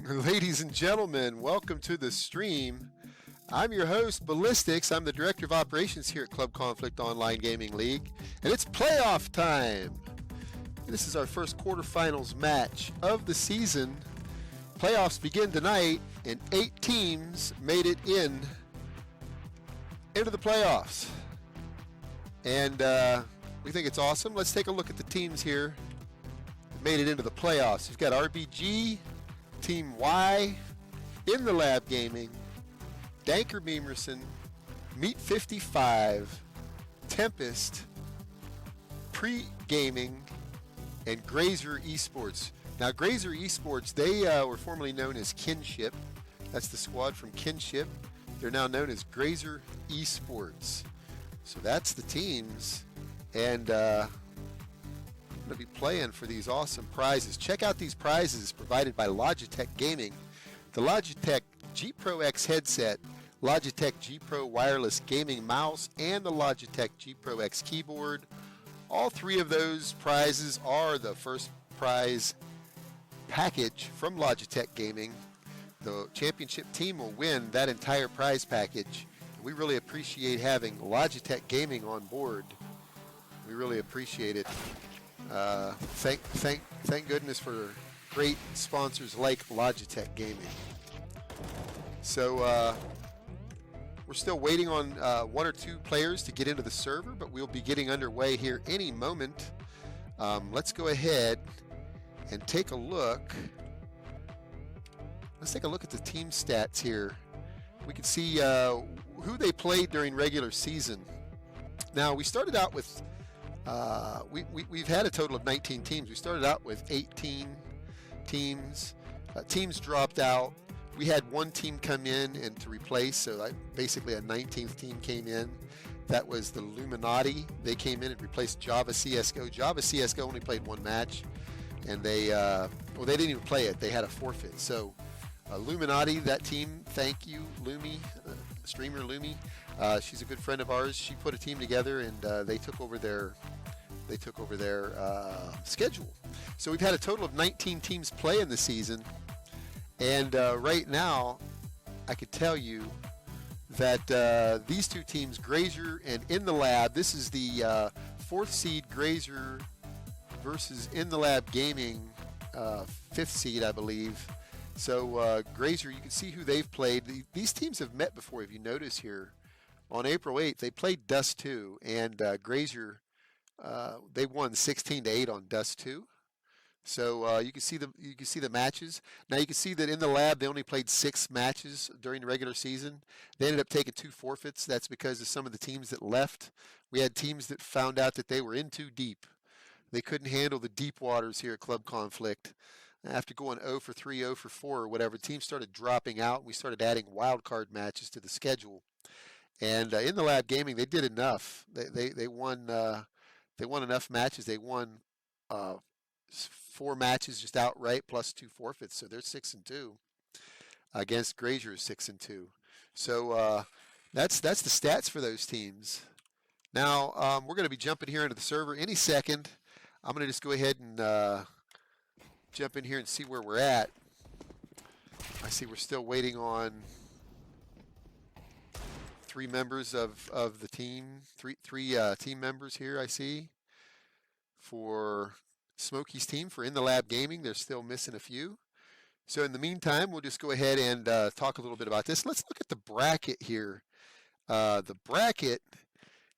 Ladies and gentlemen, welcome to the stream. I'm your host, Ballistics. I'm the Director of Operations here at Club Conflict Online Gaming League, and it's playoff time. This is our first quarterfinals match of the season. Playoffs begin tonight, and 8 teams made it into the playoffs. And we think it's awesome. Let's take a look at the teams here that made it into the playoffs. You've got RBG, Team Y, In the Lab Gaming, Danker Beamerson, Meat 55, Tempest, Pre-Gaming, and Grazur Esports. Now, Grazur Esports, they were formerly known as Kinship. That's the squad from Kinship. They're now known as Grazur Esports. So that's the teams. And I'm going to be playing for these awesome prizes. Check out these prizes provided by Logitech Gaming. The Logitech G Pro X headset, Logitech G Pro wireless gaming mouse, and the Logitech G Pro X keyboard. All 3 of those prizes are the first prize package from Logitech Gaming. The championship team will win that entire prize package. We really appreciate having Logitech Gaming on board. We really appreciate it. Thank goodness for great sponsors like Logitech Gaming. So we're still waiting on 1 or 2 players to get into the server, but we'll be getting underway here any moment. Let's go ahead and take a look. Let's take a look at the team stats here. We can see who they played during regular season. Now, we started out with we've had a total of 19 teams. We started out with 18 teams. Teams dropped out. We had 1 team come in and to replace, so basically a 19th team came in. That was the Illuminati. They came in and replaced Java CSGO. Java CSGO only played 1 match, and they didn't even play it. They had a forfeit. So Illuminati, that team, thank you, Lumi, streamer Lumi. She's a good friend of ours. She put a team together, and they took over their schedule. So we've had a total of 19 teams play in the season, and right now, I could tell you that these 2 teams, Grazur and In the Lab, this is the 4th seed Grazur versus In the Lab Gaming, 5th seed, I believe. So Grazur, you can see who they've played. These teams have met before, if you notice here. On April 8th, they played Dust 2, and Grazur, they won 16-8 on Dust 2. So you can see the matches. Now you can see that In the Lab, they only played 6 matches during the regular season. They ended up taking 2 forfeits. That's because of some of the teams that left. We had teams that found out that they were in too deep. They couldn't handle the deep waters here at Club Conflict. After going 0 for 3, 0 for 4 or whatever, teams started dropping out. We started adding wild card matches to the schedule. And In the Lab Gaming, they did enough. They won enough matches. They won 4 matches just outright plus 2 forfeits. So they're 6-2 against Grazur's 6-2. So that's the stats for those teams. Now we're going to be jumping here into the server any second. I'm going to just go ahead and jump in here and see where we're at. I see we're still waiting on 3 members of the team, three team members here I see for Smokey's team. For In the Lab Gaming, they're still missing a few. So in the meantime, we'll just go ahead and talk a little bit about this. Let's look at the bracket here. The bracket,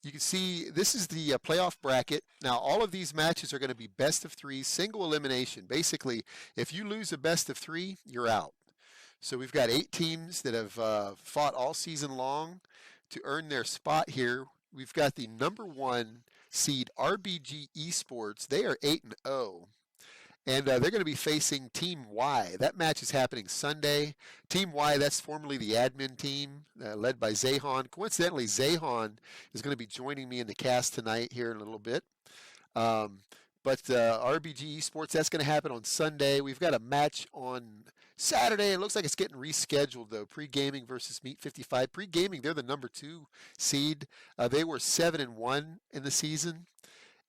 you can see this is the playoff bracket. Now, all of these matches are going to be best of 3, single elimination. Basically, if you lose a best of 3, you're out. So we've got 8 teams that have fought all season long to earn their spot here. We've got the number 1 seed RBG Esports. They are 8-0. And they're going to be facing Team Y. That match is happening Sunday. Team Y, that's formerly the admin team led by Zahan. Coincidentally, Zahan is going to be joining me in the cast tonight here in a little bit. But RBG Esports, that's going to happen on Sunday. We've got a match on Saturday. It looks like it's getting rescheduled, though. Pre-Gaming versus Meat 55. Pre-Gaming, they're the number 2 seed. They were 7-1 in the season.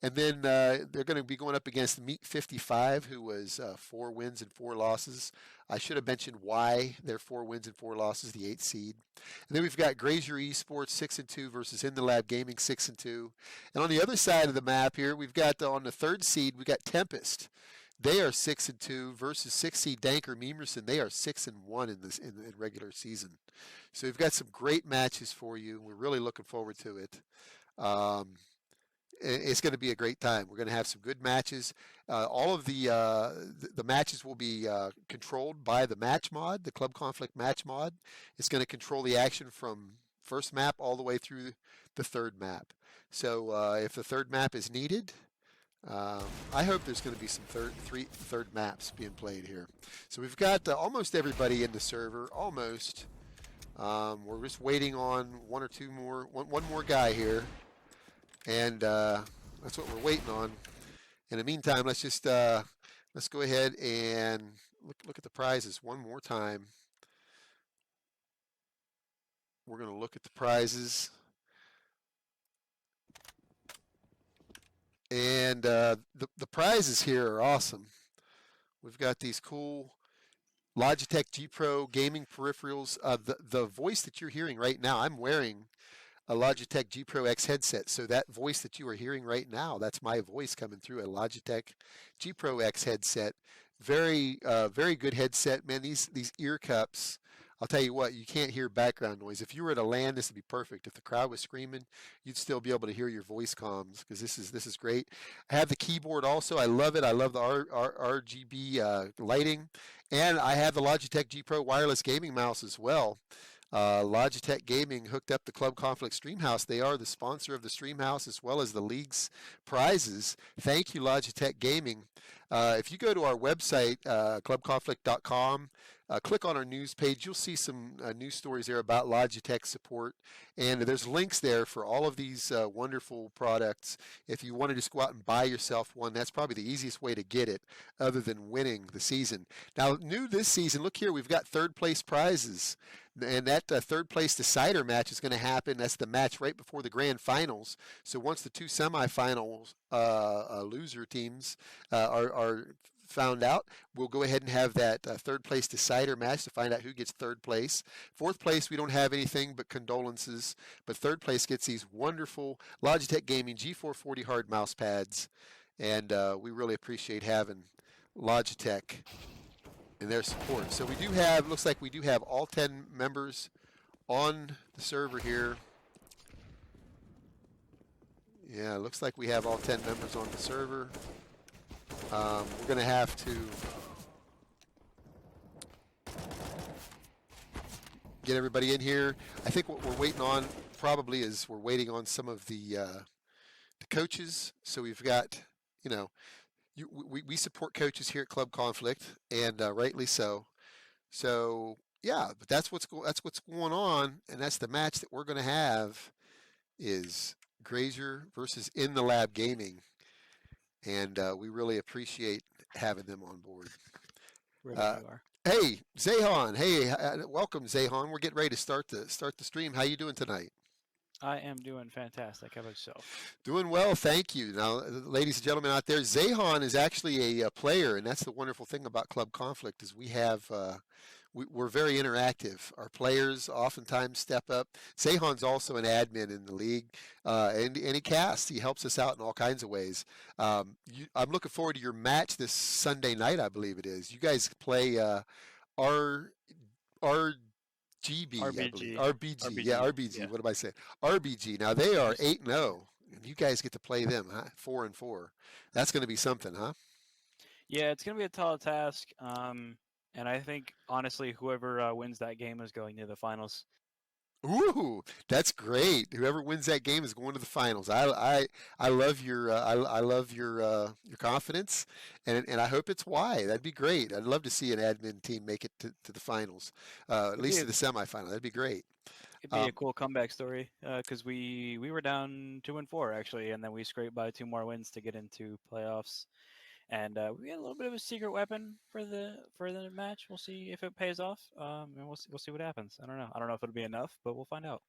And then they're going to be going up against Meat 55, who was 4 wins and 4 losses. I should have mentioned why they're 4 wins and 4 losses, the 8th seed. And then we've got Grazur Esports 6-2 versus In the Lab Gaming 6-2. And on the other side of the map here, we've got on the 3rd seed, we got Tempest. They are 6-2 versus 6th seed Danker Memerson. They are 6-1 in regular season. So we've got some great matches for you. We're really looking forward to it. Um, it's going to be a great time. We're going to have some good matches. All of the matches will be controlled by the match mod, the Club Conflict match mod. It's going to control the action from first map all the way through the 3rd map. So if the 3rd map is needed, I hope there's going to be some third maps being played here. So we've got almost everybody in the server, almost. We're just waiting on one more guy here, and that's what we're waiting on. In the meantime, let's go ahead and look at the prizes one more time. We're going to look at the prizes. And the prizes here are awesome. We've got these cool Logitech G Pro gaming peripherals. The voice that you're hearing right now, I'm wearing a Logitech G Pro X headset. So that voice that you are hearing right now, that's my voice coming through a Logitech G Pro X headset. Very good headset, man. These ear cups, I'll tell you what, you can't hear background noise. If you were at a LAN, this would be perfect. If the crowd was screaming, you'd still be able to hear your voice comms because this is great. I have the keyboard also. I love it. I love the RGB lighting, and I have the Logitech G Pro wireless gaming mouse as well. Logitech Gaming hooked up the Club Conflict Streamhouse. They are the sponsor of the Streamhouse as well as the league's prizes. Thank you, Logitech Gaming. If you go to our website, clubconflict.com, click on our news page, you'll see some news stories there about Logitech support. And there's links there for all of these wonderful products. If you want to just go out and buy yourself one, that's probably the easiest way to get it other than winning the season. Now, new this season, look here, we've got 3rd place prizes. And that 3rd place decider match is going to happen. That's the match right before the grand finals. So once the 2 semifinals loser teams are found out, we'll go ahead and have that 3rd place decider match to find out who gets 3rd place. 4th place, we don't have anything but condolences. But 3rd place gets these wonderful Logitech Gaming G440 hard mouse pads. And we really appreciate having Logitech and their support. So we do have, looks like we do have all 10 members on the server here. Yeah, looks like we have all 10 members on the server. We're going to have to get everybody in here. I think what we're waiting on probably is we're waiting on some of the coaches. So we've got, you know, we support coaches here at Club Conflict, and rightly so. So yeah, but that's what's going on, and that's the match that we're going to have is Grazur versus In the Lab Gaming, and we really appreciate having them on board. Really you are. Hey, Zahan. Hey, welcome, Zahan. We're getting ready to start the stream. How you doing tonight? I am doing fantastic. How about yourself? Doing well, thank you. Now, ladies and gentlemen out there, Zahan is actually a player, and that's the wonderful thing about Club Conflict is we have we're very interactive. Our players oftentimes step up. Zahan's also an admin in the league, and he casts. He helps us out in all kinds of ways. I'm looking forward to your match this Sunday night, I believe it is. You guys play RGB, I believe. RBG. RBG. Yeah, RBG. Yeah. What am I saying? RBG. Now they are 8-0, and you guys get to play them, huh? 4-4. That's going to be something, huh? Yeah, it's going to be a tall task. And I think, honestly, whoever wins that game is going to the finals. Ooh, that's great. Whoever wins that game is going to the finals. I love your your confidence, and I hope it's why. That'd be great. I'd love to see an admin team make it to the finals, at least to the semifinal. That'd be great. It'd be a cool comeback story because we were down 2-4 actually, and then we scraped by 2 more wins to get into playoffs. And we had a little bit of a secret weapon for the match. We'll see if it pays off, and we'll see what happens. I don't know. I don't know if it'll be enough, but we'll find out.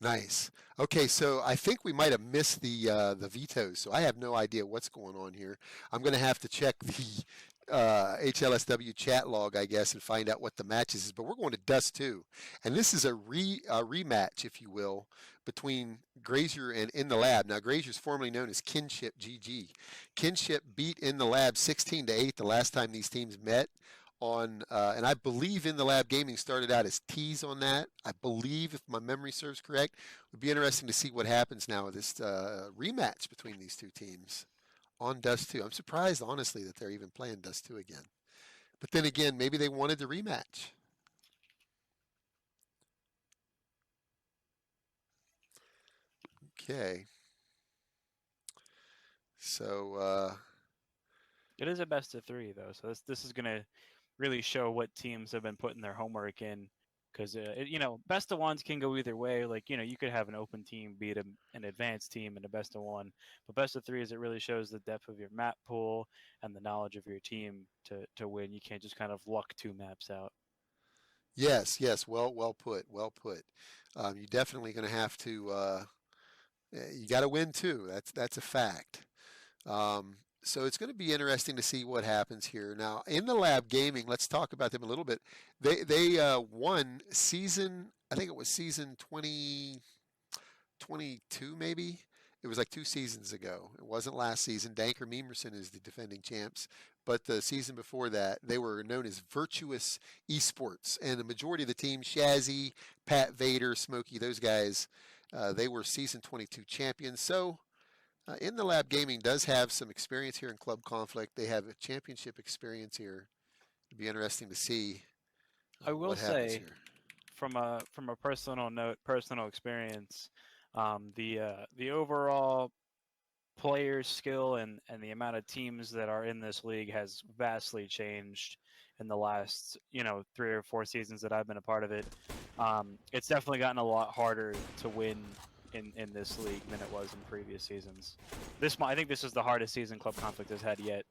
Nice. Okay, so I think we might have missed the vetoes, so I have no idea what's going on here. I'm going to have to check the HLSW chat log, I guess, and find out what the matches is. But we're going to Dust 2, and this is a rematch, if you will, between Grazur and In the Lab. Now, Grazur's formerly known as Kinship GG. Kinship beat In the Lab 16-8 the last time these teams met on, and I believe In the Lab Gaming started out as T's on that. I believe, if my memory serves correct, it would be interesting to see what happens now with this rematch between these two teams on Dust 2. I'm surprised, honestly, that they're even playing Dust 2 again. But then again, maybe they wanted the rematch. Okay. So, It is a best of 3 though, so this is gonna really show what teams have been putting their homework in. Because best of ones can go either way. Like you could have an open team beat an advanced team in a best of 1, but best of 3 is it really shows the depth of your map pool and the knowledge of your team to win. You can't just kind of luck 2 maps out. yes, well put, well put. You're definitely going to have to. You got to win too. That's a fact. So it's going to be interesting to see what happens here. Now, In the Lab Gaming, let's talk about them a little bit. They won season, I think it was season 2022 maybe. It was like 2 seasons ago. It wasn't last season. Danker Memerson is the defending champs. But the season before that, they were known as Virtuous Esports. And the majority of the team, Shazzy, Pat Vader, Smokey, those guys, they were season 22 champions. So In the Lab Gaming does have some experience here in Club Conflict. They have a championship experience here. It'd be interesting to see I will what happens say, here. from a personal note, personal experience, the overall player skill and the amount of teams that are in this league has vastly changed in the last 3 or 4 seasons that I've been a part of it. It's definitely gotten a lot harder to win in this league than it was in previous seasons. I think this is the hardest season Club Conflict has had yet.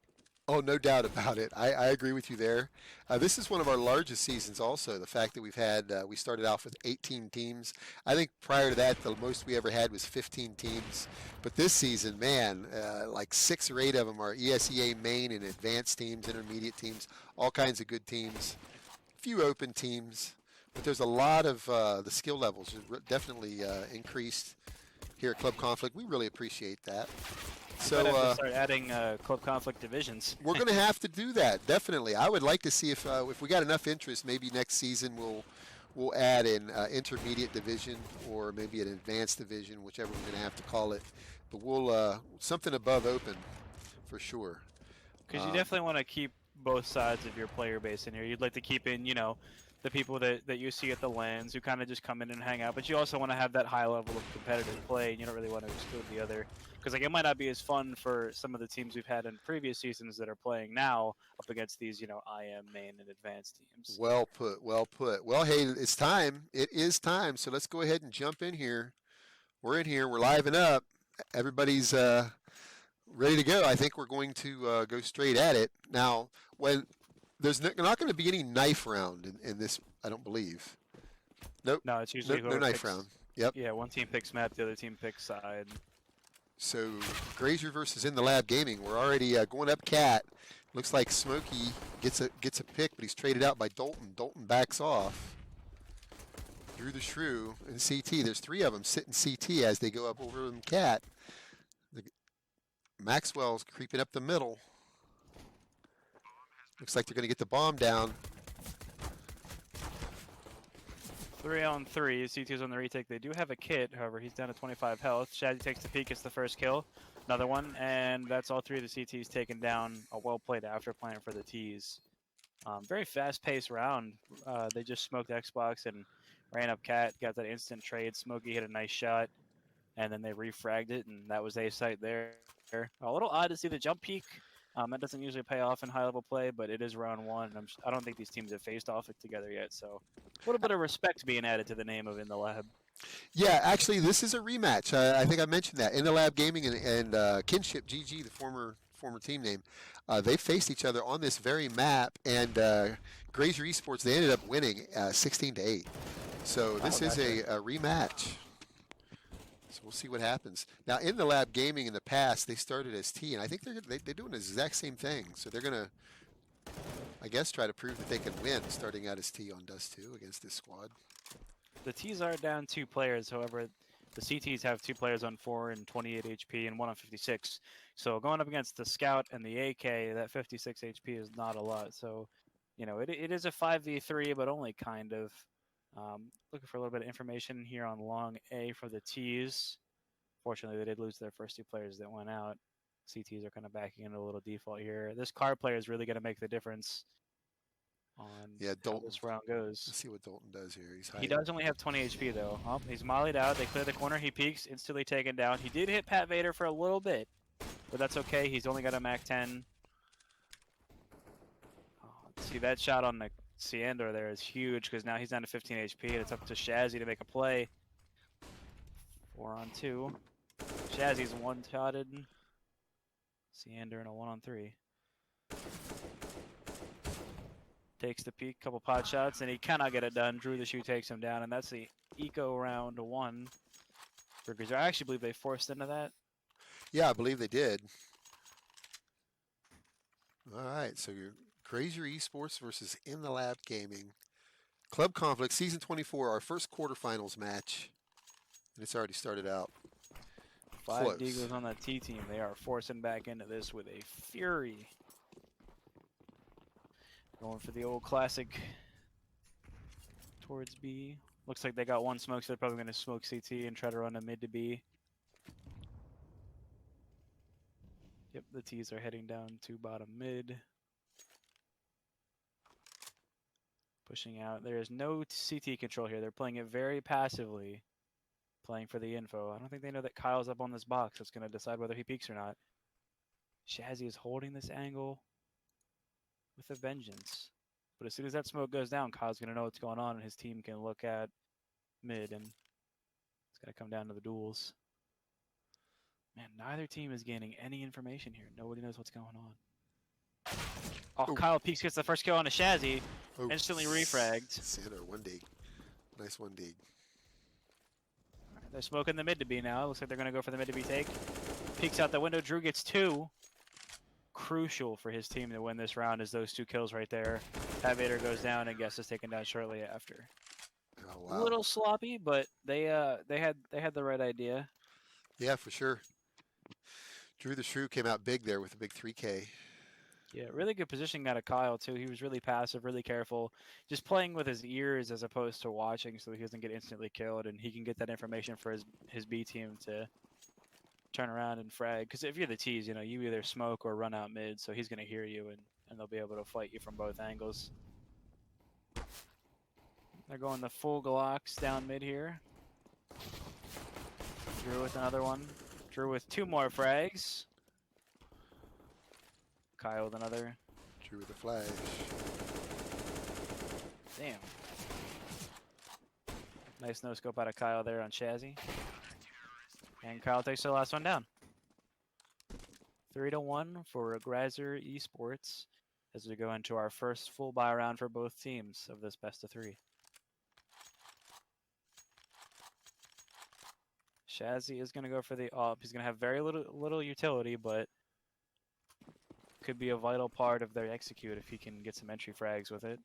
Oh, no doubt about it. I agree with you there. This is one of our largest seasons also. The fact that we started off with 18 teams. I think prior to that, the most we ever had was 15 teams. But this season, man, like 6 or 8 of them are ESEA main and advanced teams, intermediate teams, all kinds of good teams. Few open teams. But there's a lot of the skill levels definitely increased here at Club Conflict. We really appreciate that. So have to start adding Club Conflict divisions. We're going to have to do that, definitely. I would like to see if we got enough interest, maybe next season we'll add an intermediate division or maybe an advanced division, whichever we're going to have to call it. But we'll something above open for sure. Because you definitely want to keep both sides of your player base in here. You'd like to keep in, the people that you see at the lands who kind of just come in and hang out, but you also want to have that high level of competitive play, and you don't really want to exclude the other. Because it might not be as fun for some of the teams we've had in previous seasons that are playing now up against these, IM, main, and advanced teams. Well put, well put. Well, hey, it's time. It is time. So let's go ahead and jump in here. We're in here. We're live and up. Everybody's ready to go. I think we're going to go straight at it. Now, when there's not going to be any knife round in this, I don't believe. Nope. No, it's usually no knife round. Yep. Yeah, one team picks map, the other team picks side. So Grazur versus In the Lab Gaming. We're already going up cat. Looks like Smokey gets a pick, but he's traded out by Dalton. Dalton backs off. Drew the Shrew and CT. There's 3 of them sitting CT as they go up over them cat. Maxwell's creeping up the middle. Looks like they're going to get the bomb down. 3-on-3. CT's on the retake. They do have a kit, however, he's down to 25 health. Shazzy takes the peek, gets the first kill. Another one, and that's all 3 of the CTs taken down. A well-played after plan for the Ts. Very fast-paced round. They just smoked Xbox and ran up cat, got that instant trade. Smokey hit a nice shot, and then they refragged it, and that was a site there. A little odd to see the jump peak. That doesn't usually pay off in high-level play, but it is round 1, and I don't think these teams have faced off it together yet, so a little bit of respect being added to the name of In the Lab. Yeah, actually, this is a rematch. I think I mentioned that. In the Lab Gaming and Kinship GG, the former team name, they faced each other on this very map, and Grazur Esports, they ended up winning 16-8. So this is a rematch. So we'll see what happens. Now, in the lab gaming in the past, they started as T, and I think they're doing the exact same thing. So they're gonna, I guess, try to prove that they can win starting out as T on Dust 2 against this squad. The T's are down 2 players, however, the CTs have 2 players on 4 and 28 HP and 1 on 56. So going up against the Scout and the AK, that 56 HP is not a lot. So, you know, it is a 5v3, but only kind of. Looking for a little bit of information here on long A for the T's. Fortunately, they did lose their first 2 players that went out. CTs are kind of backing into a little default here. This card player is really going to make the difference on how this round goes. Let's see what Dalton does here. He does only have 20 HP though. Oh, he's mollied out. They clear the corner. He peeks, instantly taken down. He did hit Pat Vader for a little bit, but that's okay. He's only got a MAC 10. Oh, see that shot on the Ciandor there is huge because now he's down to 15 HP and it's up to Shazzy to make a play. 4 on 2. Shazzy's one-shotted. Ciandor in a 1 on 3. Takes the peek, couple pot shots, and he cannot get it done. Drew the Shoe takes him down, and that's the eco round 1 for Grazur. I actually believe they forced into that. Yeah, I believe they did. All right, so your Grazur Esports versus In the Lab Gaming. Club Conflict, Season 24, our first quarterfinals match. And it's already started out. 5 close. Deagles on that T team. They are forcing back into this with a fury. Going for the old classic towards B. Looks like they got 1 smoke, so they're probably going to smoke CT and try to run a mid to B. Yep, the T's are heading down to bottom mid. Pushing out. There is no CT control here. They're playing it very passively. Playing for the info. I don't think they know that Kyle's up on this box. That's going to decide whether he peeks or not. Shazzy is holding this angle with a vengeance. But as soon as that smoke goes down, Kyle's going to know what's going on, and his team can look at mid, and it's going to come down to the duels. Man, neither team is gaining any information here. Nobody knows what's going on. Oh, Kyle Peaks gets the first kill on a Shazzy. Instantly refragged. Center, 1 dig. Nice 1 dig. They're smoking the mid to B now. Looks like they're going to go for the mid to B take. Peeks out the window. Drew gets 2. Crucial for his team to win this round is those 2 kills right there. Pat Vader goes down and Guess is taken down shortly after. Oh, wow. A little sloppy, but they had the right idea. Yeah, for sure. Drew the Shrew came out big there with a big 3K. Yeah, really good positioning out of Kyle too. He was really passive, really careful, just playing with his ears as opposed to watching, so he doesn't get instantly killed, and he can get that information for his B team to turn around and frag. Because if you're the T's, you know, you either smoke or run out mid, so he's going to hear you, and they'll be able to fight you from both angles. They're going the full Glocks down mid here. Drew with another one. Drew with 2 more frags. Kyle with another. Drew with a flash. Damn. Nice no scope out of Kyle there on Shazzy. And Kyle takes the last one down. 3-1 for Grazur Esports as we go into our first full buy round for both teams of this best of 3. Shazzy is going to go for the AWP. He's going to have very little utility, but could be a vital part of their execute if he can get some entry frags with it.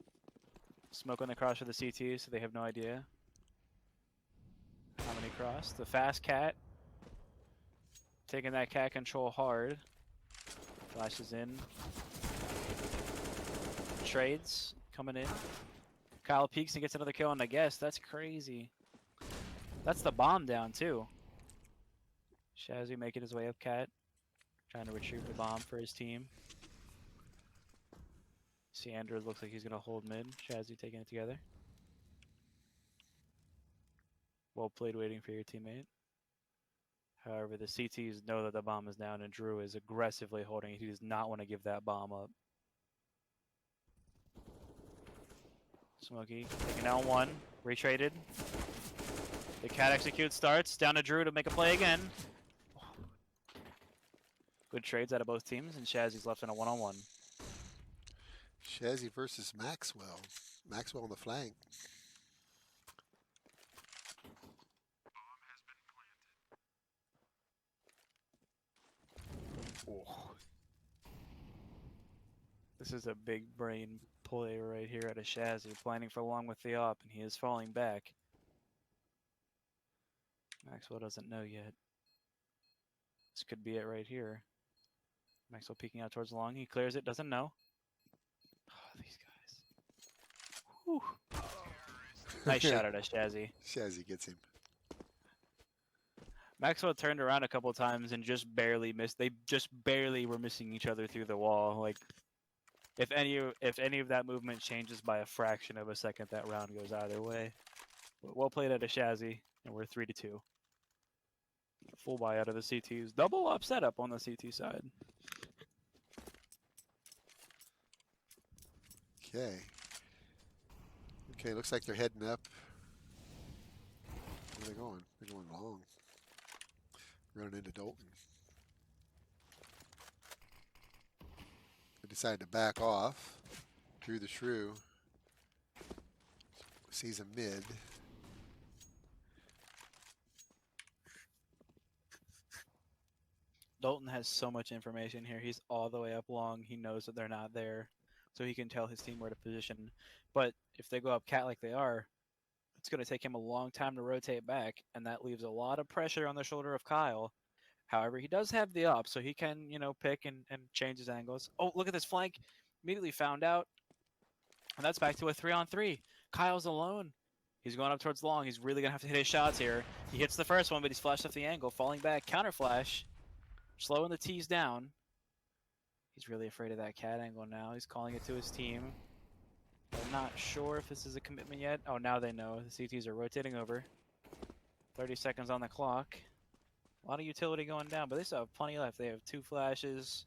Smoke on the cross for the CT, so they have no idea how many cross. The fast cat. Taking that cat control hard. Flashes in. Trades coming in. Kyle peeks and gets another kill on the Guess. That's crazy. That's the bomb down too. Shazzy making his way up cat. Trying to retrieve the bomb for his team. Ciandor looks like he's going to hold mid. Shazzy taking it together. Well played waiting for your teammate. However, the CTs know that the bomb is down and Drew is aggressively holding it. He does not want to give that bomb up. Smokey taking down 1. Retraded. The cat execute starts. Down to Drew to make a play again. Good trades out of both teams, and Shazzy's left in a 1-on-1. Shazzy versus Maxwell. Maxwell on the flank. Oh. This is a big brain play right here at a Shazzy, planning for long with the op, and he is falling back. Maxwell doesn't know yet. This could be it right here. Maxwell peeking out towards long. He clears it, doesn't know. Oh, these guys. Whew. Nice shot at a Shazzy. Shazzy gets him. Maxwell turned around a couple times and just barely missed. They just barely were missing each other through the wall. Like, if any of that movement changes by a fraction of a second, that round goes either way. But well played at a Shazzy, and we're 3-2. Full buy out of the CTs. Double up setup on the CT side. Okay. Okay, looks like they're heading up. Where are they going? They're going long. Running into Dalton. They decided to back off. Drew the shrew. Sees a mid. Dalton has so much information here. He's all the way up long. He knows that they're not there, so he can tell his team where to position. But if they go up cat like they are, it's going to take him a long time to rotate back, and that leaves a lot of pressure on the shoulder of Kyle. However, he does have the up, so he can, pick and change his angles. Oh, look at this flank. Immediately found out. And that's back to a 3-on-3. Kyle's alone. He's going up towards long. He's really going to have to hit his shots here. He hits the first one, but he's flashed off the angle. Falling back. Counter flash. Slowing the T's down. He's really afraid of that cat angle now. He's calling it to his team. I'm not sure if this is a commitment yet. Oh, now they know. The CTs are rotating over. 30 seconds on the clock. A lot of utility going down, but they still have plenty left. They have 2 flashes,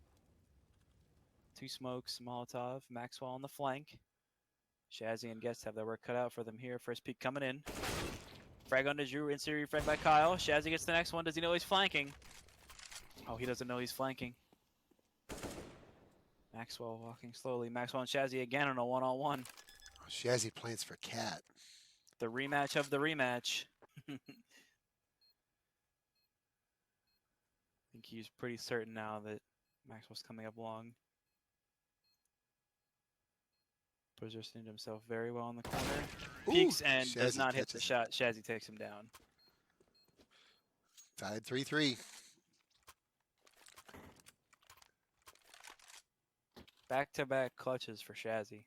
2 smokes, Molotov, Maxwell on the flank. Shazzy and Guest have their work cut out for them here. First peek coming in. Frag onto Drew, instantly refragged by Kyle. Shazzy gets the next one. Does he know he's flanking? Oh, he doesn't know he's flanking. Maxwell walking slowly. Maxwell and Shazzy again on a one-on-one. Oh, Shazzy plans for cat. The rematch of the rematch. I think he's pretty certain now that Maxwell's coming up long. Positioned himself very well in the corner. Peeks and does not hit the shot. Shazzy takes him down. Tied 3-3. Back-to-back clutches for Shazzy.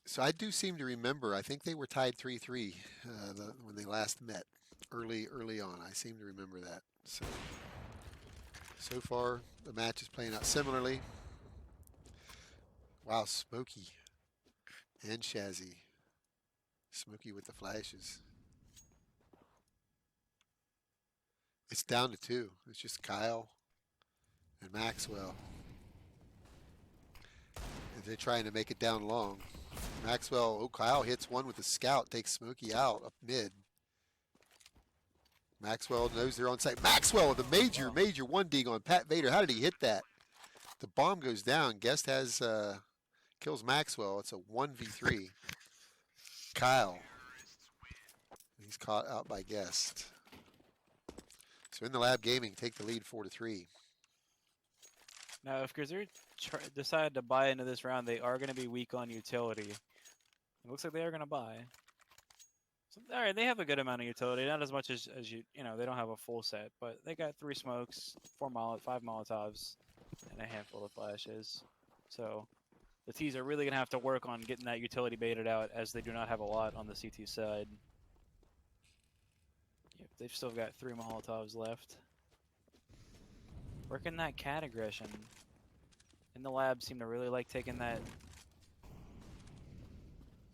So I do seem to remember, I think they were tied 3-3 when they last met early on. I seem to remember that. So far, the match is playing out similarly. Wow, Smokey and Shazzy. Smokey with the flashes. It's down to 2. It's just Kyle and Maxwell. And they're trying to make it down long. Maxwell, Kyle hits one with a scout, takes Smokey out up mid. Maxwell knows they're on site. Maxwell with a major 1-dig on Pat Vader. How did he hit that? The bomb goes down. Guest has kills Maxwell. It's a 1v3. Kyle. He's caught out by Guest. So in the lab gaming, take the lead 4-3. Now, if Grazur decide to buy into this round, they are going to be weak on utility. It looks like they are going to buy. So, all right, they have a good amount of utility, not as much as they don't have a full set, but they got 3 smokes, 5 Molotovs, and a handful of flashes. So the T's are really going to have to work on getting that utility baited out, as they do not have a lot on the CT side. Yep, they've still got 3 Molotovs left. Working that cat aggression. In the lab, seem to really like taking that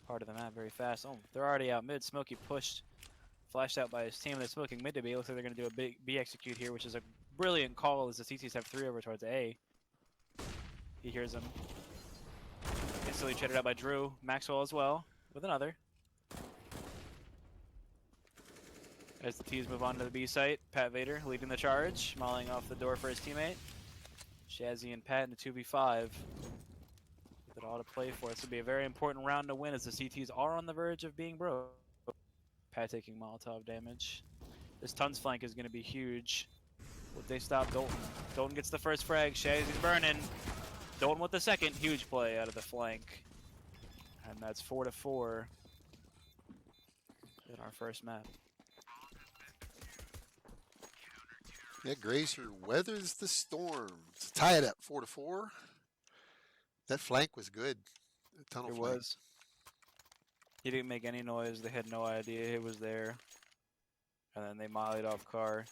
part of the map very fast. Oh, they're already out mid. Smokey pushed, flashed out by his team. They're smoking mid to B. Looks like they're going to do a big B execute here, which is a brilliant call as the CTs have 3 over towards A. He hears him. Instantly traded out by Drew. Maxwell as well with another. As the T's move on to the B site, Pat Vader leading the charge, mauling off the door for his teammate. Shazzy and Pat in the 2v5. With it all to play for. This will be a very important round to win, as the CTs are on the verge of being broke. Pat taking Molotov damage. This Tun's flank is going to be huge. Would they stop Dalton? Dalton gets the first frag. Shazzy's burning. Dalton with the second. Huge play out of the flank. And that's 4-4 in our first map. Yeah, Grazur weathers the storm to tie it up 4-4. That flank was good. The tunnel It flank. was. He didn't make any noise. They had no idea he was there. And then they mollied off car.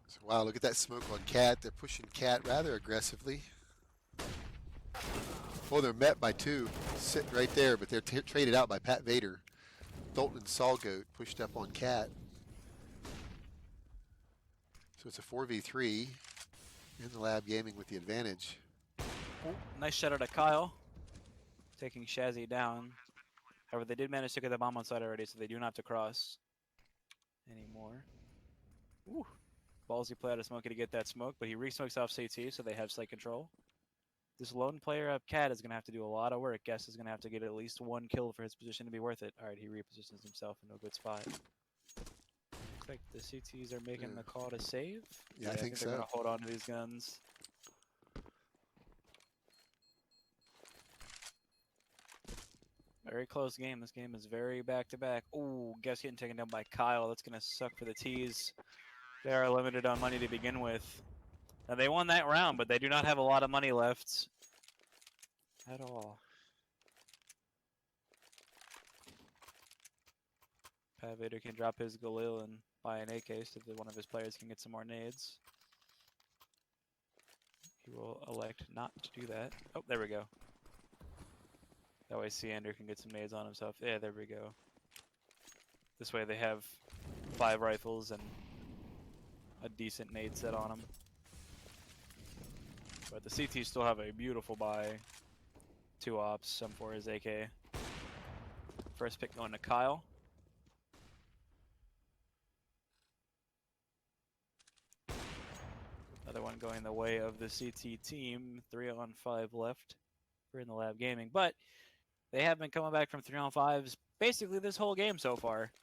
So, wow, look at that smoke on Cat. They're pushing Cat rather aggressively. Oh, they're met by two. Sitting right there, but they're traded out by Pat Vader. Dalton and Solgoat pushed up on Cat. So it's a 4v3 in the lab gaming with the advantage. Ooh, nice shot out of Kyle. Taking Shazzy down. However, they did manage to get the bomb on site already, so they do not have to cross anymore. Ooh. Ballsy play out of Smokey to get that smoke, but he re-smokes off CT, so they have site control. This lone player up Cat is going to have to do a lot of work. Guess is going to have to get at least one kill for his position to be worth it. All right, he repositions himself into a good spot. Looks like the CTs are making the call to save. Yeah, I think so. They're going to hold on to these guns. Very close game. This game is very back-to-back. Ooh, Guess getting taken down by Kyle. That's going to suck for the T's. They are limited on money to begin with. Now, they won that round, but they do not have a lot of money left at all. Pat Vader can drop his Galil and buy an AK so that one of his players can get some more nades. He will elect not to do that. Oh, there we go. That way Seander can get some nades on himself. Yeah, there we go. This way they have 5 rifles and a decent nade set on them. But the CT still have a beautiful buy. 2 ops, some for his AK. First pick going to Kyle. Another one going the way of the CT team. 3-on-5 left. We're in the lab gaming. But they have been coming back from 3-on-5s basically this whole game so far.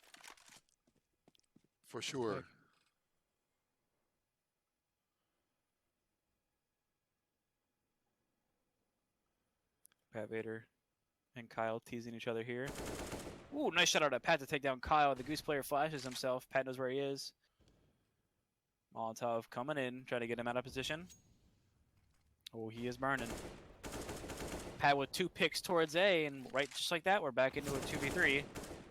For sure. Okay. Pat Vader and Kyle teasing each other here. Ooh, nice shot out of Pat to take down Kyle. The Goose player flashes himself. Pat knows where he is. Molotov coming in, trying to get him out of position. Oh, he is burning. Pat with 2 picks towards A, and right just like that, we're back into a 2v3.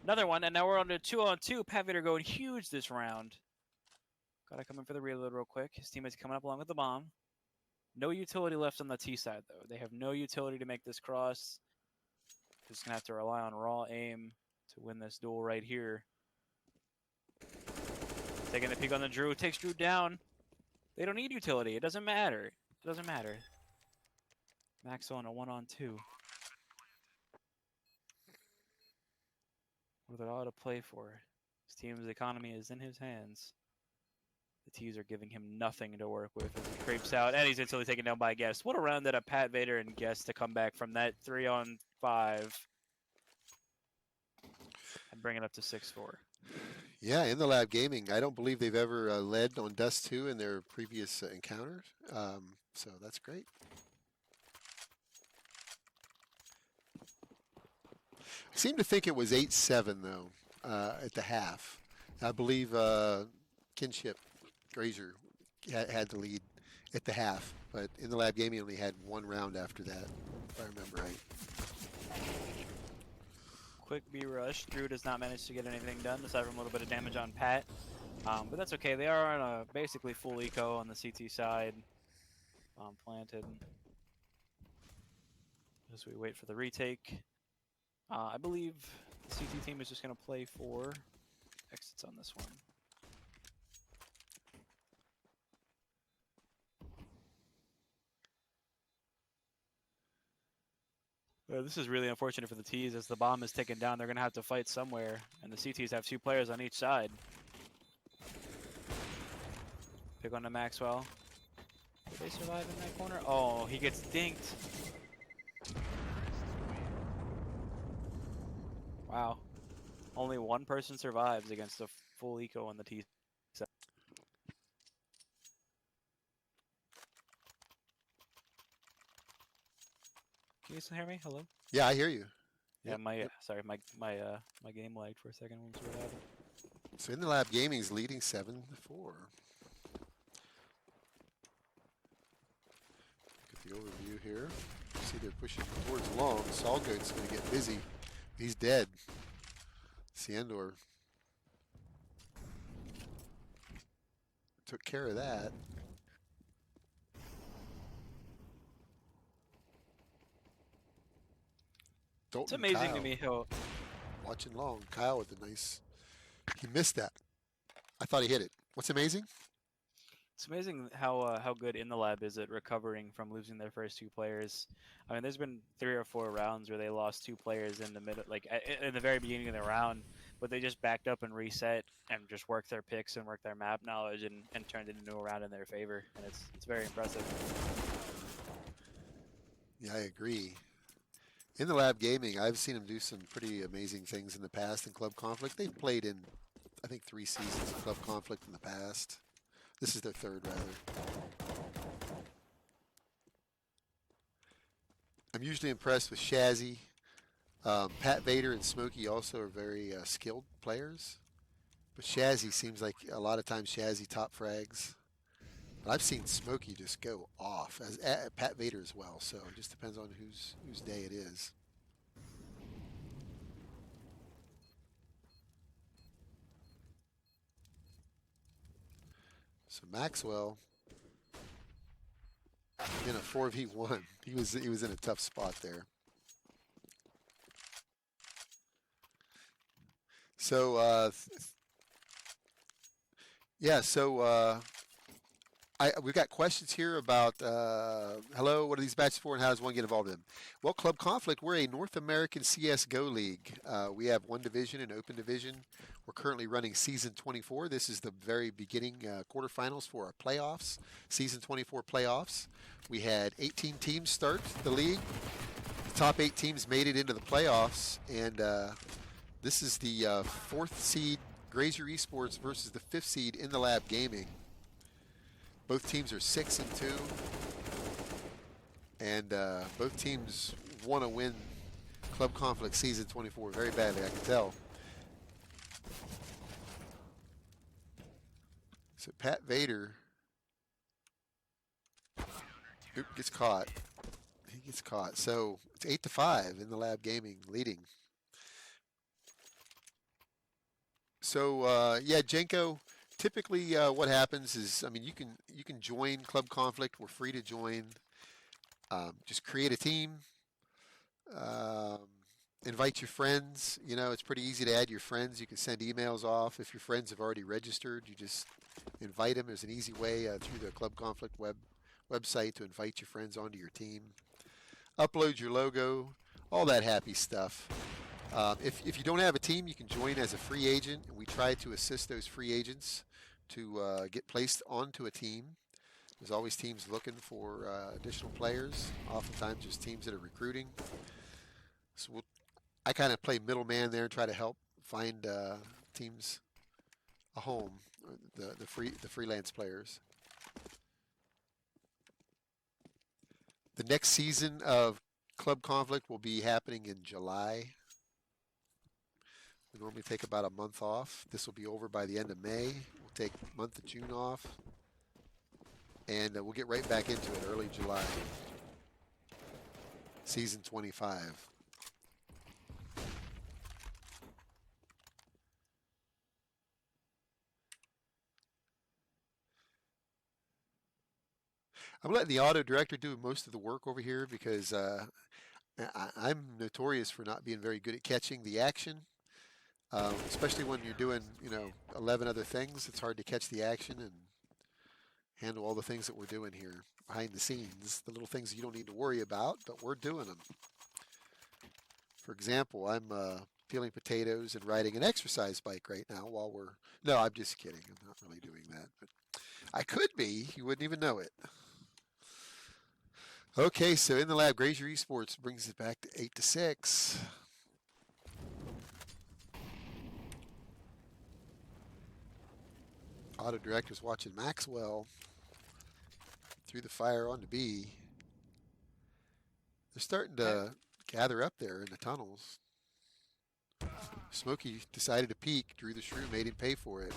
Another one, and now we're on to 2-on-2. Pat Vader going huge this round. Gotta come in for the reload real quick. His teammates coming up along with the bomb. No utility left on the T side, though. They have no utility to make this cross. Just going to have to rely on raw aim to win this duel right here. Taking the peek on the Drew. Takes Drew down. They don't need utility. It doesn't matter. It doesn't matter. Max on a 1-on-2. With it all to play for. His team's economy is in his hands. The T's are giving him nothing to work with as he creeps out, and he's instantly taken down by Guest. What a round that Pat Vader and Guest to come back from that 3-on-5 and bring it up to 6-4. Yeah, in the lab gaming, I don't believe they've ever led on Dust 2 in their previous encounters, so that's great. I seem to think it was 8-7 though at the half. I believe Kinship Grazur had the lead at the half, but in the lab game he only had 1 round after that, if I remember right. Quick B rush. Drew does not manage to get anything done, aside from a little bit of damage on Pat. But that's okay. They are on a basically full eco on the CT side. Planted. As we wait for the retake. I believe the CT team is just going to play for exits on this one. This is really unfortunate for the T's as the bomb is taken down. They're going to have to fight somewhere, and the CTs have 2 players on each side. They're going to Maxwell. Will they survive in that corner? Oh, he gets dinked. Wow. Only one person survives against a full eco on the T. Can you still hear me? Hello? Yeah, I hear you. Yeah, Yep, my yep. sorry, my game lagged for a second when we happened. So In the Lab Gaming's leading 7-4. Look at the overview here. See they're pushing towards long. Solgoat's going to get busy. He's dead. Siendor took care of that. It's Dalton amazing to Kyle me how watching long. Kyle with a nice. He missed that. I thought he hit it. What's amazing? it's amazing how good In the Lab is at recovering from losing their first two players. I mean, there's been 3 or 4 rounds where they lost 2 players in the middle, like in the very beginning of the round, but they just backed up and reset and just worked their picks and worked their map knowledge and turned it into a round in their favor, and it's very impressive. Yeah, I agree. In the Lab Gaming, I've seen them do some pretty amazing things in the past in Club Conflict. They've played in, I think, 3 seasons of Club Conflict in the past. This is their 3rd, rather. I'm usually impressed with Shazzy. Pat Vader and Smokey also are very skilled players. But Shazzy seems like a lot of times Shazzy top frags. But I've seen Smokey just go off, as Pat Vader as well. So it just depends on whose day it is. So Maxwell in a 4v1. He was in a tough spot there. So yeah, so we've got questions here about hello, what are these batches for and how does one get involved in them? Well, Club Conflict, we're a North American CSGO league. We have 1 division, an open division. We're currently running season 24. This is the very beginning quarterfinals for our playoffs, season 24 playoffs. We had 18 teams start the league. The top 8 teams made it into the playoffs, and this is the 4th seed Grazur Esports versus the 5th seed In the Lab Gaming. Both teams are 6-2, and both teams want to win Club Conflict Season 24 very badly, I can tell. So Pat Vader gets caught. He gets caught. So it's 8-5 In the Lab Gaming leading. So yeah, Jenko. Typically, what happens is, I mean, you can join Club Conflict. We're free to join. Just create a team. Um, invite your friends. You know, it's pretty easy to add your friends. You can send emails off. If your friends have already registered, you just invite them. There's an easy way through the Club Conflict website to invite your friends onto your team. Upload your logo, all that happy stuff. If you don't have a team, you can join as a free agent. We try to assist those free agents to get placed onto a team. There's always teams looking for additional players. Oftentimes there's teams that are recruiting. So I kind of play middleman there and try to help find teams a home, the freelance players. The next season of Club Conflict will be happening in July. We normally take about a month off. This will be over by the end of May. We'll take the month of June off. And we'll get right back into it early July. Season 25. I'm letting the auto director do most of the work over here because I'm notorious for not being very good at catching the action. Especially when you're doing, 11 other things, it's hard to catch the action and handle all the things that we're doing here behind the scenes, the little things you don't need to worry about, but we're doing them. For example, I'm peeling potatoes and riding an exercise bike right now while no, I'm just kidding. I'm not really doing that. But I could be. You wouldn't even know it. Okay, so in the lab, Grazur Esports brings it back to 8-6. Auto director's watching Maxwell through the fire on to B. They're starting to gather up there in the tunnels. Smokey decided to peek. Drew the Shrew made him pay for it.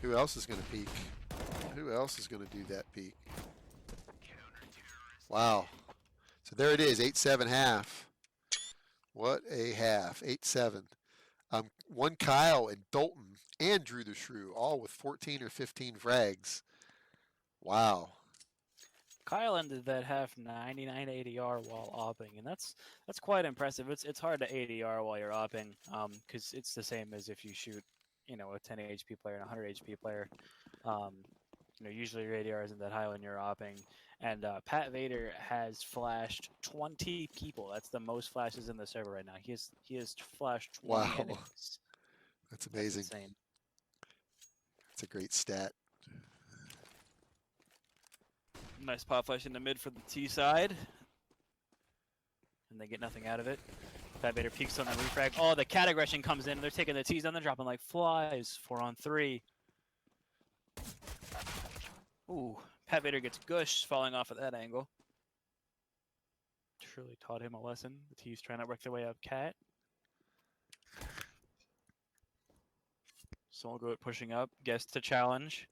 Who else is going to peek? Who else is going to do that peek? Wow. So there it is, 8-7 half. What a half, 8-7. One Kyle and Dalton and Drew the Shrew, all with 14 or 15 frags. Wow. Kyle ended that half 99 ADR while opping, and that's quite impressive. It's hard to ADR while you're opping, because it's the same as if you shoot, a 10 HP player and a 100 HP player. Usually your ADR isn't that high when you're opping. And Pat Vader has flashed 20 people. That's the most flashes in the server right now. He has flashed 20 Wow. enemies. That's amazing. That's insane. That's a great stat. Nice pop flash in the mid for the T side. And they get nothing out of it. Pat Vader peeks on the refrag. Oh, the cat aggression comes in. They're taking the T's down. They're dropping like flies. 4-on-3. Ooh, Pat Vader gets Gush falling off at that angle. Truly taught him a lesson. The T's trying to work their way up cat. Soulgoat pushing up. Gets to challenge.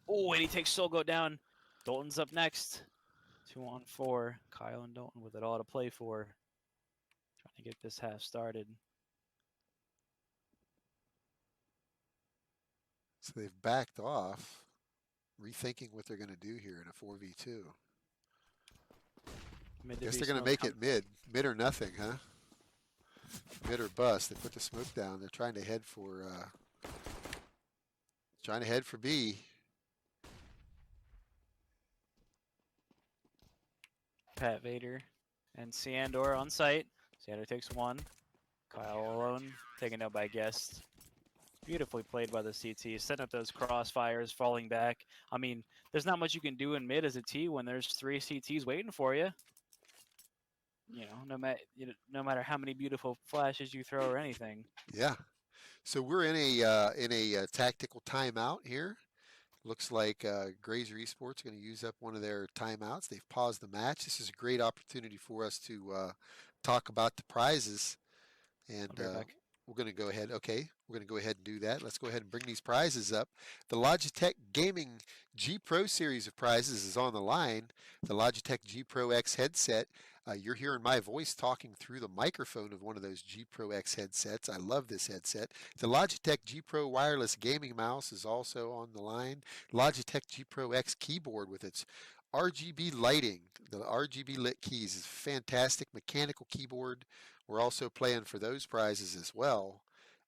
Oh, and he takes Soulgoat down. Dalton's up next. 2-on-4. Kyle and Dalton with it all to play for. Trying to get this half started. So they've backed off, rethinking what they're going to do here in a 4v2. I guess they're going to make it mid or nothing, huh? Mid or bust. They put the smoke down. They're trying to head for B. Pat Vader and Siandor on site. Siandor takes one. Kyle alone, taken out by Guest. Beautifully played by the CT, setting up those crossfires, falling back. I mean, there's not much you can do in mid as a T when there's 3 CTs waiting for you. No matter how many beautiful flashes you throw or anything. Yeah. So we're in a tactical timeout here. Looks like Grazur Esports are going to use up one of their timeouts. They've paused the match. This is a great opportunity for us to talk about the prizes. And we're going to go ahead. Okay, we're going to go ahead and do that. Let's go ahead and bring these prizes up. The Logitech Gaming G Pro series of prizes is on the line. The Logitech G Pro X headset. You're hearing my voice talking through the microphone of one of those G Pro X headsets. I love this headset. The Logitech G Pro wireless gaming mouse is also on the line. Logitech G Pro X keyboard with its RGB lighting. The RGB lit keys is fantastic mechanical keyboard. We're also playing for those prizes as well.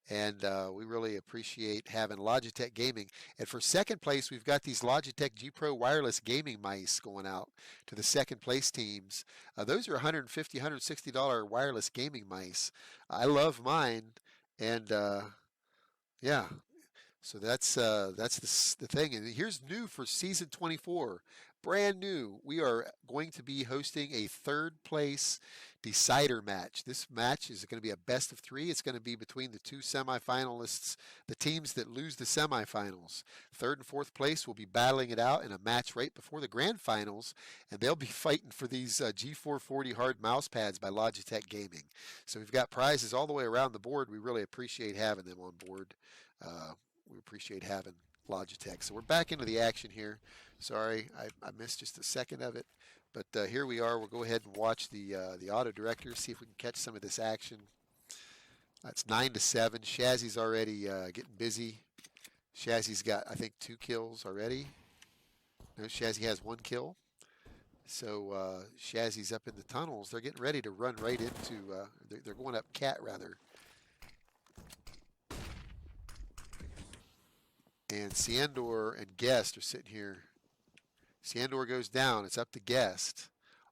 And we really appreciate having Logitech Gaming. And for second place, we've got these Logitech G Pro wireless gaming mice going out to the second place teams. Those are $150, $160 wireless gaming mice. I love mine. And yeah, so that's the thing. And here's new for season 24. Brand new. We are going to be hosting a third place decider match. This match is going to be a best of 3. It's going to be between the 2 semifinalists, the teams that lose the semifinals. Third and fourth place will be battling it out in a match right before the grand finals, and they'll be fighting for these G440 hard mouse pads by Logitech Gaming. So we've got prizes all the way around the board. We really appreciate having them on board. We appreciate having Logitech. So we're back into the action here. Sorry, I missed just a second of it. But here we are. We'll go ahead and watch the auto director, see if we can catch some of this action. It's 9-7. Shazzy's already getting busy. Shazzy's got, I think, 2 kills already. No, Shazzy has 1 kill. So Shazzy's up in the tunnels. They're getting ready to run right into, they're going up cat, rather. And Siandor and Guest are sitting here. Siandor goes down. It's up to Guest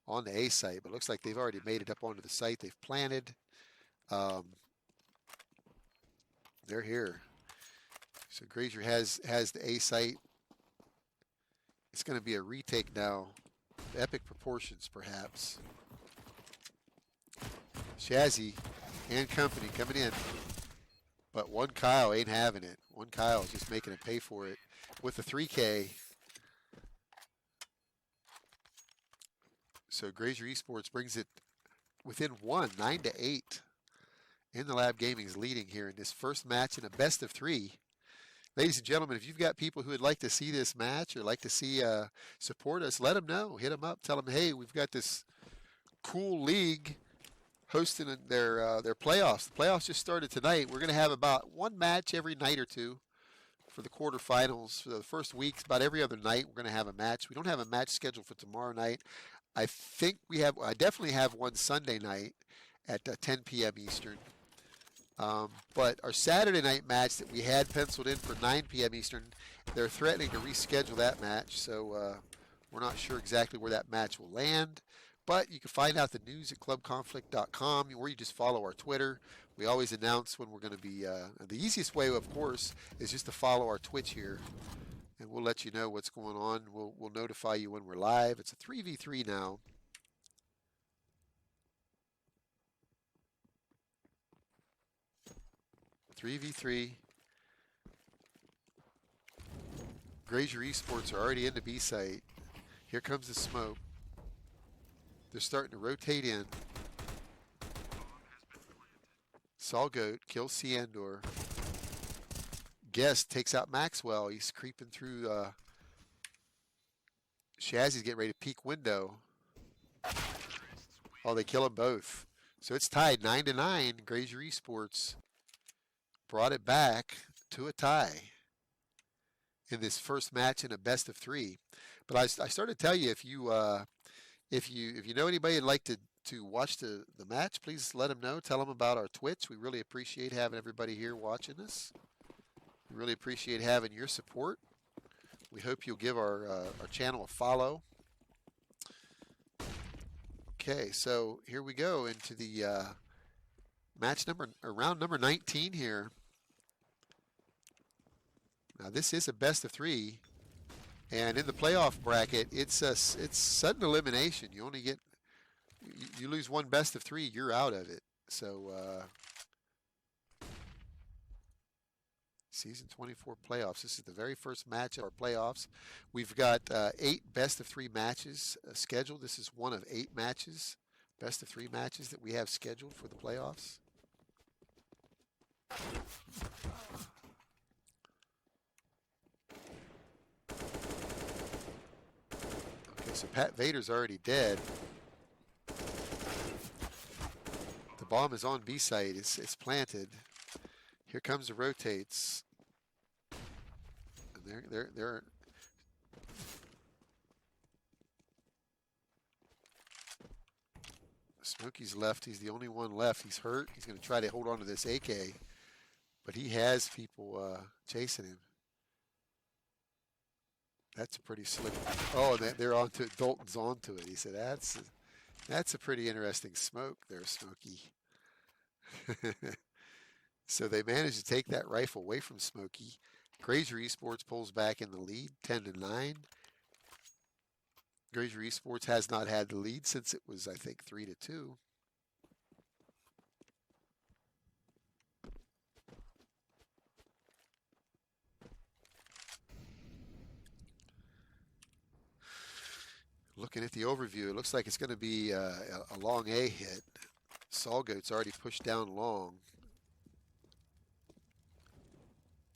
on the A site, but it looks like they've already made it up onto the site. They've planted. They're here. So Grazur has the A site. It's going to be a retake now. Epic proportions, perhaps. Shazzy and company coming in. But one Kyle ain't having it. One Kyle is just making it pay for it with the 3K. So Grazur Esports brings it within one, 9-8. In the Lab Gaming is leading here in this first match in a best of 3. Ladies and gentlemen, if you've got people who would like to see this match or like to see support us, let them know. Hit them up. Tell them, hey, we've got this cool league hosting their playoffs. The playoffs just started tonight. We're going to have about one match every night or two for the quarterfinals. For the first weeks, about every other night, we're going to have a match. We don't have a match scheduled for tomorrow night. I definitely have one Sunday night at 10 p.m. Eastern. But our Saturday night match that we had penciled in for 9 p.m. Eastern, they're threatening to reschedule that match. So we're not sure exactly where that match will land. But you can find out the news at clubconflict.com, or you just follow our Twitter. We always announce when we're going to be. The easiest way, of course, is just to follow our Twitch here, and we'll let you know what's going on. We'll notify you when we're live. It's a 3v3 now. Grazur Esports are already in the B site. Here comes the smoke. They're starting to rotate in. Salgoat kills Ciandor. Guest takes out Maxwell. He's creeping through. Shazzy's getting ready to peek window. Oh, they kill them both. So it's tied 9-9. Grazur Esports brought it back to a tie in this first match in a best of 3. But I started to tell you, if you know anybody who'd like to watch the match, please let them know. Tell them about our Twitch. We really appreciate having everybody here watching us. We really appreciate having your support. We hope you'll give our channel a follow. Okay, so here we go into the round number 19 here. Now this is a best of 3, and in the playoff bracket, it's sudden elimination. You only get you lose one best of 3, you're out of it. So season 24 playoffs. This is the very first match of our playoffs. We've got 8 best of 3 matches scheduled. This is one of 8 matches, best of 3 matches that we have scheduled for the playoffs. Okay, so Pat Vader's already dead. The bomb is on B site. It's planted. Here comes the rotates. And they're Smokey's left. He's the only one left. He's hurt. He's going to try to hold on to this AK, but he has people chasing him. That's a pretty slick. Oh, and they're onto it. Dalton's onto it. He said, "That's a pretty interesting smoke there, Smokey." So they managed to take that rifle away from Smokey. Grazur Esports pulls back in the lead, 10-9. Grazur Esports has not had the lead since it was, I think, 3-2. Looking at the overview, it looks like it's going to be a long A hit. Salgoat's already pushed down long.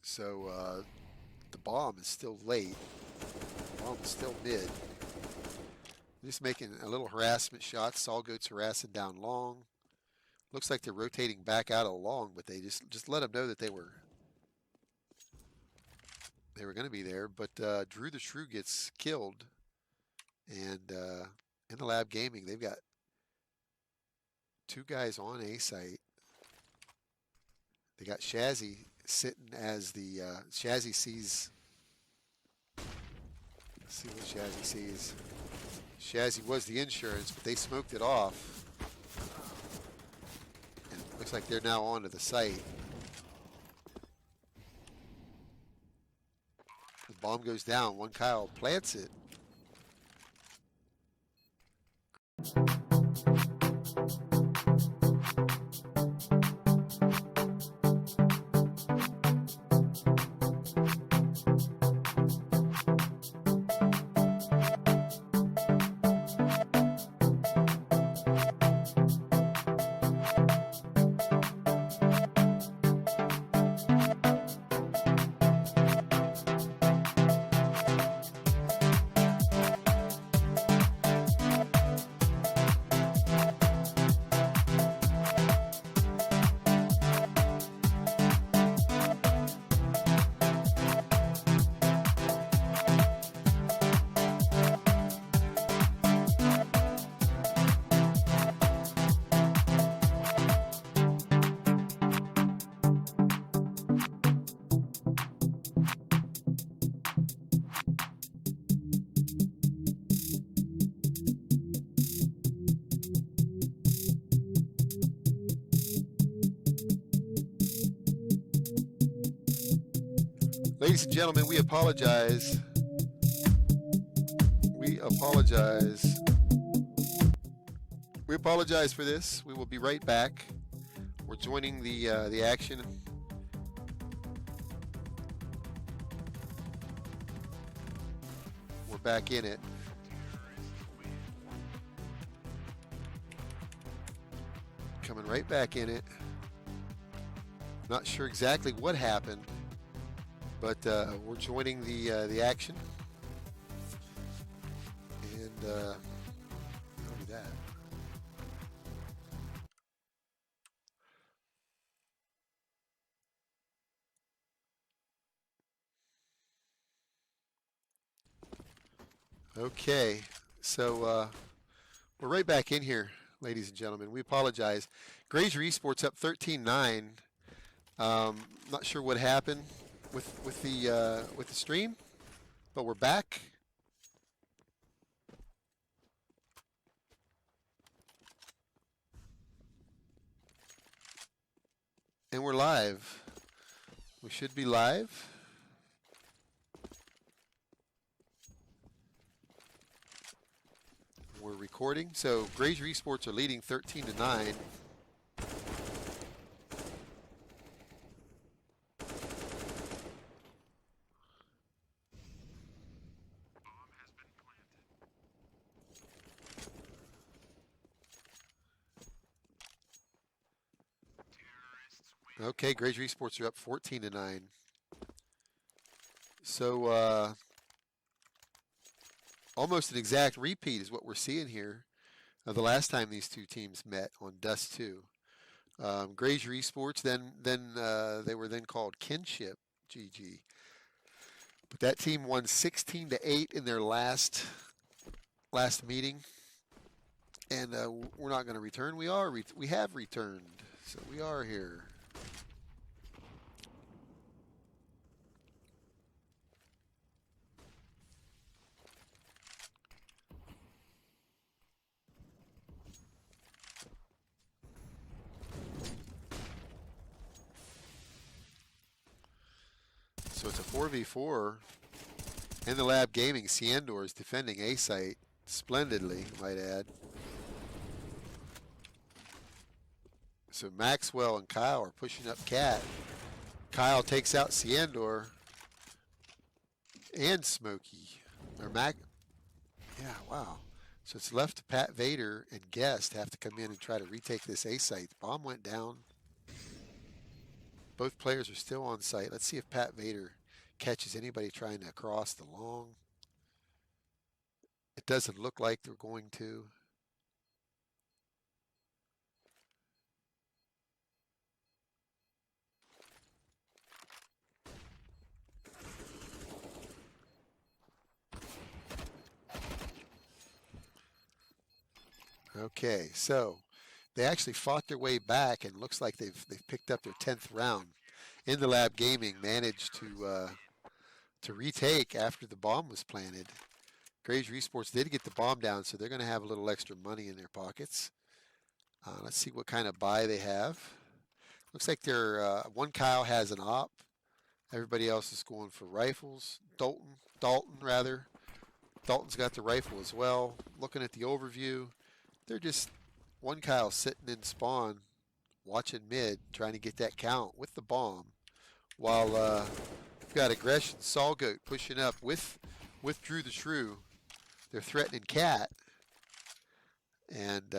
So the bomb is still late. The bomb is still mid. Just making a little harassment shot. Salgoat's harassing down long. Looks like they're rotating back out of long, but they just let them know that they were going to be there. But Drew the Shrew gets killed. And in the Lab Gaming, they've got 2 guys on A site. They got Shazzy sitting as the Shazzy sees. Let's see what Shazzy sees. Shazzy was the insurance, but they smoked it off. And it looks like they're now onto the site. Bomb goes down. One Kyle plants it. Ladies and gentlemen, we apologize. We apologize. We apologize for this. We will be right back. We're joining the action. We're back in it. Coming right back in it. Not sure exactly what happened, but we're joining the action. And not only that. Okay, so we're right back in here, ladies and gentlemen. We apologize. Grazur Esports up 13-9. Not sure what happened with the stream, but we're back. And we're live. We should be live. We're recording. So Grazur Esports are leading 13-9. Okay, Grazur Esports are up 14-9. So almost an exact repeat is what we're seeing here of the last time these two teams met on Dust 2. Grazur Esports, then they were then called Kinship GG. But that team won 16-8 in their last meeting. And we're not going to return. We have returned. So we are here. So it's a 4v4 in the Lab Gaming. Siendor is defending A site splendidly, I might add. So Maxwell and Kyle are pushing up Cat. Kyle takes out Siendor and Smokey. Or Mac. Yeah, wow. So it's left to Pat Vader and Guest have to come in and try to retake this A site. The bomb went down. Both players are still on site. Let's see if Pat Vader catches anybody trying to cross the long. It doesn't look like they're going to. Okay, so they actually fought their way back, and looks like they've picked up their 10th round. In the Lab Gaming managed to retake after the bomb was planted. Grazur Esports did get the bomb down, so they're going to have a little extra money in their pockets. Let's see what kind of buy they have. Looks like they're one Kyle has an op, Everybody else is going for rifles. Dalton rather. Dalton's got the rifle as well. Looking at the overview, they're just one Kyle sitting in spawn, watching mid, trying to get that count with the bomb. While we've got aggression, Goat pushing up with Drew the Shrew. They're threatening Cat. And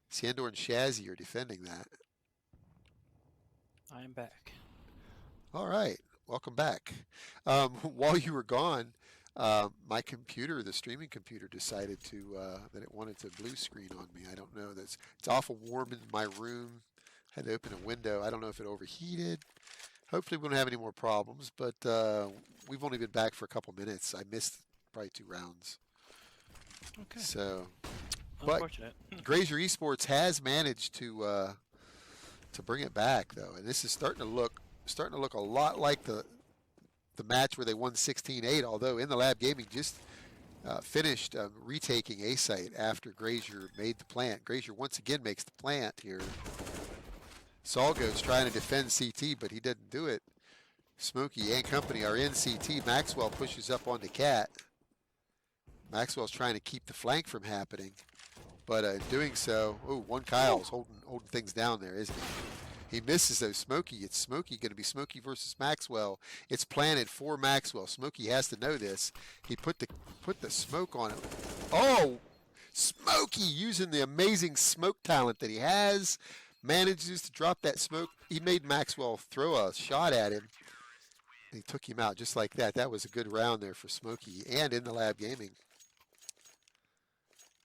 Sandor and Shazzy are defending that. I am back. All right, welcome back. While you were gone, my computer, the streaming computer, decided to that it wanted to blue screen on me. I don't know. It's awful warm in my room. Had to open a window. I don't know if it overheated. Hopefully we won't have any more problems, but we've only been back for a couple minutes. I missed probably 2 rounds. Okay. So, unfortunate. Grazur Esports has managed to bring it back though, and this is starting to look a lot like the match where they won 16-8. Although In the Lab Gaming just finished retaking A site after Grazur made the plant. Grazur once again makes the plant here. Salgo's trying to defend CT, but he didn't do it. Smokey and company are in CT. Maxwell pushes up onto Cat. Maxwell's trying to keep the flank from happening, but in doing so, one Kyle's holding things down there, isn't he? He misses though. Smokey, it's Smokey going to be Smokey versus Maxwell. It's planted for Maxwell. Smokey has to know this. He put the smoke on it. Oh, Smokey using the amazing smoke talent that he has, manages to drop that smoke. He made Maxwell throw a shot at him. He took him out just like that. That was a good round there for Smokey and In the Lab Gaming.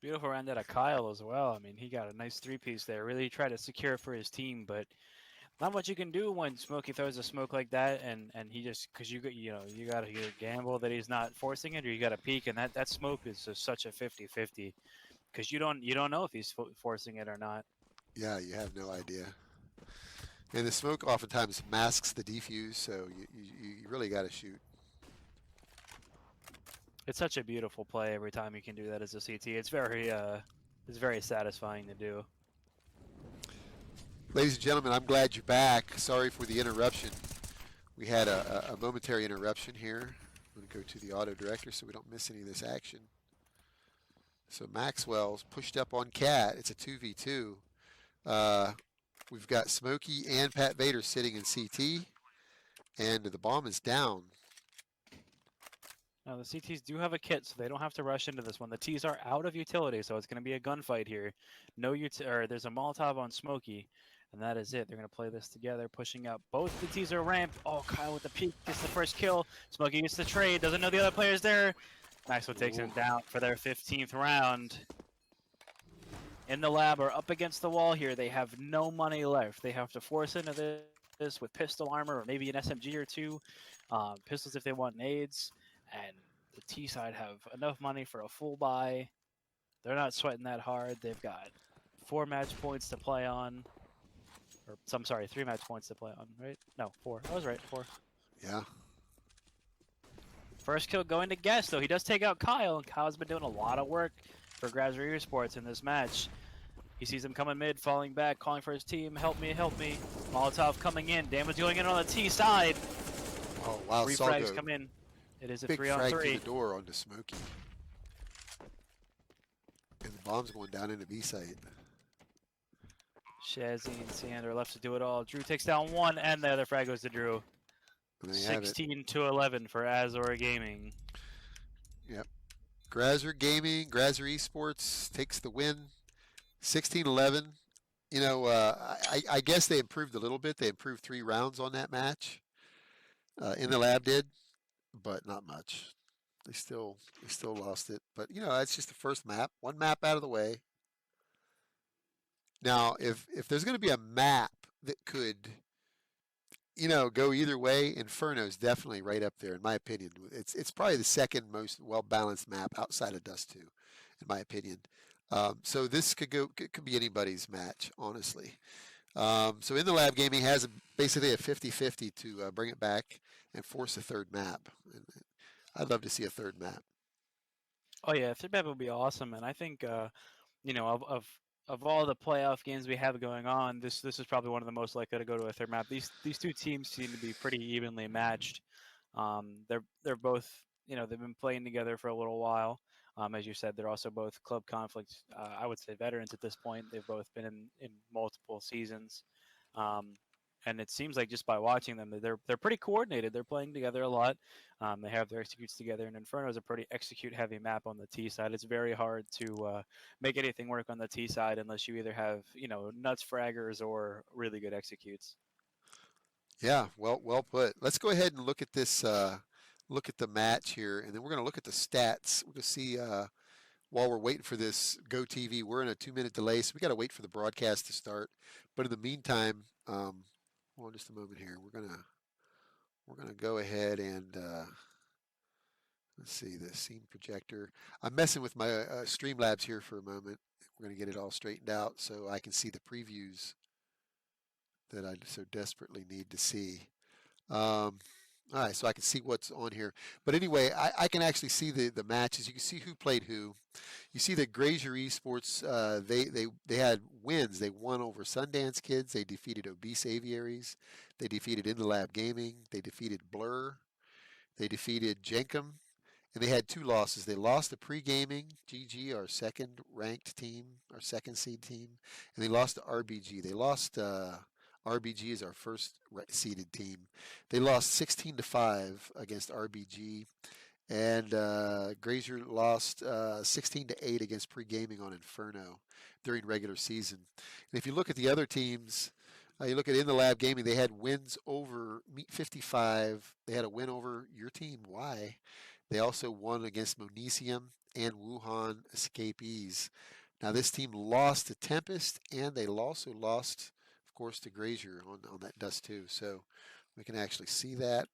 Beautiful round out of Kyle as well. I mean, he got a nice 3-piece there. Really tried to secure it for his team, but not much you can do when Smokey throws a smoke like that, and he just, because you got to either gamble that he's not forcing it, or you got to peek, and that smoke is just such a 50-50, because you don't know if he's forcing it or not. Yeah, you have no idea. And the smoke oftentimes masks the defuse, so you really got to shoot. It's such a beautiful play every time you can do that as a CT. It's very satisfying to do. Ladies and gentlemen, I'm glad you're back. Sorry for the interruption. We had a momentary interruption here. I'm going to go to the auto director so we don't miss any of this action. So Maxwell's pushed up on Cat. It's a 2v2. We've got Smokey and Pat Vader sitting in CT, and the bomb is down. Now, the CTs do have a kit, so they don't have to rush into this one. The Ts are out of utility, so it's going to be a gunfight here. There's a Molotov on Smokey, and that is it. They're going to play this together, pushing up. Both the Ts are ramped. Oh, Kyle with the peek gets the first kill. Smokey gets the trade, doesn't know the other player's there. Maxwell takes him down for their 15th round. In the Lab are up against the wall here. They have no money left. They have to force into this with pistol armor or maybe an SMG or two. Pistols if they want nades. And the T side have enough money for a full buy. They're not sweating that hard. They've got 4 match points to play on. Or, I'm sorry, 3 match points to play on, right? No, 4. I was right, 4. Yeah. First kill going to Guest, though. He does take out Kyle, and Kyle's been doing a lot of work for Grazur Esports in this match. He sees him coming mid, falling back, calling for his team. Help me, help me. Molotov coming in. Damage going in on the T side. Oh, wow. 3 frags come in. It is a big 3-on-3. frag through the door onto Smokey. And the bomb's going down into B site. Shazzy and Sander left to do it all. Drew takes down 1, and the other frag goes to Drew. 16-11 for Azor Gaming. Yep. Grazur Gaming, Grazur Esports takes the win. 16-11. You know, I guess they improved a little bit. They improved 3 rounds on that match. In the Lab did, but not much. They still lost it. But you know, that's just the first map. 1 map out of the way. Now, if there's going to be a map that could, you know, go either way, Inferno's definitely right up there in my opinion. It's probably the second most well-balanced map outside of Dust 2, in my opinion. So this could be anybody's match, honestly. So In the Lab Gaming has basically a 50-50 to bring it back and force a 3rd map. I'd love to see a 3rd map. Oh yeah, 3rd map would be awesome, and I think you know, of of all the playoff games we have going on, this is probably one of the most likely to go to a third map. These two teams seem to be pretty evenly matched. They're both, they've been playing together for a little while. As you said, they're also both club conflict. I would say veterans at this point. They've both been in multiple seasons, um, and it seems like just by watching them, that they're pretty coordinated. They're playing together a lot. They have their executes together, and Inferno is a pretty execute-heavy map on the T side. It's very hard to make anything work on the T side unless you either have nuts fraggers or really good executes. Yeah, well put. Let's go ahead and look at this. Look at the match here, and then we're going to look at the stats. We're going to see while we're waiting for this Go TV. We're in a 2-minute delay, so we got to wait for the broadcast to start. But in the meantime, hold on just a moment here. We're gonna go ahead and let's see the scene projector. I'm messing with my Streamlabs here for a moment. We're gonna get it all straightened out so I can see the previews that I so desperately need to see. All right, so I can see what's on here. But anyway, I can actually see the matches. You can see who played who. You see that Grazur Esports, they had wins. They won over Sundance Kids. They defeated Obese Aviaries. They defeated In the Lab Gaming. They defeated Blur. They defeated Jenkum. And they had 2 losses. They lost to Pre-Gaming, GG, our second ranked team, our second seed team. And they lost to RBG. They lost RBG is our first seeded team. They lost 16-5 against RBG, and Grazur lost 16-8 against Pre-Gaming on Inferno during regular season. And if you look at the other teams, you look at In the Lab Gaming, they had wins over Meet 55. They had a win over your team, Y. They also won against Monesium and Wuhan Escapees. Now this team lost to Tempest, and they also lost, of course, to Grazur on that Dust 2. So we can actually see that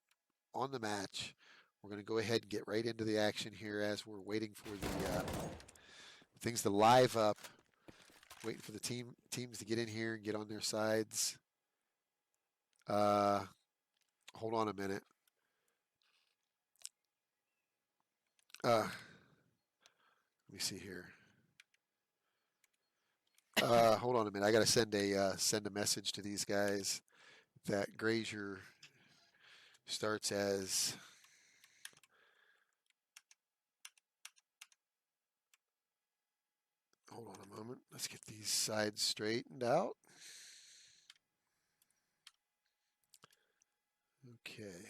on the match. We're going to go ahead and get right into the action here as we're waiting for the things to live up. Waiting for the teams to get in here and get on their sides. Hold on a minute. Let me see here. Hold on a minute. I got to send a message to these guys that Grazur starts as hold on a moment. Let's get these sides straightened out. Okay.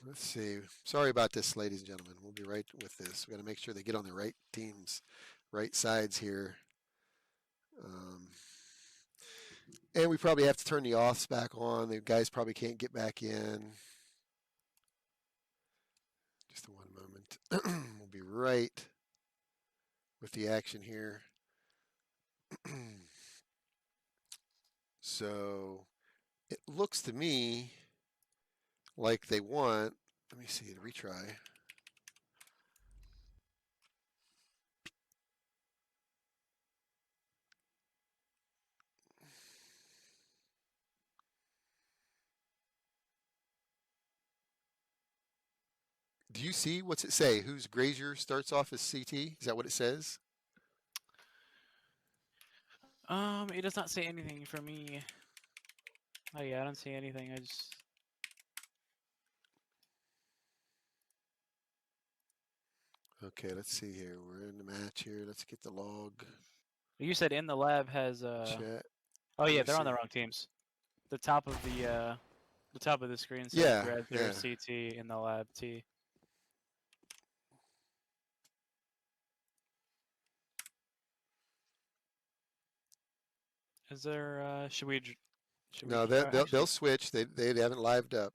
Let's see. Sorry about this, ladies and gentlemen. We'll be right with this. We got to make sure they get on the right teams, right sides here. And we probably have to turn the offs back on. The guys probably can't get back in. Just one moment. We'll be right with the action here. So it looks to me like they want, let me see, retry. Do you see, what's it say? Who's Grazur starts off as CT? Is that what it says? It does not say anything for me. Oh yeah, I don't see anything. I just Okay, let's see here. We're in the match here. Let's get the log. You said In the Lab has Chat. Oh yeah, Let's they're on see. the wrong teams. The top of the screen says Yeah, Grazur yeah. CT In the Lab T. Is there should we No, actually, they'll switch. They haven't lived up.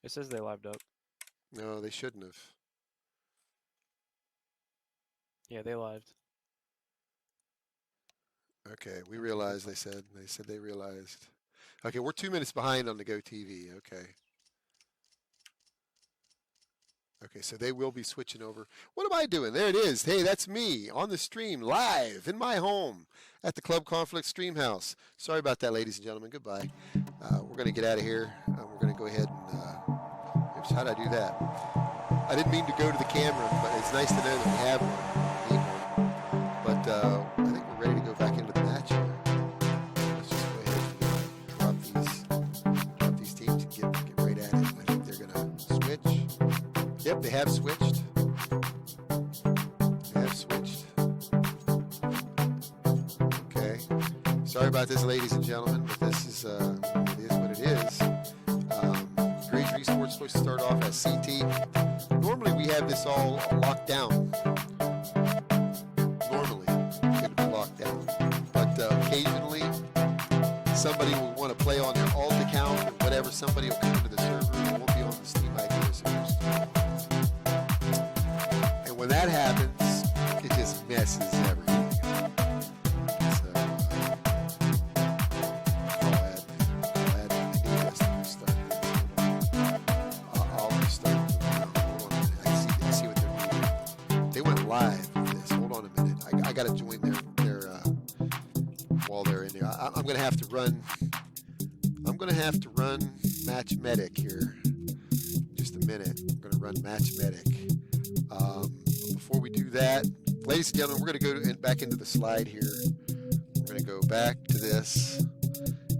it says they lived up. No, they shouldn't have. Yeah, they lived. Okay, we realized. They said they realized. Okay, we're 2 minutes behind on the Go TV. Okay. Okay, so they will be switching over. What am I doing? There it is. Hey, that's me on the stream, live in my home at the Club Conflict Stream House. Sorry about that, ladies and gentlemen. Goodbye. We're going to get out of here. We're going to go ahead and, oops, how did I do that? I didn't mean to go to the camera, but it's nice to know that we have one. But I think we're ready to go back into the match here. Let's just go ahead and drop these teams and get right at it. I think they're going to switch. Yep, they have switched. Okay. Sorry about this, ladies and gentlemen, but this is it is what it is. Grazur Esports supposed to start off as CT. Normally we have this all locked down. Normally it would be locked down, but occasionally somebody will want to play on their alt account or whatever. Somebody will come into the server and won't be on the Steam ID servers. And when that happens, it just messes everything up. So, glad I need us to restart. I'll restart. Hold on a minute. I see what they're doing. They went live with this. Hold on a minute. I got to join their while they're in there. I'm going to have to run. I'm going to have to run Match Medic here. Just a minute. I'm going to run Match Medic. Before we do that, ladies and gentlemen, we're going to go back into the slide here. We're going to go back to this,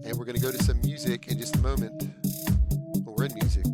and we're going to go to some music in just a moment. Well, we're in music.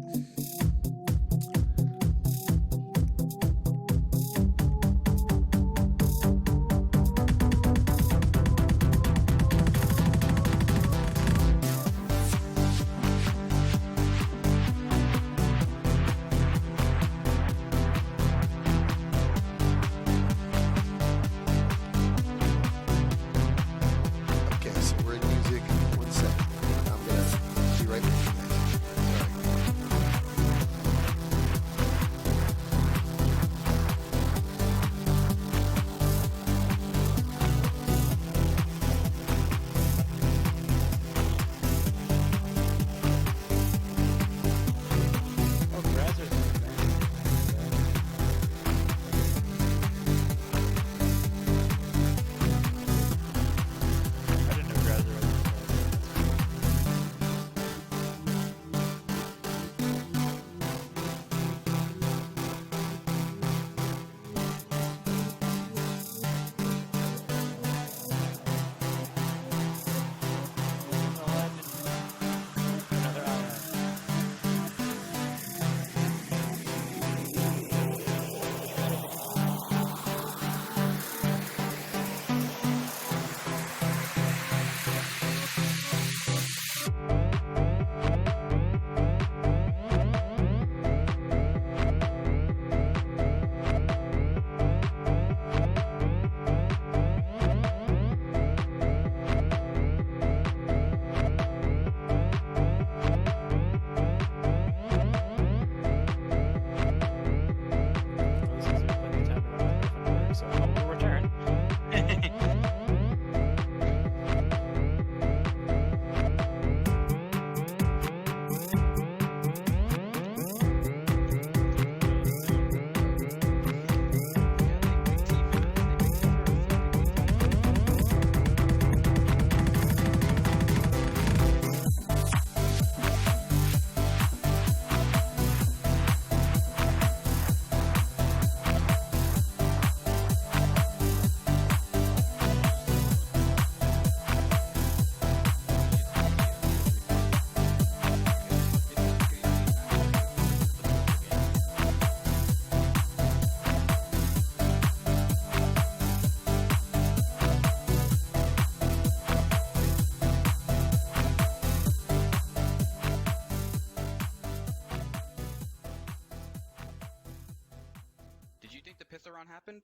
Pitharon happened?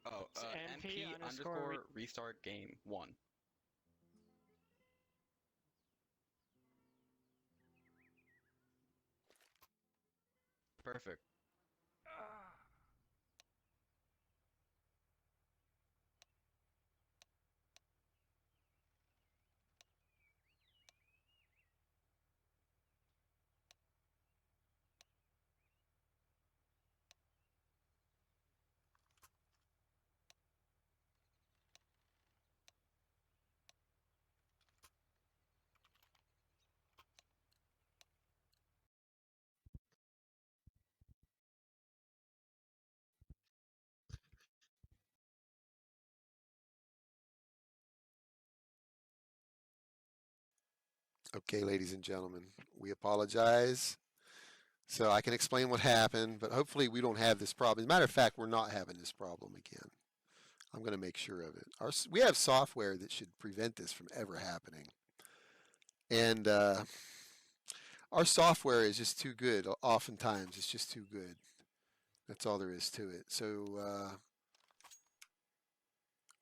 Oh, MP _restart game 1. Perfect. Okay, ladies and gentlemen, we apologize. So I can explain what happened, but hopefully we don't have this problem. As a matter of fact, we're not having this problem again. I'm going to make sure of it. We have software that should prevent this from ever happening. And our software is just too good. Oftentimes, it's just too good. That's all there is to it. So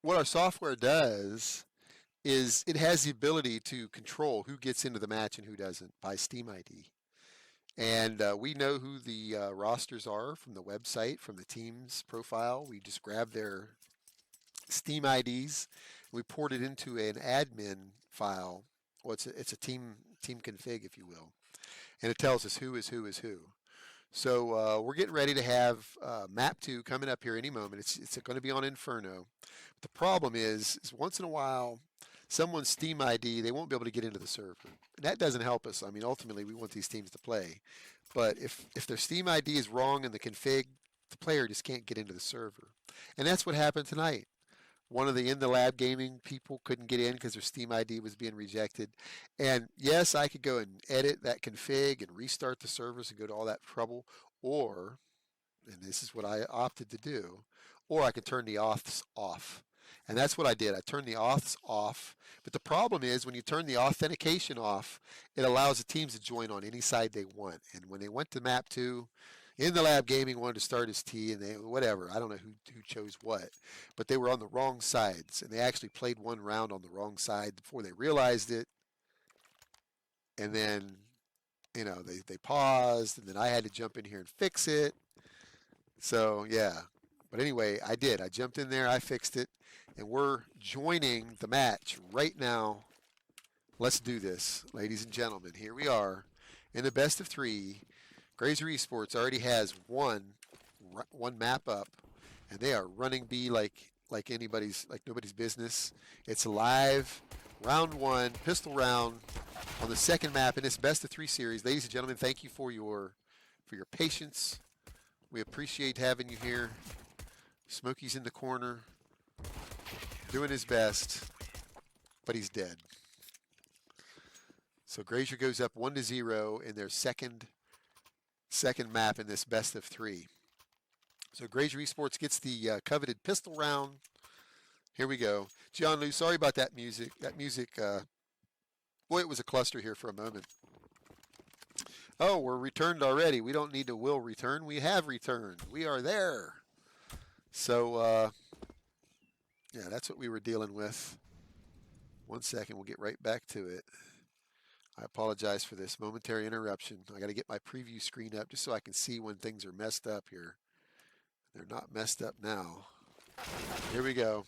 what our software does is it has the ability to control who gets into the match and who doesn't by Steam ID. And we know who the rosters are from the website, from the team's profile. We just grab their Steam IDs. We port it into an admin file. Well, it's a team config, if you will. And it tells us who is who is who. So we're getting ready to have map 2 coming up here any moment. It's going to be on Inferno. The problem is once in a while, someone's Steam ID, they won't be able to get into the server. And that doesn't help us. I mean, ultimately, we want these teams to play. But if their Steam ID is wrong in the config, the player just can't get into the server. And that's what happened tonight. One of the In the Lab gaming people couldn't get in because their Steam ID was being rejected. And yes, I could go and edit that config and restart the servers and go to all that trouble. Or, and this is what I opted to do, or I could turn the auths off. And that's what I did. I turned the auths off. But the problem is when you turn the authentication off, it allows the teams to join on any side they want. And when they went to map 2, In the Lab Gaming wanted to start his T, and they whatever. I don't know who chose what, but they were on the wrong sides, and they actually played one round on the wrong side before they realized it. And then, you know, they paused, and then I had to jump in here and fix it. So yeah, but anyway, I did. I jumped in there, I fixed it, and we're joining the match right now. Let's do this, ladies and gentlemen. Here we are in the best of 3. Grazur Esports already has one map up, and they are running B like nobody's business. It's live, round 1, pistol round on the second map in this best of 3 series. Ladies and gentlemen, thank you for your patience. We appreciate having you here. Smokey's in the corner, doing his best, but he's dead. So Grazur goes up 1-0 in their second map in this best of 3. So Grazur Esports gets the coveted pistol round. Here we go. John Lou, sorry about that music. That music, boy, it was a cluster here for a moment. Oh, we're returned already. We don't need to will return. We have returned. We are there. So, yeah, that's what we were dealing with. 1 second. We'll get right back to it. I apologize for this momentary interruption. I got to get my preview screen up just so I can see when things are messed up here. They're not messed up now. Here we go.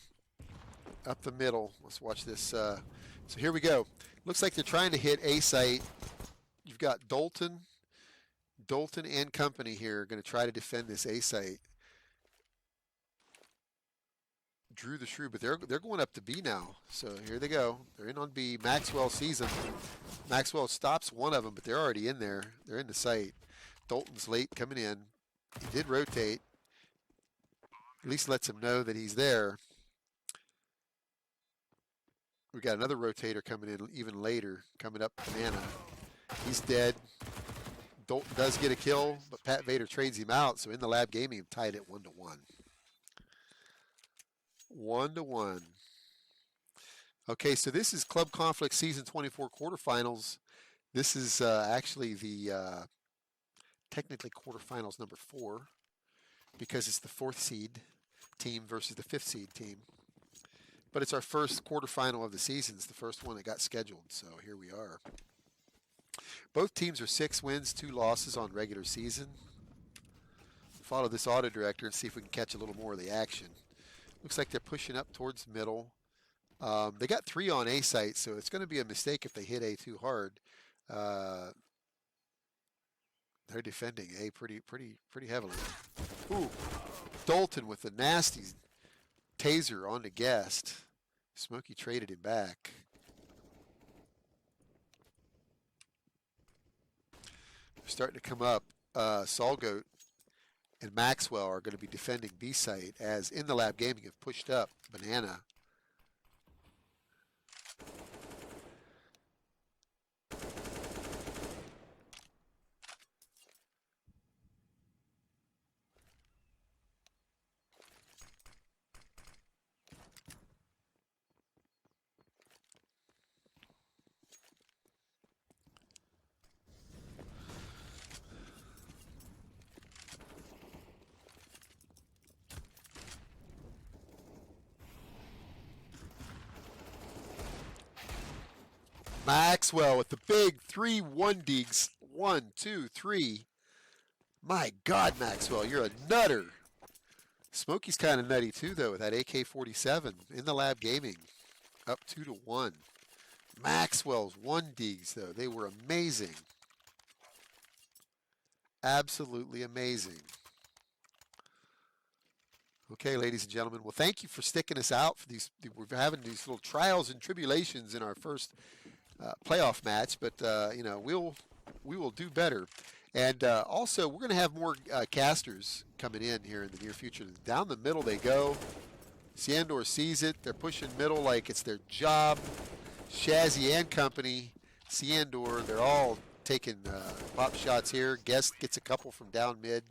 Up the middle. Let's watch this. So here we go. Looks like they're trying to hit A site. You've got Dalton and company here are going to try to defend this A site. Drew the Shrew, but they're going up to B now. So here they go. They're in on B. Maxwell sees them. Maxwell stops one of them, but they're already in there. They're in the site. Dalton's late coming in. He did rotate. At least lets him know that he's there. We got another rotator coming in even later, coming up Banana. He's dead. Dalton does get a kill, but Pat Vader trades him out. So In the Lab Gaming tied at 1-1. 1-1. Okay, so this is Club Conflict Season 24 quarterfinals. This is actually the technically quarterfinals number 4 because it's the 4th seed team versus the 5th seed team. But it's our first quarterfinal of the season. It's the first one that got scheduled, so here we are. Both teams are 6 wins, 2 losses on regular season. Follow this auto director and see if we can catch a little more of the action. Looks like they're pushing up towards middle. They got 3 on A site, so it's going to be a mistake if they hit A too hard. They're defending A pretty heavily. Ooh, Dalton with the nasty taser on the guest. Smokey traded him back. They're starting to come up. Solgoat and Maxwell are going to be defending B site as In the Lab Gaming have pushed up Banana. Maxwell with the big 3-1 digs. 1, 2, 3. My God, Maxwell, you're a nutter. Smokey's kind of nutty too, though, with that AK-47 in the lab gaming. Up 2-1. Maxwell's 1 digs, though. They were amazing. Absolutely amazing. Okay, ladies and gentlemen. Well, thank you for sticking us out for these. We're having these little trials and tribulations in our first playoff match, but you know, we will do better. And also, we're going to have more casters coming in here in the near future. Down the middle they go. Siandor sees it. They're pushing middle like it's their job. Shazzy and company, Siandor, they're all taking pop shots here. Guest gets a couple from down mid.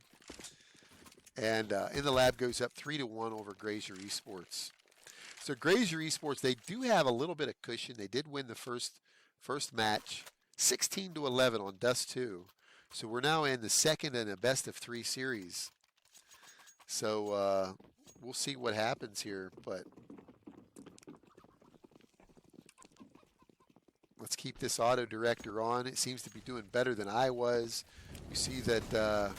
And in the lab goes up 3-1 over Grazur Esports. So Grazur Esports, they do have a little bit of cushion. They did win the first match, 16-11 on Dust 2. So we're now in the second and a best of 3 series. So we'll see what happens here, but let's keep this auto director on. It seems to be doing better than I was. You see that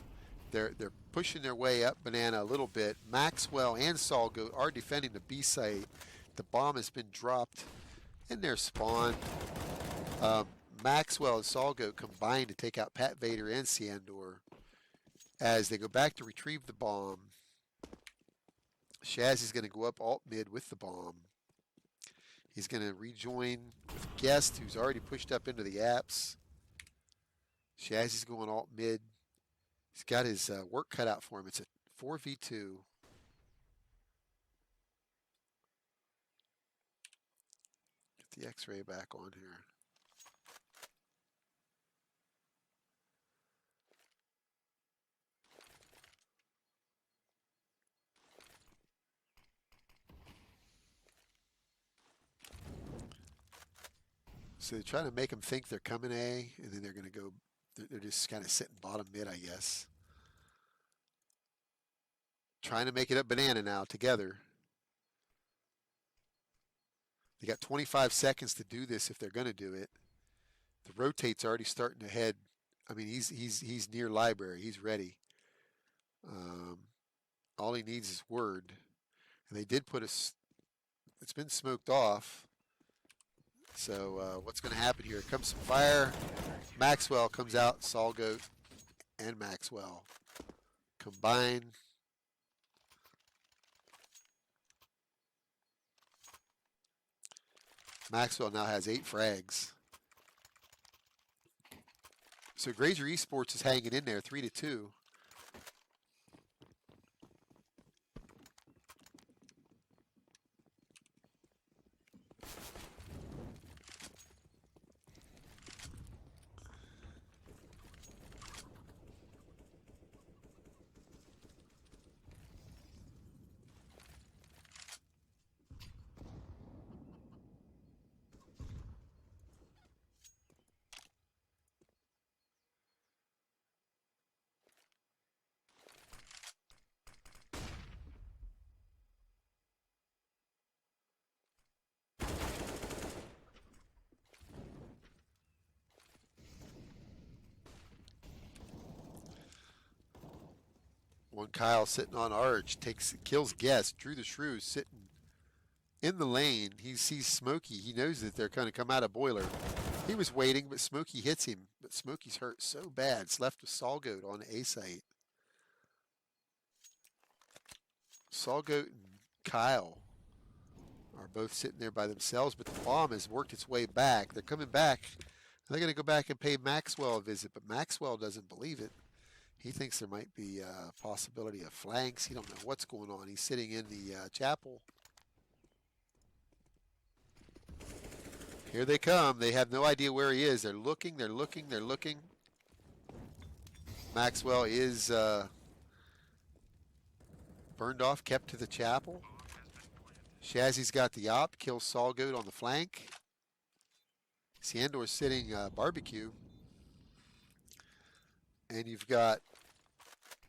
they're pushing their way up Banana a little bit. Maxwell and Salgo are defending the B site. The bomb has been dropped in their spawn. Maxwell and Salgo combine to take out Pat Vader and Siandor as they go back to retrieve the bomb. Shazzy's going to go up alt mid with the bomb. He's going to rejoin with Guest, who's already pushed up into the apps. Shazzy's going alt mid. He's got his work cut out for him. It's a 4v2. Get the X-ray back on here. So they're trying to make them think they're coming A, and then they're going to go, they're just kind of sitting bottom mid, I guess. Trying to make it up Banana now together. They got 25 seconds to do this if they're going to do it. The rotate's already starting to head. I mean, he's near library. He's ready. All he needs is word. And they did put it's been smoked off. So what's going to happen here? Comes some fire. Maxwell comes out. Salgoat and Maxwell combine. Maxwell now has 8 frags. So Grazur Esports is hanging in there 3-2. One Kyle sitting on Arch kills Guest. Drew the Shrew sitting in the lane. He sees Smokey. He knows that they're going to come out of boiler. He was waiting, but Smokey hits him. But Smokey's hurt so bad. It's left with Salgoat on A site. Salgoat and Kyle are both sitting there by themselves, but the bomb has worked its way back. They're coming back. They're going to go back and pay Maxwell a visit, but Maxwell doesn't believe it. He thinks there might be a possibility of flanks. He don't know what's going on. He's sitting in the chapel. Here they come. They have no idea where he is. They're looking, they're looking, they're looking. Maxwell is burned off, kept to the chapel. Shazzy's got the op, kills Salgoat on the flank. Siandor's sitting barbecue. And you've got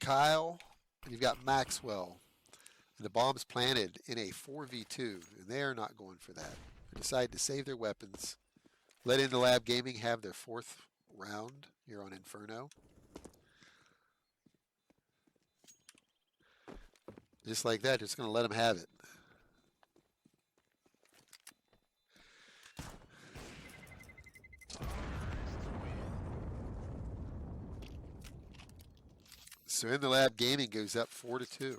Kyle, and you've got Maxwell. And the bomb's planted in a 4v2, and they're not going for that. They decide to save their weapons. Let In the Lab Gaming have their 4th round here on Inferno. Just like that, just going to let them have it. So In the Lab Gaming goes up 4-2.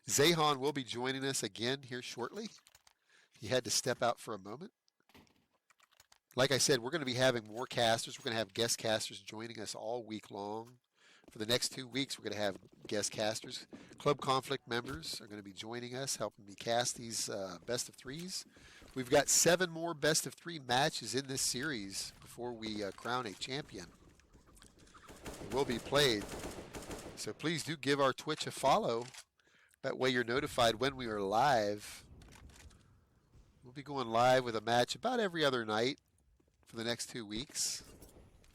Zahan will be joining us again here shortly. He had to step out for a moment. Like I said, we're going to be having more casters. We're going to have guest casters joining us all week long. For the next 2 weeks, we're going to have guest casters. Club Conflict members are going to be joining us, helping me cast these best of threes. We've got 7 more best of 3 matches in this series before we crown a champion. It will be played. So please do give our Twitch a follow. That way you're notified when we are live. We'll be going live with a match about every other night for the next 2 weeks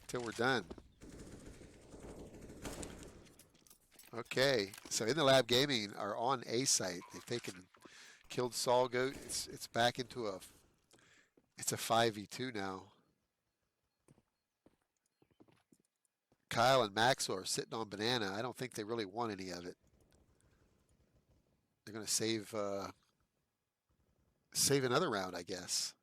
until we're done. Okay, so In the Lab Gaming are on A site. They've killed Saul Goat. It's back into it's a 5v2 now. Kyle and Maxwell are sitting on banana. I don't think they really want any of it. They're going to save another round, I guess.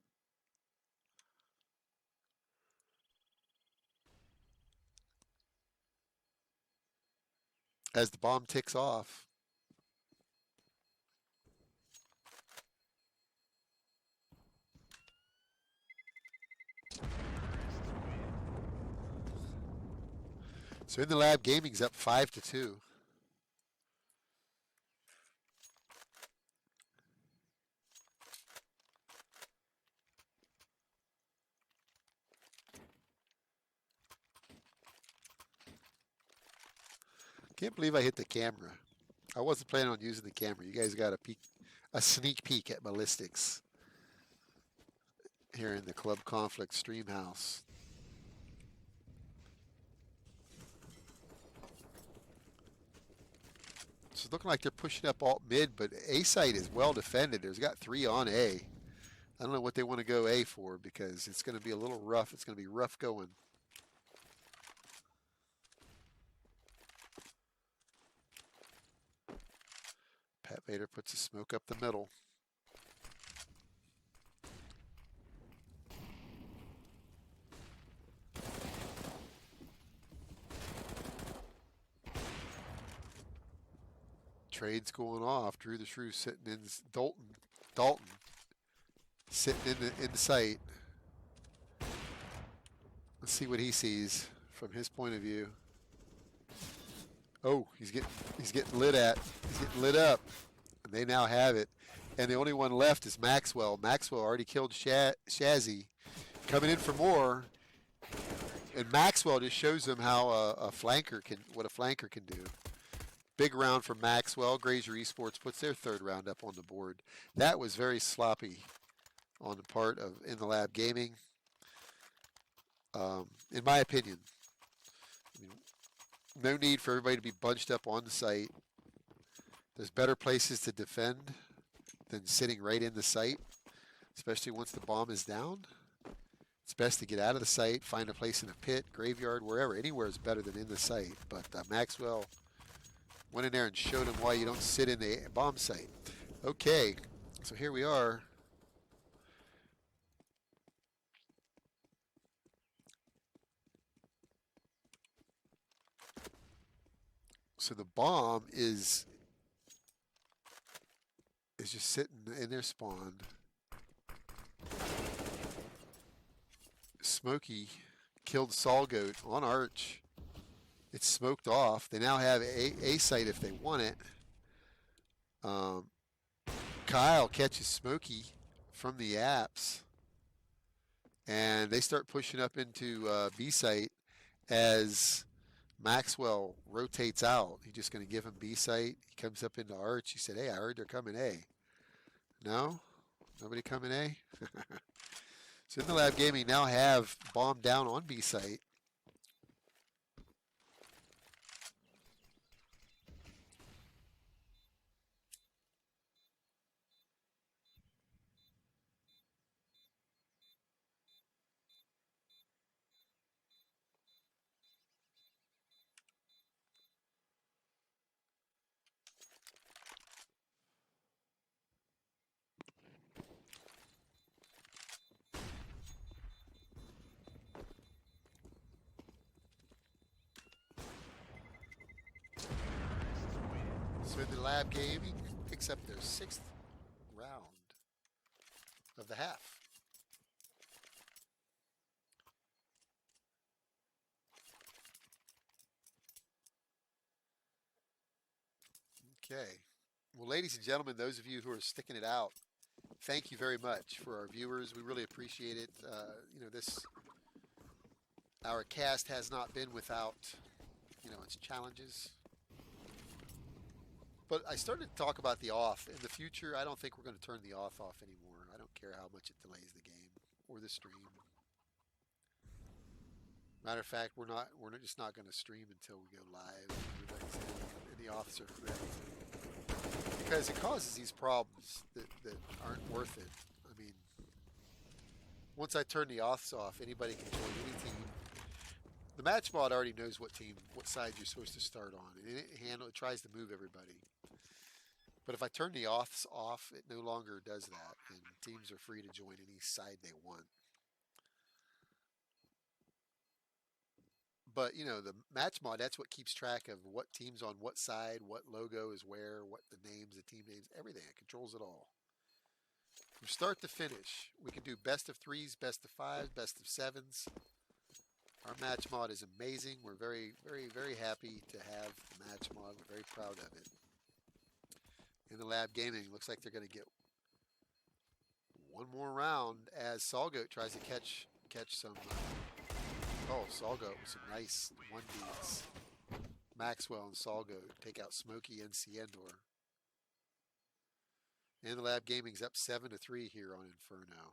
As the bomb ticks off. So In the Lab Gaming's up 5-2. Can't believe I hit the camera. I wasn't planning on using the camera. You guys got a sneak peek at Ballistics here in the Club Conflict stream house. It's looking like they're pushing up alt mid, but A site is well defended. There's got 3 on A. I don't know what they want to go A for because it's going to be a little rough. It's going to be rough going. Pat Vader puts a smoke up the middle. Trades going off. Drew the Shrew sitting in Dalton sitting in the sight. Let's see what he sees from his point of view. Oh, he's getting lit at. He's getting lit up. And they now have it. And the only one left is Maxwell. Maxwell already killed Shazzy. Coming in for more. And Maxwell just shows them how what a flanker can do. Big round for Maxwell. Grazur Esports puts their 3rd round up on the board. That was very sloppy on the part of In the Lab Gaming, in my opinion. I mean, no need for everybody to be bunched up on the site. There's better places to defend than sitting right in the site, especially once the bomb is down. It's best to get out of the site, find a place in a pit, graveyard, wherever. Anywhere is better than in the site. But Maxwell went in there and showed him why you don't sit in the bomb site. Okay, so here we are. So the bomb is just sitting in their spawn. Smokey killed Saul Goat on Arch. It's smoked off. They now have a site if they want it. Kyle catches Smokey from the apps. And they start pushing up into B site as Maxwell rotates out. He's just going to give him B site. He comes up into Arch. He said, hey, I heard they're coming A. No? Nobody coming A? So In the Lab Gaming now have bomb down on B site. So the Lab Gaming picks up their 6th round of the half. Okay. Well, ladies and gentlemen, those of you who are sticking it out, thank you very much. For our viewers, we really appreciate it. You know, our cast has not been without, you know, its challenges. But I started to talk about the off. In the future, I don't think we're going to turn the off anymore. I don't care how much it delays the game or the stream. Matter of fact, we're just not going to stream until we go live. Everybody's in, and the offs are correct. Because it causes these problems that aren't worth it. I mean, once I turn the offs off, anybody can join any team. The match mod already knows what side you're supposed to start on, and it tries to move everybody. But if I turn the offs off, it no longer does that, and teams are free to join any side they want. But, you know, the match mod, that's what keeps track of what team's on what side, what logo is where, what the names, the team names, everything. It controls it all. From start to finish, we can do best of 3s, best of 5s, best of 7s. Our match mod is amazing. We're very, very, very happy to have the match mod. We're very proud of it. In the Lab Gaming, looks like they're going to get one more round as Solgoat tries to catch some. Oh, Solgoat with some nice 1Ds. Maxwell and Solgoat take out Smokey and Ciendor. And the Lab Gaming's up 7-3 here on Inferno.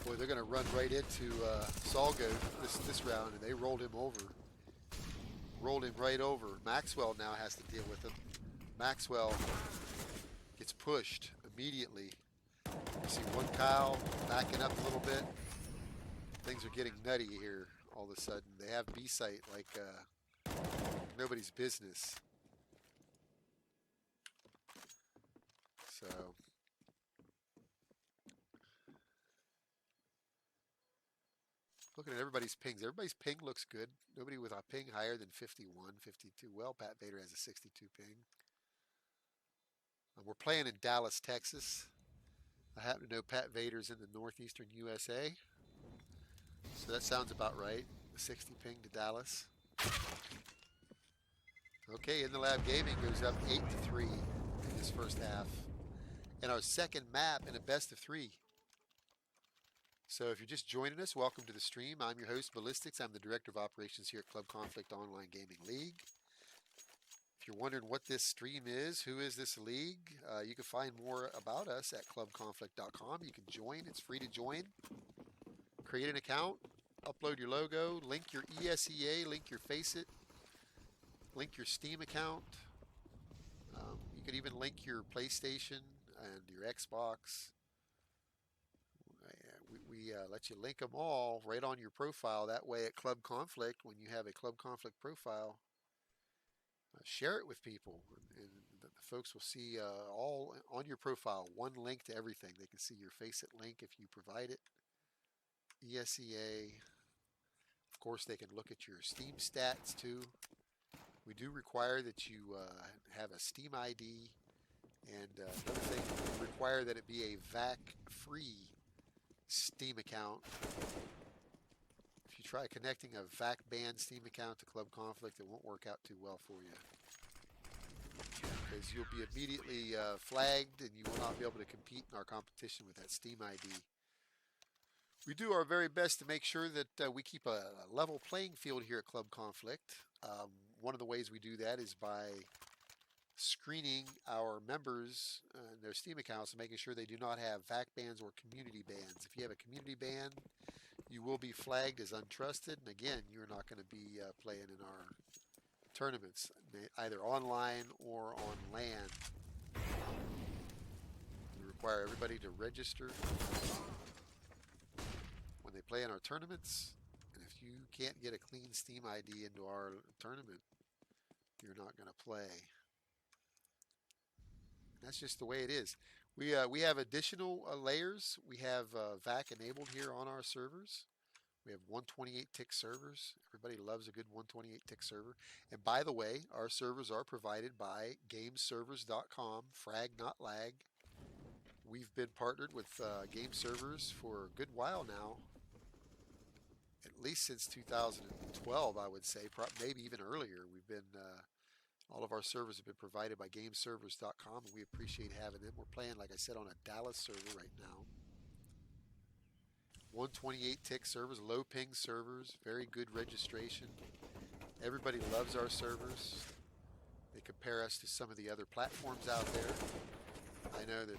Boy, they're going to run right into Solgoat this round, and they rolled him over. Rolled him right over. Maxwell now has to deal with him. Maxwell gets pushed immediately. You see one Kyle backing up a little bit. Things are getting nutty here all of a sudden. They have B-site like nobody's business. So... looking at everybody's pings. Everybody's ping looks good. Nobody with a ping higher than 51, 52. Well, Pat Vader has a 62 ping. We're playing in Dallas, Texas. I happen to know Pat Vader's in the northeastern USA. So that sounds about right. A 60 ping to Dallas. Okay, In the Lab Gaming goes up 8-3 in this first half. And our second map in a best of 3. So if you're just joining us, welcome to the stream. I'm your host, Ballistics. I'm the Director of Operations here at Club Conflict Online Gaming League. If you're wondering what this stream is, who is this league, you can find more about us at clubconflict.com. You can join. It's free to join. Create an account, upload your logo, link your ESEA, link your Faceit, link your Steam account. You could even link your PlayStation and your Xbox. We let you link them all right on your profile. That way at Club Conflict, when you have a Club Conflict profile, share it with people. And the folks will see all on your profile, one link to everything. They can see your Faceit link if you provide it. ESEA. Of course, they can look at your Steam stats too. We do require that you have a Steam ID. And another thing, we require that it be a VAC-free Steam account. If you try connecting a VAC banned Steam account to Club Conflict, it won't work out too well for you. Because you'll be immediately flagged and you will not be able to compete in our competition with that Steam ID. We do our very best to make sure that we keep a level playing field here at Club Conflict. One of the ways we do that is by screening our members and their Steam accounts and making sure they do not have VAC bans or community bans. If you have a community ban, you will be flagged as untrusted, and again, you're not going to be playing in our tournaments, either online or on LAN. We require everybody to register when they play in our tournaments, and if you can't get a clean Steam ID into our tournament, you're not going to play. That's just the way it is. We have additional layers. We have VAC enabled here on our servers. We have 128 tick servers. Everybody loves a good 128 tick server. And by the way, our servers are provided by gameservers.com, frag not lag. We've been partnered with Game Servers for a good while now, at least since 2012, I would say, maybe even earlier. We've been all of our servers have been provided by gameservers.com, and we appreciate having them. We're playing, like I said, on a Dallas server right now. 128 tick servers, low ping servers, very good registration. Everybody loves our servers. They compare us to some of the other platforms out there. I know that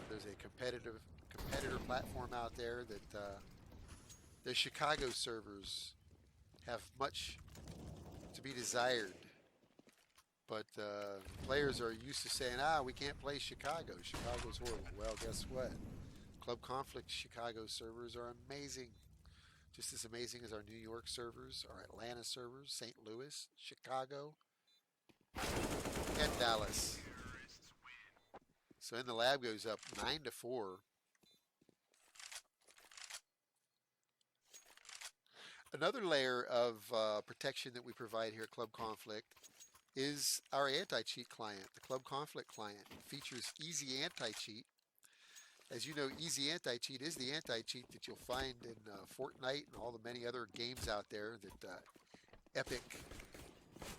there's a competitor platform out there that the Chicago servers have much to be desired. But players are used to saying, we can't play Chicago. Chicago's horrible. Well, guess what? Club Conflict Chicago servers are amazing. Just as amazing as our New York servers, our Atlanta servers, St. Louis, Chicago, and Dallas. So In the Lab goes up 9-4. Another layer of protection that we provide here at Club Conflict is our anti-cheat client. The Club Conflict client features easy anti-cheat. As you know, easy anti-cheat is the anti-cheat that you'll find in Fortnite and all the many other games out there that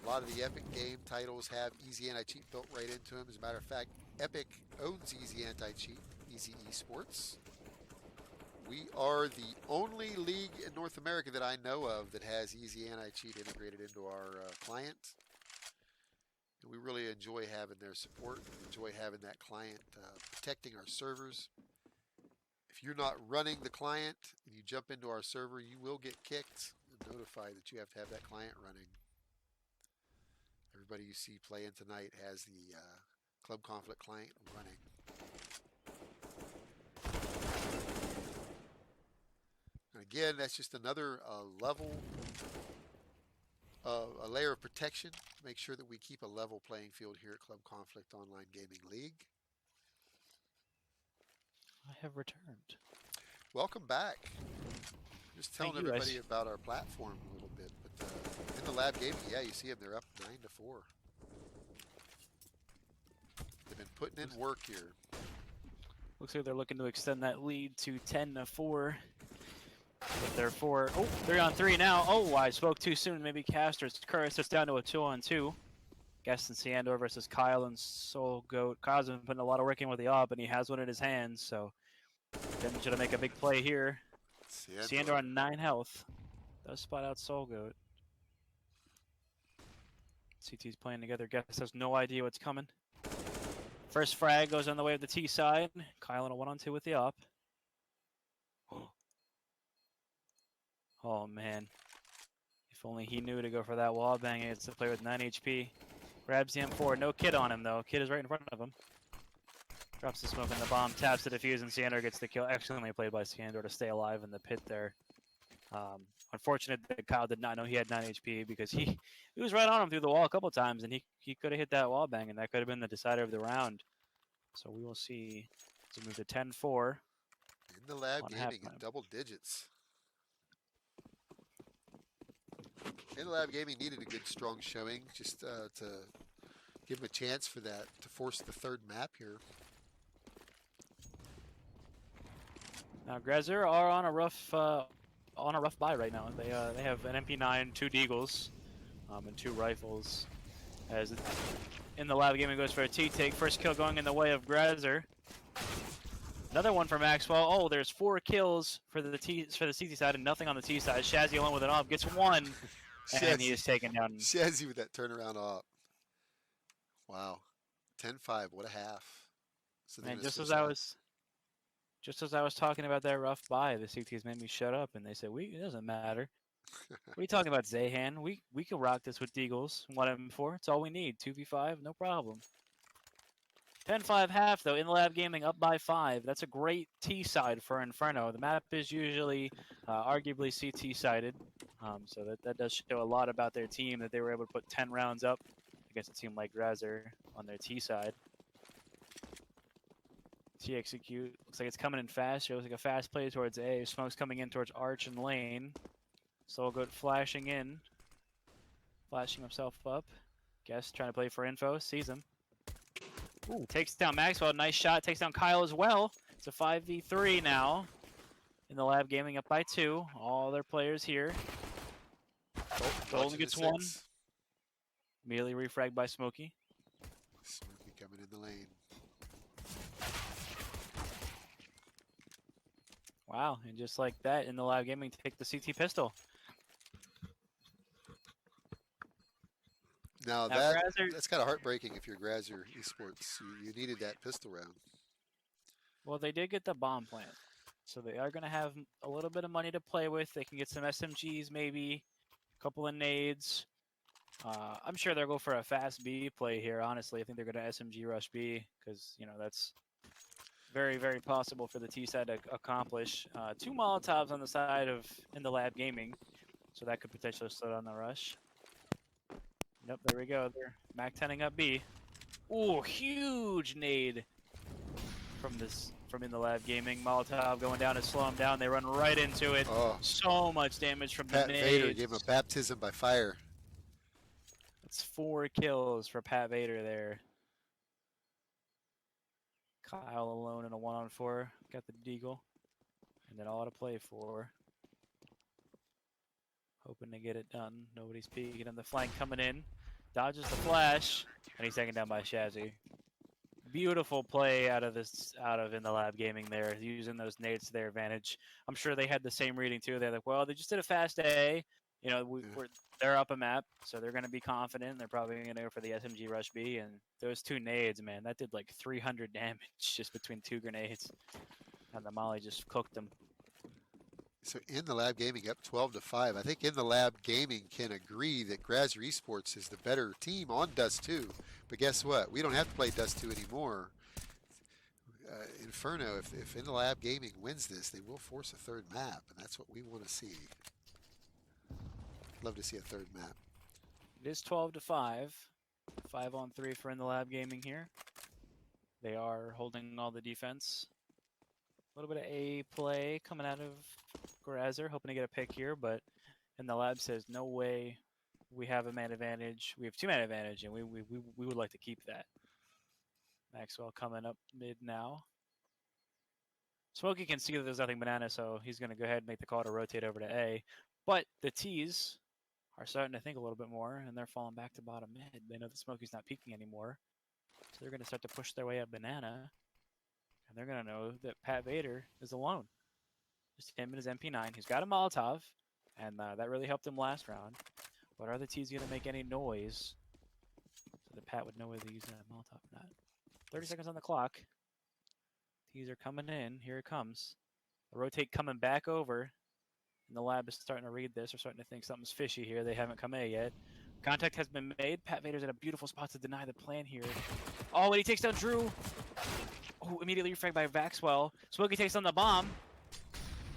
a lot of the Epic game titles have easy anti-cheat built right into them. As a matter of fact, Epic owns easy anti-cheat, Easy Esports. We are the only league in North America that I know of that has easy anti-cheat integrated into our client. And we really enjoy having their support. We enjoy having that client protecting our servers. If you're not running the client and you jump into our server, you will get kicked and notified that you have to have that client running. Everybody you see playing tonight has the Club Conflict client running. And again, that's just another level, a layer of protection to make sure that we keep a level playing field here at Club Conflict Online Gaming League. I have returned. Welcome back. Just telling everybody about our platform a little bit. But In the Lab Gaming, yeah, you see them. They're up 9-4. They've been putting in work here. Looks like they're looking to extend that lead to 10-4. But they're 3-on-3 now. Oh, I spoke too soon. Maybe Caster's Curse. It's down to a 2-on-2. Gaston Siandor versus Kyle and Soul Goat. Kyle's been putting a lot of work in with the op, and he has one in his hands, so then should make a big play here. Siandor on 9 health. Does spot out Soul Goat. CT's playing together. Guess has no idea what's coming. First frag goes on the way of the T side. Kyle on a 1-on-2 with the op. Oh man. If only he knew to go for that wall bang. It's a player with 9 HP. Grabs the M4. No kid on him though. Kid is right in front of him. Drops the smoke and the bomb. Taps the defuse and Siandor gets the kill. Excellently played by Siandor to stay alive in the pit there. Unfortunate that Kyle did not know he had 9 HP because he was right on him through the wall a couple times and he could have hit that wall bang and that could have been the decider of the round. So we will see. So move to 10-4. In the Lab Gaming in double digits. In the Lab Gaming needed a good strong showing just to give him a chance for that, to force the third map here. Now Grazur are on a rough buy right now. They have an MP9, 2 Deagles, and 2 rifles. As In the Lab Gaming goes for a T-take. First kill going in the way of Grazur. Another one for Maxwell. Oh, there's 4 kills for the CT side and nothing on the T side. Shazzy alone with an op gets 1, and he is taken down. Shazzy with that turnaround op. Wow, 10-5. What a half. So and just as I was talking about that rough buy, the CTs made me shut up, and they said, "It doesn't matter. What are you talking about, Zahan? We can rock this with Deagles. 1 M4. It's all we need. 2v5, no problem." 10-5 half, though. In the Lab Gaming up by 5. That's a great T side for Inferno. The map is usually arguably CT sided. So that does show a lot about their team, that they were able to put 10 rounds up against a team like Grazur on their T side. T execute. Looks like it's coming in fast. It looks like a fast play towards A. Smoke's coming in towards Arch and Lane. Solgoat flashing in. Flashing himself up. Guess trying to play for info. Sees him. Ooh, takes down Maxwell. Nice shot. Takes down Kyle as well. It's a 5v3 now. In the Lab Gaming up by 2. All their players here. Golden gets 1. Immediately refragged by Smokey. Smokey coming in the lane. Wow, and just like that, in the Lab Gaming, take the CT pistol. Now that's kind of heartbreaking if you're Grazur Esports. You needed that pistol round. Well, they did get the bomb plant, so they are going to have a little bit of money to play with. They can get some SMGs, maybe a couple of nades. I'm sure they'll go for a fast B play here. Honestly, I think they're going to SMG rush B because that's very, very possible for the T side to accomplish. 2 Molotovs on the side of in the Lab Gaming, so that could potentially slow down the rush. Yep, there we go. They're Mac 10ing up B. Ooh, huge nade from in the Lab Gaming. Molotov going down to slow him down. They run right into it. Oh. So much damage from Pat the nades. Vader gave him a baptism by fire. That's 4 kills for Pat Vader there. Kyle alone in a 1-on-4. Got the deagle. And then all to play for. Hoping to get it done. Nobody's peeking on the flank coming in. Dodges the flash. And he's taken down by Shazzy. Beautiful play out of in the Lab Gaming there, using those nades to their advantage. I'm sure they had the same reading too. They're like, well, they just did a fast A. They're up a map, so they're going to be confident. They're probably going to go for the SMG rush B, and those 2 nades, man, that did like 300 damage just between 2 grenades, and the Molly just cooked them. So in the Lab Gaming up 12-5. I think in the Lab Gaming can agree that Grazur Esports is the better team on Dust 2. But guess what? We don't have to play Dust 2 anymore. Inferno, if in the Lab Gaming wins this, they will force a 3rd map, and that's what we want to see. Love to see a 3rd map. It is 12-5. 5-on-3 for in the Lab Gaming here. They are holding all the defense. A little bit of A play coming out of Grazur, hoping to get a pick here, but in the Lab says no way. We have a man advantage. We have 2-man advantage, and we would like to keep that. Maxwell coming up mid now. Smokey can see that there's nothing banana, so he's going to go ahead and make the call to rotate over to A. But the T's are starting to think a little bit more, and they're falling back to bottom mid. They know that Smokey's not peeking anymore, so they're going to start to push their way up banana. And they're going to know that Pat Vader is alone. Just him and his MP9. He's got a Molotov, and that really helped him last round. But are the T's going to make any noise so that Pat would know whether he's using a Molotov or not? 30 seconds on the clock. T's are coming in. Here it comes. The rotate coming back over. And the Lab is starting to read this. They're starting to think something's fishy here. They haven't come A yet. Contact has been made. Pat Vader's in a beautiful spot to deny the plan here. Oh, and he takes down Drew. Oh, immediately refragged by Maxwell. Smokey takes on the bomb.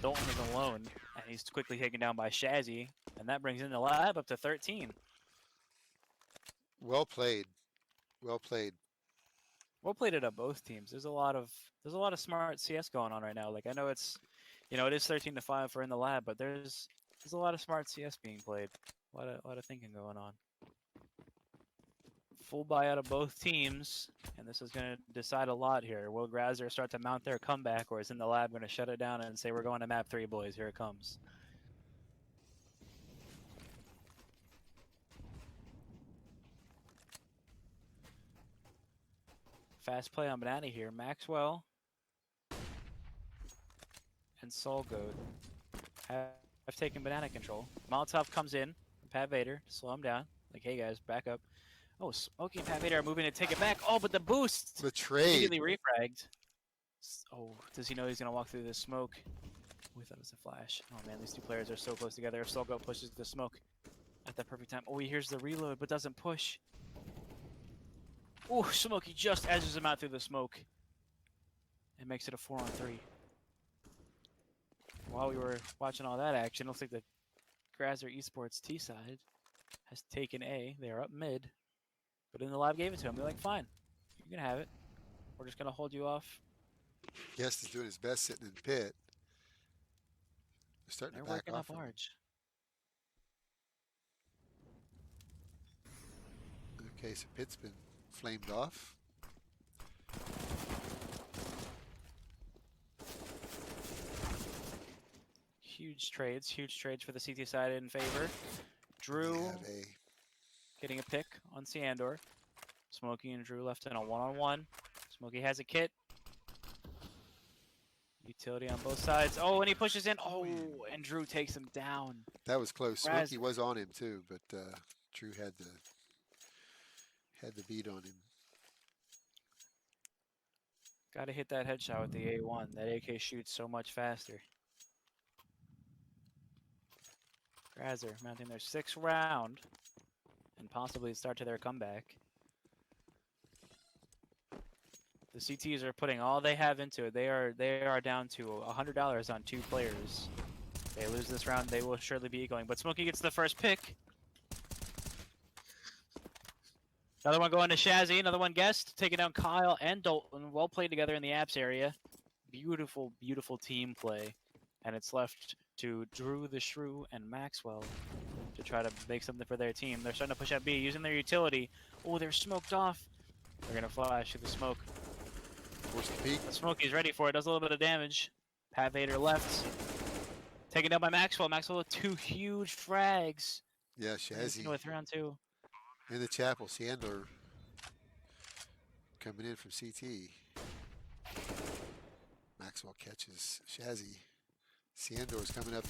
Dalton is alone, and he's quickly taken down by Shazzy, and that brings in the Lab up to 13. Well played. Well played. Well played it up both teams. There's a lot of smart CS going on right now. Like I know it's, it is 13-5 for in the Lab, but there's a lot of smart CS being played. A lot of thinking going on. Full buy out of both teams, and this is going to decide a lot here. Will Grazur start to mount their comeback, or is in the Lab going to shut it down and say, we're going to map 3, boys, here it comes? Fast play on Banana here. Maxwell and Solgoat have taken Banana control. Molotov comes in, Pat Vader, to slow him down. Like, hey guys, back up. Oh, Smokey and Pat Vader are moving to take it back. Oh, but the boost! The trade. Immediately refragged. Oh, does he know he's going to walk through this smoke? Oh, I thought it was a flash. Oh man, these 2 players are so close together. If Solgoat pushes the smoke at the perfect time. Oh, he hears the reload, but doesn't push. Ooh, Smokey just edges him out through the smoke. And makes it a 4-on-3. While we were watching all that action, looks like the Grazur Esports T side has taken A. They are up mid. But in the lab gave it to him. They're like, fine, you can have it. We're just going to hold you off. Guest is doing his best sitting in the pit. They're starting They're to back working off up from him. large. Okay, so pit's been flamed off. Huge trades for the CT side in favor. Drew They have a getting a pick on Siandor. Smokey and Drew left in a one-on-one. Smokey has a kit. Utility on both sides. Oh, and he pushes in. Oh, and Drew takes him down. that was close. Graz- Smokey was on him too, but Drew had the beat on him. Got to hit that headshot with the A1. That AK shoots so much faster. Grazur mounting their 6th round and possibly start to their comeback. The CTs are putting all they have into it. They are down to $100 on 2 players. They lose this round, they will surely be equaling. But Smokey gets the first pick. Another one going to Shazzy. Another one Guest taking down Kyle and Dalton. Well played together in the apps area. Beautiful, beautiful team play. And it's left to Drew the Shrew and Maxwell to try to make something for their team. They're starting to push up B using their utility. Oh, they're smoked off. They're going to flash through the smoke. Force the peak. The Smokey's ready for it. Does a little bit of damage. Pat Vader left. Taken down by Maxwell. Maxwell with 2 huge frags. Yeah, Shazzy With round 2. in the chapel. Siandor coming in from CT. Maxwell catches Shazzy. Siandor's coming up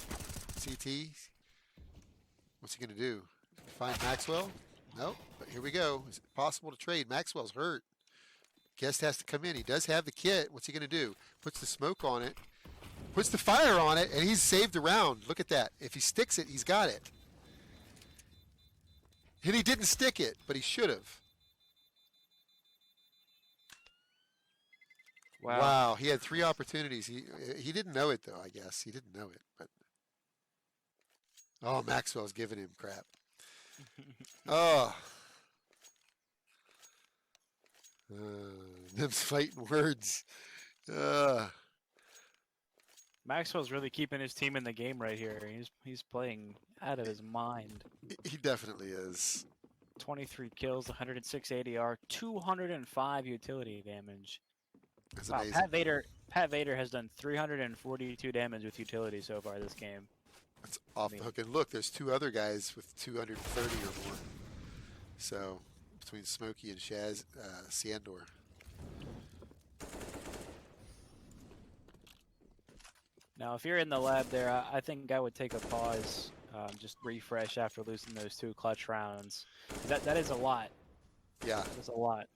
CT. What's he going to do? Find Maxwell? Nope, but here we go. Is it possible to trade? Maxwell's hurt. Guest has to come in. He does have the kit. What's he going to do? Puts the smoke on it. Puts the fire on it, and he's saved the round. Look at that. If he sticks it, he's got it. And he didn't stick it, but he should have. Wow. He had 3 opportunities. He didn't know it, though, I guess. He didn't know it. But oh, Maxwell's giving him crap. Oh. Them's fighting words. Maxwell's really keeping his team in the game right here. He's playing out of his mind. He definitely is. 23 kills, 106 ADR, 205 utility damage. That's wow, amazing. Pat Vader has done 342 damage with utility so far this game. That's off the hook. And look, there's 2 other guys with 230 or more. So between Smokey and Siandor. Now, if you're in the lab there, I think I would take a pause, just refresh after losing those 2 clutch rounds. That is a lot. Yeah. That's a lot.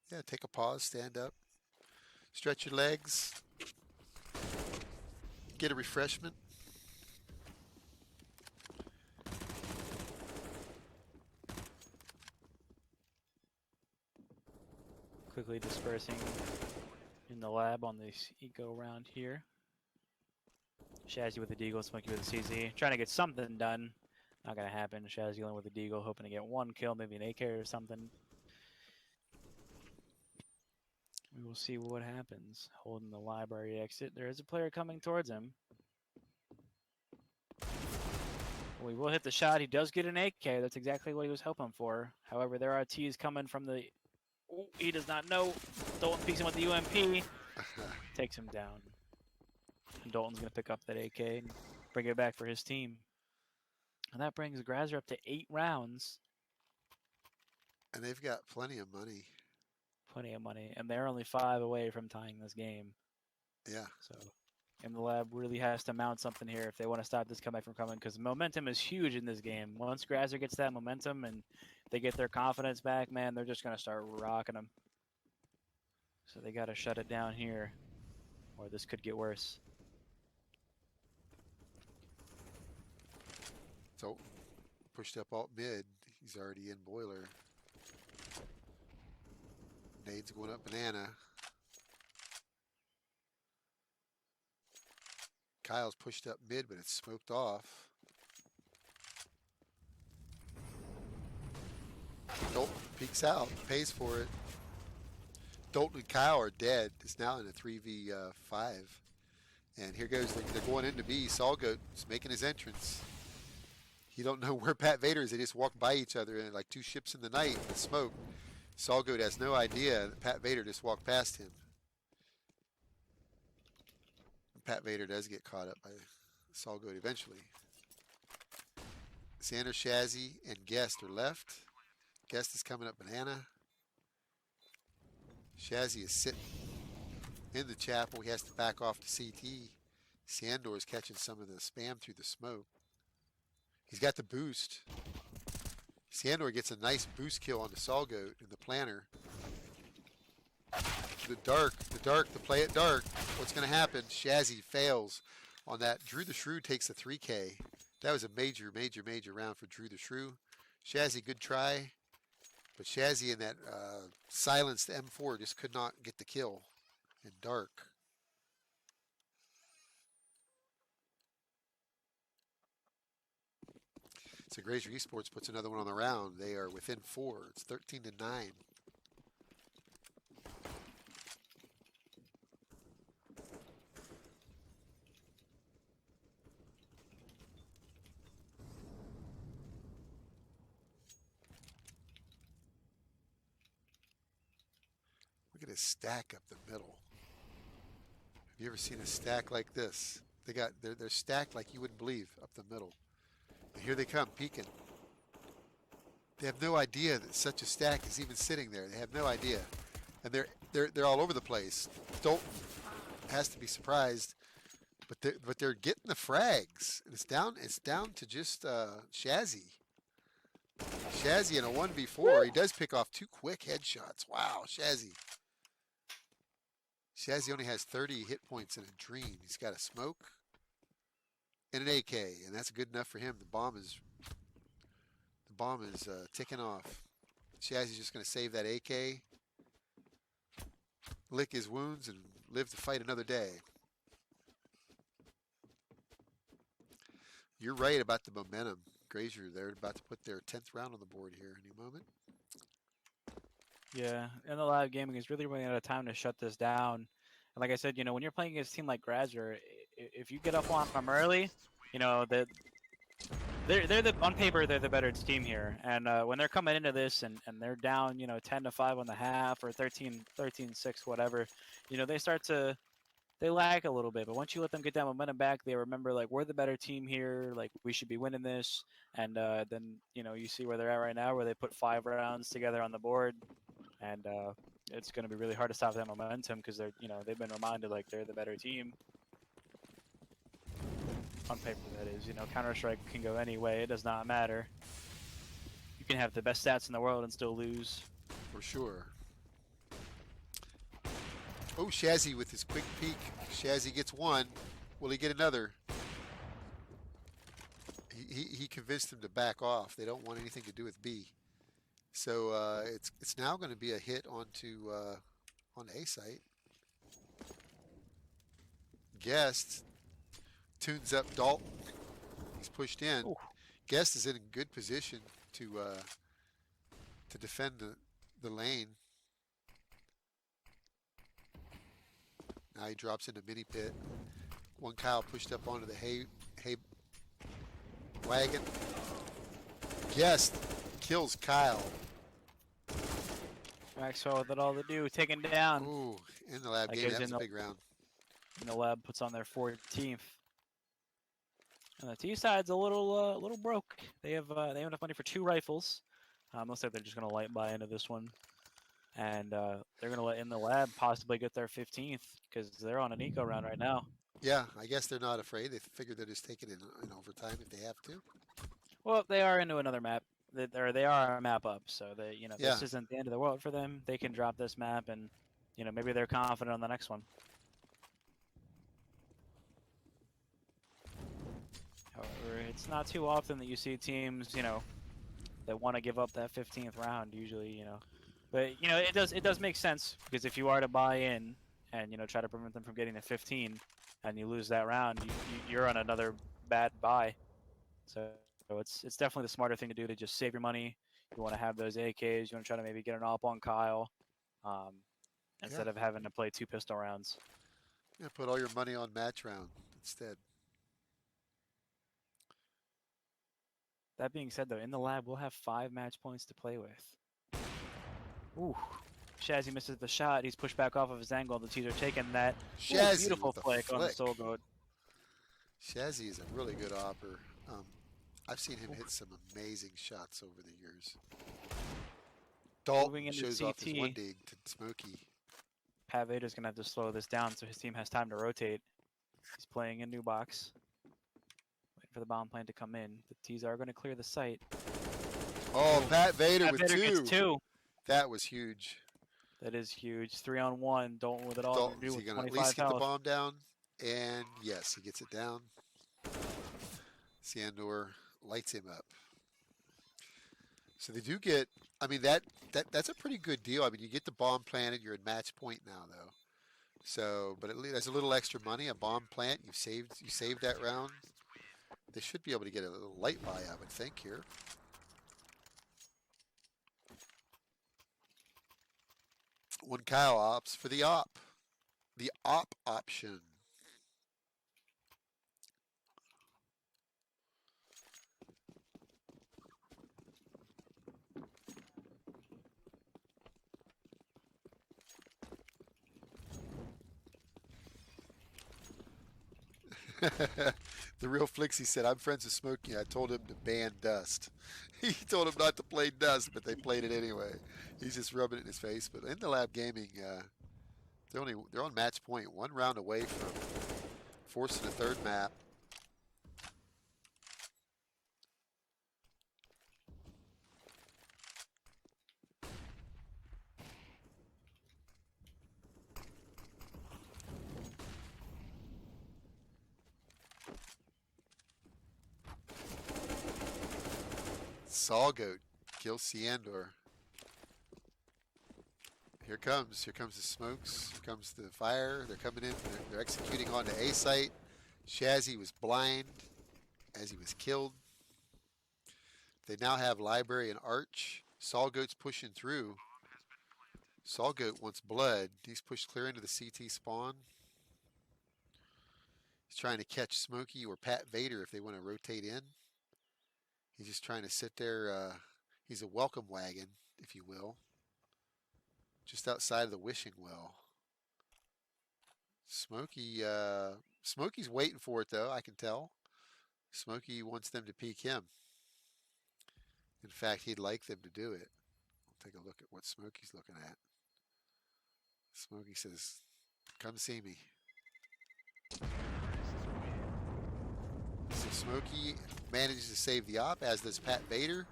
Yeah, take a pause, stand up, stretch your legs, get a refreshment. Quickly dispersing in the lab on this eco round here. Shazzy with the deagle, Smokey with the CZ. Trying to get something done. Not going to happen. Shazzy going with the deagle, hoping to get 1 kill, maybe an AK or something. We will see what happens. Holding the library exit. There is a player coming towards him. We will hit the shot. He does get an AK. That's exactly what he was hoping for. However, there are T's coming from the... Ooh, he does not know. Dalton peeks him with the UMP. Takes him down. And Dalton's going to pick up that AK and bring it back for his team. And that brings Grazur up to 8 rounds. And they've got plenty of money. Plenty of money. And they're only 5 away from tying this game. Yeah. So, and the lab really has to mount something here if they want to stop this comeback from coming, because momentum is huge in this game. Once Grazur gets that momentum and they get their confidence back, man, they're just going to start rocking them. So they got to shut it down here, or this could get worse. So pushed up alt mid. He's already in boiler. Nade's going up banana. Kyle's pushed up mid, but it's smoked off. Dalton peeks out, pays for it. Dalton and Kyle are dead. It's now in a 3v5. And here goes, they're going into B. Salgoat's making his entrance. You don't know where Pat Vader is. They just walk by each other and like two ships in the night in the smoke. Salgoat has no idea that Pat Vader just walked past him. Pat Vader does get caught up by Salgoat eventually. Xander, Shazzy, and Guest are left. Guest is coming up banana. Shazzy is sitting in the chapel. He has to back off to CT. Sandor is catching some of the spam through the smoke. He's got the boost. Sandor gets a nice boost kill on the Salgoat in the planner. The dark, the play it dark. What's going to happen? Shazzy fails on that. Drew the Shrew takes a 3K. That was a major round for Drew the Shrew. Shazzy, good try. But Shazzy in that silenced M4 just could not get the kill in dark. So Grazur Esports puts another one on the round. They are within 4. It's 13-9. Look at his stack up the middle. Have you ever seen a stack like this? They're stacked like you wouldn't believe up the middle. And here they come, peeking. They have no idea that such a stack is even sitting there. They have no idea, and they're all over the place. Dalton has to be surprised, but they're getting the frags. It's down to just Shazzy. Shazzy in a 1v4. He does pick off 2 quick headshots. Wow, Shazzy. Shazzy only has 30 hit points in a dream. He's got a smoke and an AK, and that's good enough for him. The bomb is ticking off. Shazzy's just going to save that AK, lick his wounds, and live to fight another day. You're right about the momentum. Grazur, they're about to put their 10th round on the board here any moment. Yeah, and the live gaming is really running out of time to shut this down. And like I said, when you're playing against a team like Grazur, if you get up on them early, on paper they're the better team here. And when they're coming into this and they're down, 10-5 on the half or 13-6, whatever, they lag a little bit. But once you let them get that momentum back, they remember like we're the better team here, like we should be winning this. And then you see where they're at right now, where they put 5 rounds together on the board. And it's going to be really hard to stop that momentum because they've been reminded like they're the better team. On paper, that is. Counter-Strike can go any way. It does not matter. You can have the best stats in the world and still lose. For sure. Oh, Shazzy with his quick peek. Shazzy gets 1. Will he get another? He convinced him to back off. They don't want anything to do with B. So it's now going to be a hit onto on A site. Guest tunes up Dalton. He's pushed in. Ooh. Guest is in a good position to defend the lane. Now he drops into mini pit. One Kyle pushed up onto the hay wagon. Guest kills Kyle. Maxwell with it all to do, taken down. Ooh, in the lab game, that was a big round. And the lab puts on their 14th. And the T side's a little broke. They have enough money for 2 rifles. Looks like they're just gonna light buy into this one, and they're gonna let in the lab possibly get their 15th because they're on an eco round right now. Yeah, I guess they're not afraid. They figure they'll just take it in overtime if they have to. Well, they are into another map. They are a map up, so this isn't the end of the world for them. They can drop this map, and maybe they're confident on the next one. However, it's not too often that you see teams, that want to give up that 15th round usually, you know. But you know, it does make sense because if you are to buy in and you know try to prevent them from getting to 15, and you lose that round, you're on another bad buy. So it's definitely the smarter thing to do to just save your money. You want to have those AKs. You want to try to maybe get an op on Kyle, instead of having to play 2 pistol rounds. Yeah, put all your money on match round instead. That being said, though, in the lab we'll have 5 match points to play with. Ooh. Shazzy misses the shot. He's pushed back off of his angle. The teaser taking that. Shazzy Ooh, beautiful flick on the soul goat. Shazzy is a really good opper. I've seen him hit some amazing shots over the years. Dalton shows off his one dig to Smokey. Pat Vader's going to have to slow this down so his team has time to rotate. He's playing a new box. Waiting for the bomb plane to come in. The T's are going to clear the site. Oh, Pat Vader with gets 2. That was huge. That is huge. 3-on-1. Dalton with it all. Dalton's he going to at least get the bomb down? And yes, he gets it down. Siandor lights him up. So they do get, I mean, that's a pretty good deal. I mean, you get the bomb planted. You're at match point now, though. So, but at least that's a little extra money. A bomb plant. You saved that round. They should be able to get a little light buy, I would think, here. One Kyle opts for the op. The op option. The real Flixie said, I'm friends with Smokey. I told him to ban Dust. He told him not to play Dust, but they played it anyway. He's just rubbing it in his face. But in the lab gaming, they're on match point, 1 round away from forcing a 3rd map. Saw Goat kills Siandor. Here comes the smokes. Here comes the fire. They're coming in. They're executing onto A site. Shazzy was blind as he was killed. They now have Library and Arch. Saw Goat's pushing through. Saw Goat wants blood. He's pushed clear into the CT spawn. He's trying to catch Smokey or Pat Vader if they want to rotate in. He's just trying to sit there. He's a welcome wagon, if you will. Just outside of the wishing well. Smokey's waiting for it, though, I can tell. Smokey wants them to peek him. In fact, he'd like them to do it. We'll take a look at what Smokey's looking at. Smokey says, come see me. So Smokey manages to save the op, as does Pat Vader.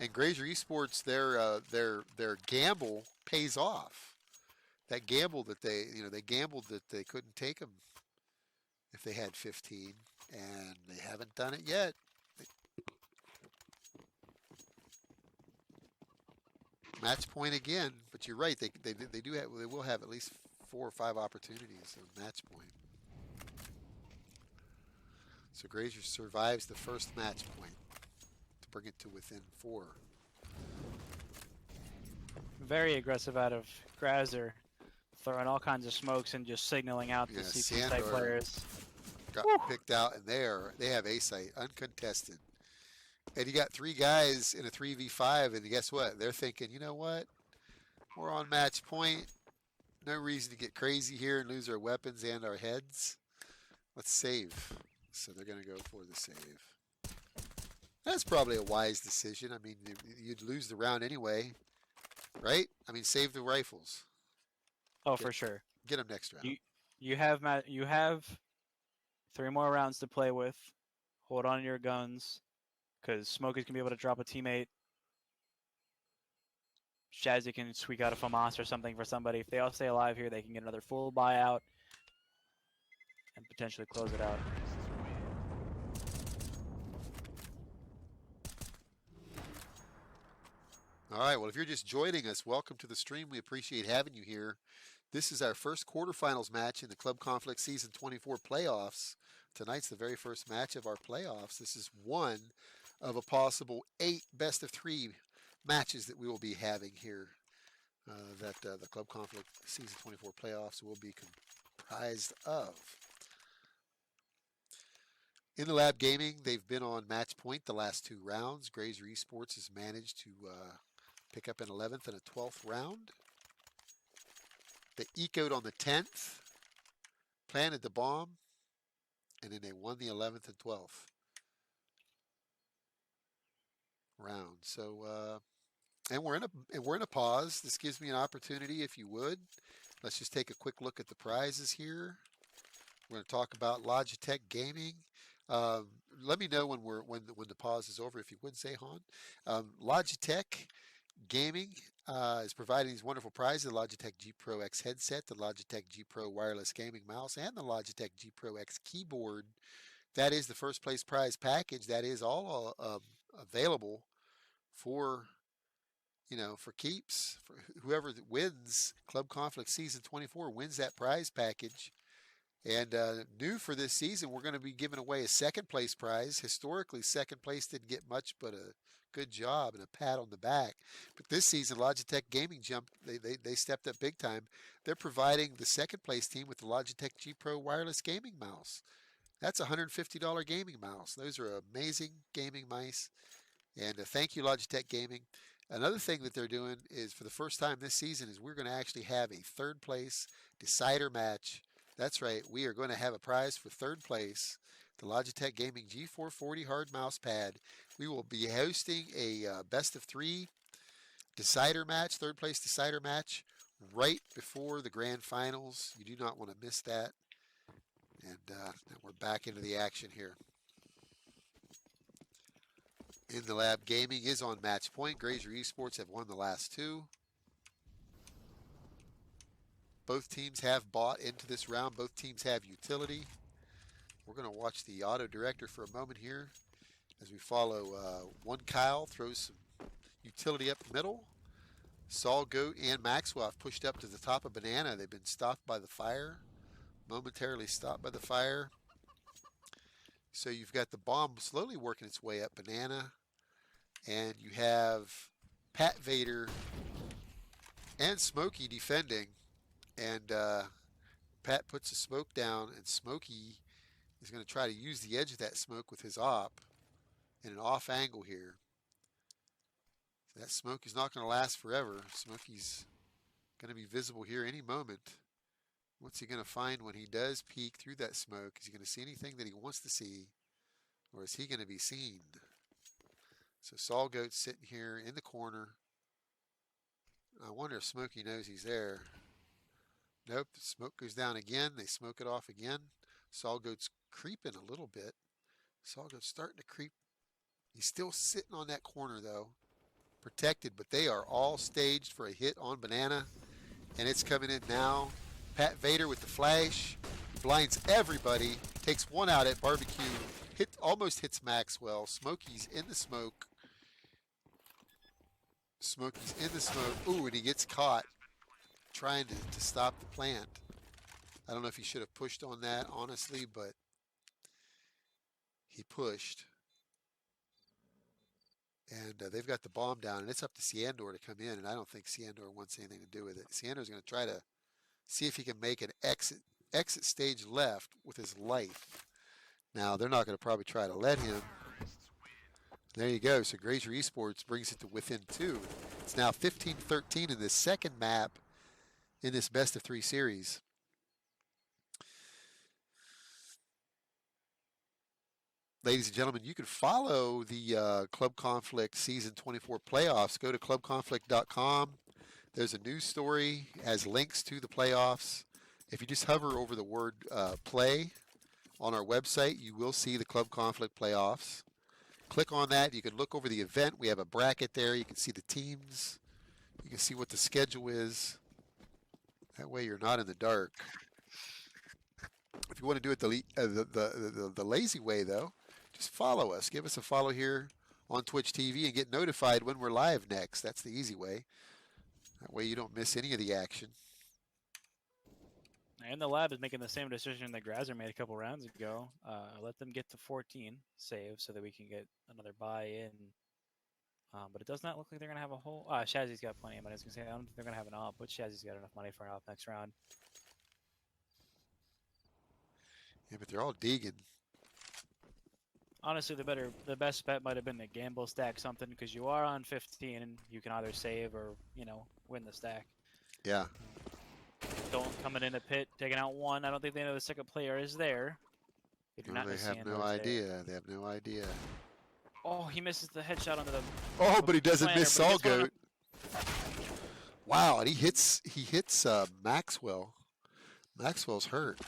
And Grazur Esports, their gamble pays off. That gamble that they gambled that they couldn't take him if they had 15, and they haven't done it yet. Match point again, but you're right. They will have at least 4 or 5 opportunities of match point. So Grazur survives the first match point to bring it to within 4. Very aggressive out of Grazur, throwing all kinds of smokes and just signaling out the CT site players. Got picked out, and they have A site uncontested. And you got 3 guys in a 3v5, and guess what? They're thinking, you know what? We're on match point. No reason to get crazy here and lose our weapons and our heads. Let's save. So they're going to go for the save. That's probably a wise decision. I mean, you'd lose the round anyway, right? I mean, save the rifles. Oh, for sure. Get them next round. You have 3 more rounds to play with. Hold on to your guns, because Smokey's going to be able to drop a teammate. Shazzy can squeak out a FAMAS or something for somebody. If they all stay alive here, they can get another full buyout and potentially close it out. All right, well, if you're just joining us, welcome to the stream. We appreciate having you here. This is our first quarterfinals match in the Club Conflict Season 24 playoffs. Tonight's the very first match of our playoffs. This is one of a possible 8 best-of-3 matches that we will be having here that the Club Conflict Season 24 playoffs will be comprised of. In the Lab Gaming, they've been on match point the last 2 rounds. Grazur Esports has managed to pick up an 11th and a 12th round. They ecoed on the 10th, planted the bomb, and then they won the 11th and 12th round. So, and we're in a pause. This gives me an opportunity, if you would. Let's just take a quick look at the prizes here. We're going to talk about Logitech Gaming. Let me know when the pause is over, if you would, say, Han. Logitech Gaming is providing these wonderful prizes: the Logitech G Pro X headset, the Logitech G Pro wireless gaming mouse, and the Logitech G Pro X keyboard. That is the first place prize package. That is all available for, for keeps. For whoever wins Club Conflict Season 24 wins that prize package. And new for this season, we're going to be giving away a second place prize. Historically, second place didn't get much but a good job and a pat on the back. But this season, Logitech Gaming jumped. They stepped up big time. They're providing the second place team with the Logitech G Pro wireless gaming mouse. That's a $150 gaming mouse. Those are amazing gaming mice. And thank you, Logitech Gaming. Another thing that they're doing is, for the first time this season, is we're going to actually have a third place decider match. That's right, we are going to have a prize for third place, the Logitech Gaming G440 hard mouse pad. We will be hosting a best of 3 decider match, third place decider match, right before the grand finals. You do not want to miss that. And we're back into the action here. In the Lab Gaming is on match point. Grazur Esports have won the last 2. Both teams have bought into this round. Both teams have utility. We're going to watch the auto director for a moment here as we follow one Kyle throws some utility up the middle. Saul, Goat, and Maxwell have pushed up to the top of Banana. They've been stopped by the fire, momentarily stopped by the fire. So you've got the bomb slowly working its way up Banana, and you have Pat Vader and Smokey defending. And Pat puts the smoke down, and Smokey is going to try to use the edge of that smoke with his op in an off angle here. So that smoke is not going to last forever. Smokey's going to be visible here any moment. What's he going to find when he does peek through that smoke? Is he going to see anything that he wants to see, or is he going to be seen? So Saul Goat's sitting here in the corner. I wonder if Smokey knows he's there. Nope, the smoke goes down again. They smoke it off again. Saul Goat's creeping a little bit. Saul Goat's starting to creep. He's still sitting on that corner, though, protected, but they are all staged for a hit on Banana, and it's coming in now. Pat Vader with the flash. Blinds everybody. Takes one out at Barbecue. Almost hits Maxwell. Smokey's in the smoke. Smokey's in the smoke. Ooh, and he gets caught trying to stop the plant. I don't know if he should have pushed on that, honestly, but he pushed. And they've got the bomb down, and it's up to Siandor to come in, and I don't think Siandor wants anything to do with it. Siandor's going to try to see if he can make an exit stage left with his life. Now, they're not going to probably try to let him. There you go. So Grazur Esports brings it to within 2. It's now 15-13 in this second map in this best of 3 series. Ladies and gentlemen, you can follow the Club Conflict Season 24 playoffs. Go to clubconflict.com. There's a news story, has links to the playoffs. If you just hover over the word play on our website, you will see the Club Conflict playoffs. Click on that. You can look over the event. We have a bracket there. You can see the teams. You can see what the schedule is. That way you're not in the dark. If you want to do it the lazy way, though, just follow us. Give us a follow here on Twitch TV and get notified when we're live next. That's the easy way. That way you don't miss any of the action. And the lab is making the same decision that Grazur made a couple rounds ago. Let them get to 14 save so that we can get another buy in. But it does not look like they're going to have a whole... Shazzy's got plenty of money. I was going to say, I don't think they're going to have an op, but Shazzy's got enough money for an op next round. Yeah, but they're all digging. Honestly, the best bet might have been to gamble stack something because you are on 15 and you can either save or, win the stack. Yeah. Don't coming in a pit, taking out one. I don't think they know the second player is there. They do not They have no idea. They have no idea. Oh, he misses the headshot onto the... Oh, but he doesn't miss planner, Salgoat. Wow, and he hits Maxwell. Maxwell's hurt.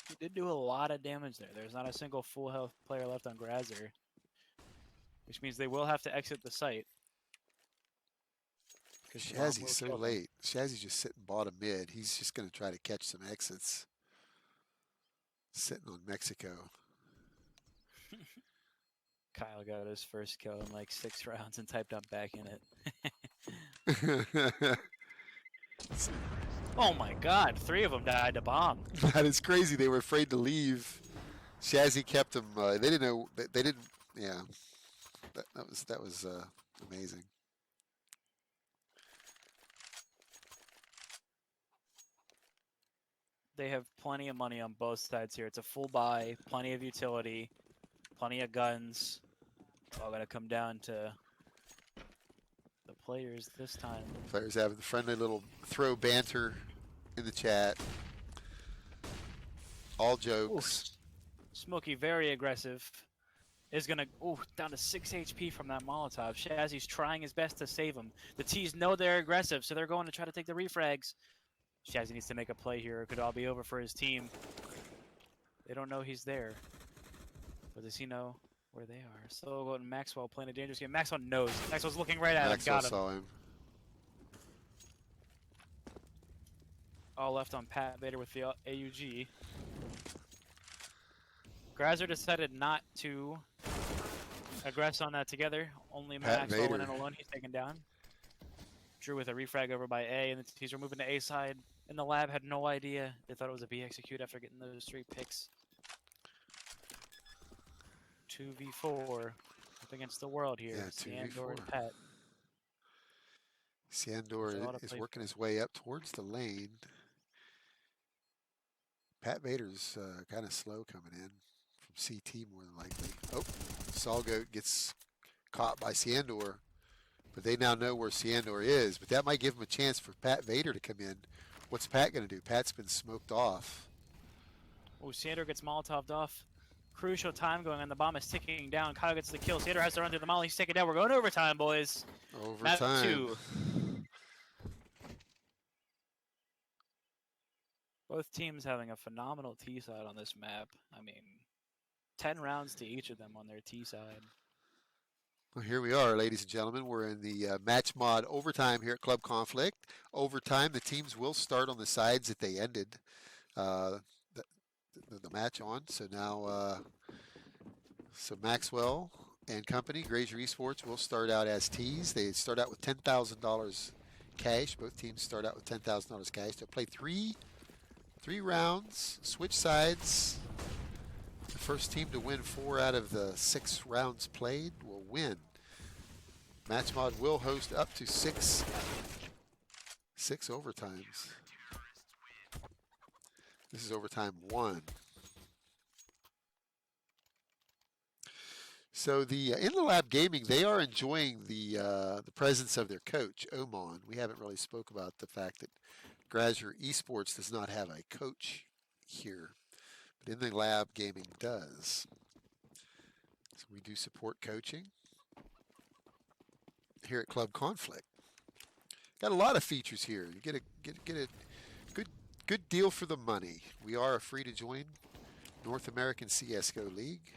He did do a lot of damage there. There's not a single full health player left on Grazur, which means they will have to exit the site. Shazzy's so late. Shazzy's just sitting bottom mid. He's just going to try to catch some exits. Sitting on Mexico. Kyle got his first kill in like 6 rounds and typed up back in it. Oh my god, 3 of them died to bomb. That is crazy. They were afraid to leave. Shazzy kept them. They didn't know. They didn't. Yeah. That was amazing. They have plenty of money on both sides here. It's a full buy, plenty of utility, plenty of guns. All gonna come down to the players this time. Players having the friendly little throw banter in the chat. All jokes. Ooh. Smokey, very aggressive. Is gonna down to 6 HP from that Molotov. Shazzy's trying his best to save him. The T's know they're aggressive, so they're going to try to take the refrags. Shazzy needs to make a play here. It could all be over for his team. They don't know he's there. But does he know where they are? So going Maxwell playing a dangerous game. Maxwell knows. Maxwell's looking right at him. Got him. Saw him. All left on Pat Vader with the AUG. Grazur decided not to aggress on that together. Only Maxwell went in alone. He's taken down. Drew with a refrag over by A, and the T's are moving to A side. And the lab had no idea. They thought it was a B execute after getting those 3 picks. 2v4 up against the world here. Yeah, Sandor and Pat. Sandor is working his way up towards the lane. Pat Vader's kind of slow coming in from CT more than likely. Oh, Salgoat gets caught by Sandor. But they now know where Sandor is. But that might give him a chance for Pat Vader to come in. What's Pat going to do? Pat's been smoked off. Oh, Sandor gets Molotov'd off. Crucial time going on. The bomb is ticking down. Kyle gets the kill. Sandor has to run through the molly. He's taken down. We're going to overtime, boys. Overtime. 2. Both teams having a phenomenal T side on this map. I mean, 10 rounds to each of them on their T side. Well, here we are, ladies and gentlemen. We're in the match mod overtime here at Club Conflict. Overtime, the teams will start on the sides that they ended the match on. So now, Maxwell and company, Grazur Esports, will start out as T's. They start out with $10,000 cash. Both teams start out with $10,000 cash. They'll play three rounds, switch sides. The first team to win 4 out of the 6 rounds played will win. Match mod will host up to 6 overtimes. This is overtime 1. So the in the lab gaming, they are enjoying the presence of their coach Oman. We haven't really spoke about the fact that Grazur Esports does not have a coach here. But in the lab, gaming does. So we do support coaching here at Club Conflict. Got a lot of features here. You get a good deal for the money. We are a free to join North American CS:GO League.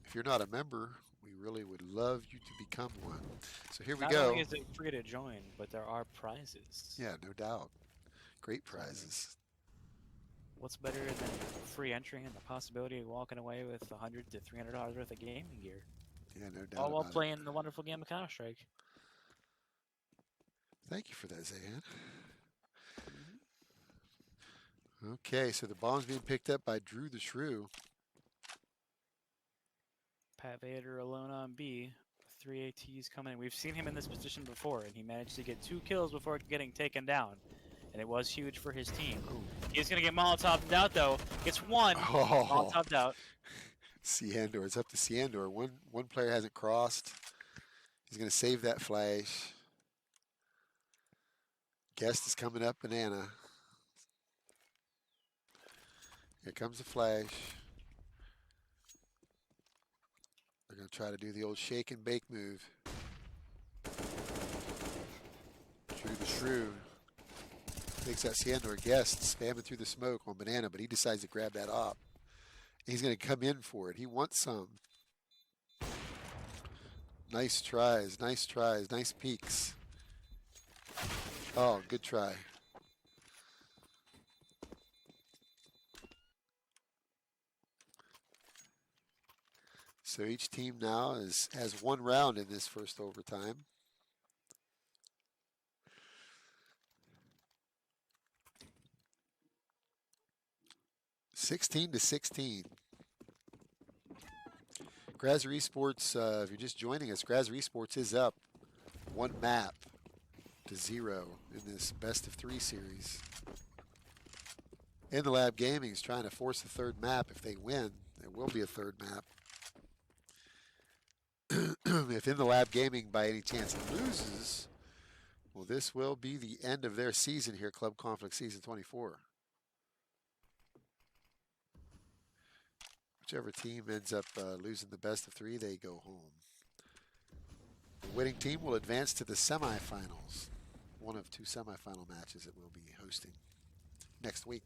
If you're not a member, we really would love you to become one. So here we go. Not only is it free to join, but there are prizes. Yeah, no doubt. Great prizes. What's better than free entry and the possibility of walking away with $100 to $300 worth of gaming gear? Yeah, no doubt All while about it. playing the wonderful game of Counter-Strike. Thank you for that, Zahan. Mm-hmm. Okay, so the bomb's being picked up by Drew the Shrew. Pat Vader alone on B. 3 ATs coming in. We've seen him in this position before, and he managed to get 2 kills before getting taken down. And it was huge for his team. He's going to get Molotov'd out, though. Gets 1. Oh. Molotov'd out. Ciandor. It's up to Ciandor. One player hasn't crossed. He's going to save that flash. Guest is coming up, banana. Here comes the flash. They're going to try to do the old shake and bake move. Drew the Shrew takes that Ciandor. Guest spamming through the smoke on banana, but he decides to grab that op. He's going to come in for it. He wants some. Nice tries, nice tries, nice peeks. Oh, good try. So each team now has 1 round in this first overtime. (16-16). Grazur Esports, if you're just joining us, Grazur Esports is up 1 map to 0 in this best of 3 series. In the Lab Gaming is trying to force the 3rd map. If they win, there will be a 3rd map. If In the Lab Gaming by any chance loses, well, this will be the end of their season here, Club Conflict Season 24. Whichever team ends up losing the best of 3, they go home. The winning team will advance to the semifinals. One of 2 semifinal matches that we'll be hosting next week.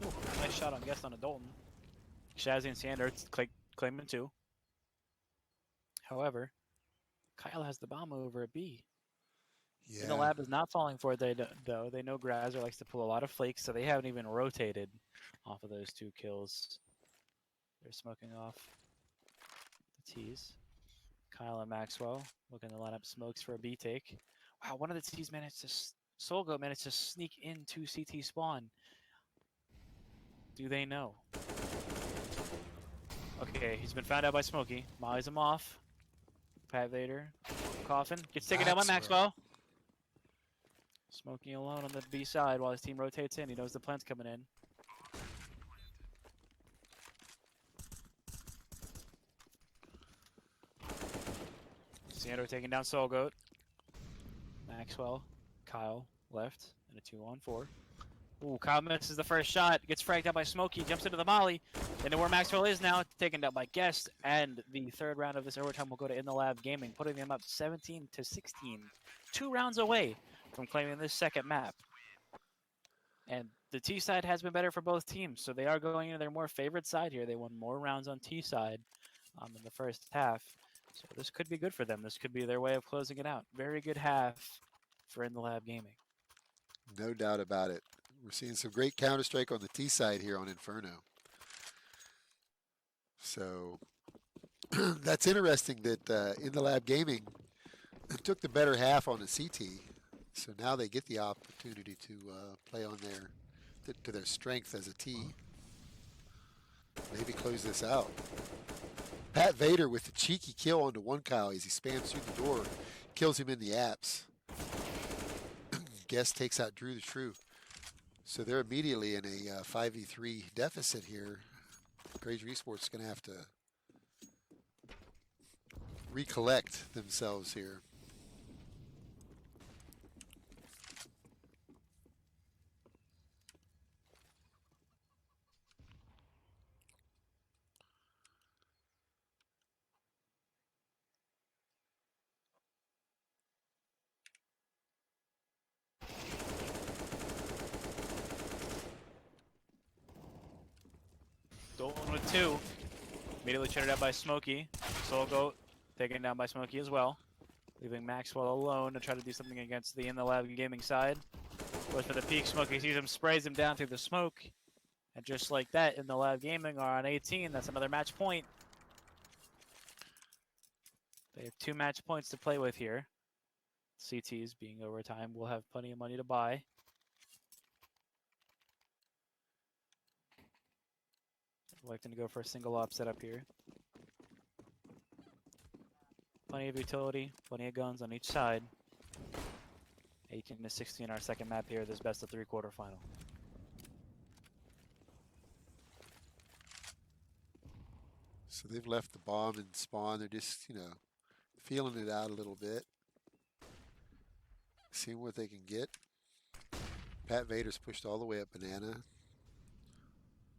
Ooh, nice shot on Guest on a Dalton. Shazzy and Sander claiming 2. However, Kyle has the bomb over at B. Yeah. And the Lab is not falling for it, though. They know Grazur likes to pull a lot of flakes, so they haven't even rotated off of those 2 kills. They're smoking off the T's. Kyle and Maxwell looking to line up smokes for a B take. Wow, one of the T's managed to... Solgo managed to sneak into CT spawn. Do they know? Okay, he's been found out by Smokey. Mollies him off. Pat Vader. Coffin. Gets taken down by Maxwell. Smokey alone on the B side while his team rotates in. He knows the plant's coming in. Sandro taking down Soulgoat. Maxwell. Kyle left in a 2-on-4. Ooh, Kyle misses the first shot. Gets fragged out by Smokey. Jumps into the molly. They know where Maxwell is now. Taken down by Guest. And the 3rd round of this overtime will go to In the Lab Gaming, putting them up 17-16. 2 rounds away from claiming this 2nd map. And the T side has been better for both teams, so they are going into their more favored side here. They won more rounds on T side in the first half. So this could be good for them. This could be their way of closing it out. Very good half for In the Lab Gaming. No doubt about it. We're seeing some great Counter-Strike on the T side here on Inferno. So that's interesting that In the Lab Gaming took the better half on the CT. So now they get the opportunity to play on to their strength as a T. Maybe close this out. Pat Vader with the cheeky kill onto 1 Kyle as he spams through the door, kills him in the apps. Guest takes out Drew the Shrew. So they're immediately in a 5v3 deficit here. Grazur Esports is going to have to recollect themselves here. Dalton with 2. Immediately shut out by Smokey. Soulgoat taken down by Smokey as well. leaving Maxwell alone to try to do something against the In the Lab Gaming side. Goes for the peak smoke. He sees him, sprays him down through the smoke. And just like that, In the Lab Gaming are on 18. That's another match point. They have 2 match points to play with here. CTs being overtime will have plenty of money to buy. Electing to go for a single op setup here. Plenty of utility, plenty of guns on each side. 18 to 16, our second map here, this best of 3 quarterfinal. So they've left the bomb and spawn. They're just, feeling it out a little bit. Seeing what they can get. Pat Vader's pushed all the way up banana.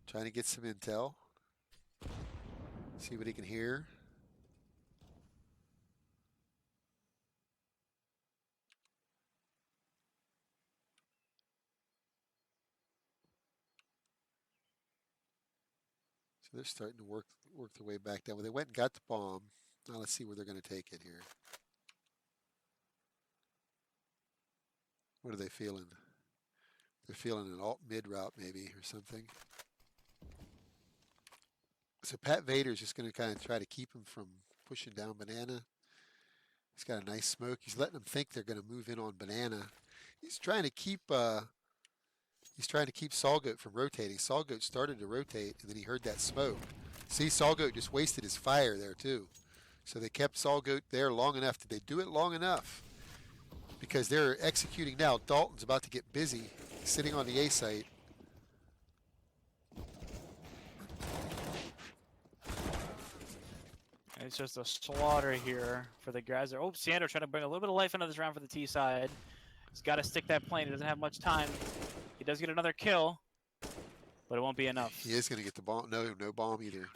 Trying to get some intel. See what he can hear. So they're starting to work their way back down. Well, they went and got the bomb. Now let's see where they're going to take it here. What are they feeling? They're feeling an alt mid route maybe or something. So Pat Vader's just going to kind of try to keep him from pushing down banana. He's got a nice smoke. He's letting them think they're going to move in on banana. He's trying to keep Solgoat from rotating. Solgoat started to rotate, and then he heard that smoke. See, Solgoat just wasted his fire there too. So they kept Solgoat there long enough. Did they do it long enough? Because they're executing now. Dalton's about to get busy, sitting on the A site. It's just a slaughter here for the Grazur. Oh, Sandro trying to bring a little bit of life into this round for the T side. He's got to stick that plane. He doesn't have much time. He does get another kill, but it won't be enough. He is going to get the bomb. No bomb either.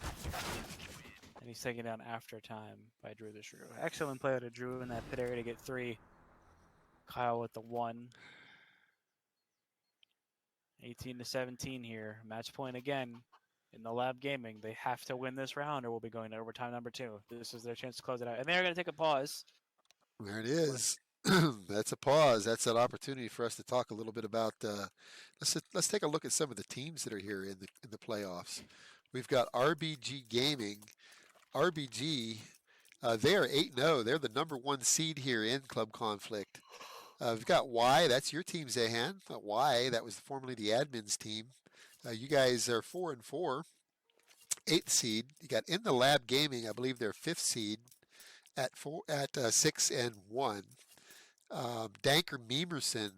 And he's taken down after time by Drew the Shrew. Excellent play to Drew in that pit area to get 3. Kyle with the 1. 18 to 17 here. Match point again. In the Lab Gaming, they have to win this round or we'll be going to overtime number 2. This is their chance to close it out. And they're going to take a pause. There it is. That's a pause. That's an opportunity for us to talk a little bit about. Let's take a look at some of the teams that are here in the playoffs. We've got RBG Gaming. RBG, they are 8-0. They're the number 1 seed here in Club Conflict. We've got Y. That's your team, Zehan. Y. That was formerly the admins team. You guys are 4-4, 8th seed. You got In the Lab Gaming. I believe they're 5th seed at 6-1. Danker Memerson,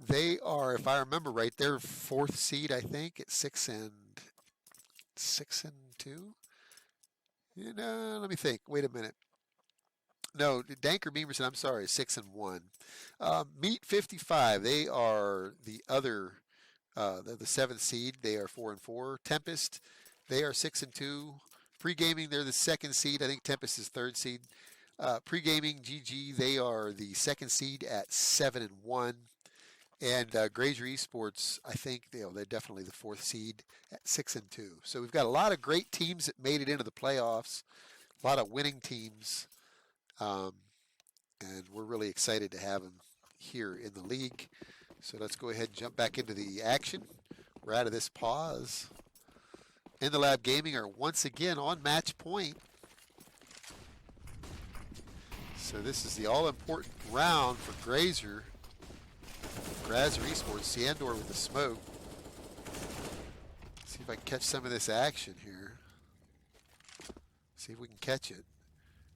they are, if I remember right, they're 4th seed, I think, at 6-2. Let me think. Wait a minute. No, Danker Memerson, I'm sorry, 6-1. Meat 55, they are the other. They're the 7th seed. They are 4-4. Tempest, they are 6-2. Pre-gaming, they're the 2nd seed. I think Tempest is 3rd seed. Pre-gaming GG, they are the 2nd seed at 7-1. And Grazur Esports, I think they're definitely the 4th seed at 6-2. So we've got a lot of great teams that made it into the playoffs. A lot of winning teams. And we're really excited to have them here in the league. So let's go ahead and jump back into the action. We're out of this pause. In the Lab Gaming are once again on match point. So this is the all-important round for Grazur. Grazur Esports, Sandor with the smoke. See if I can catch some of this action here. See if we can catch it.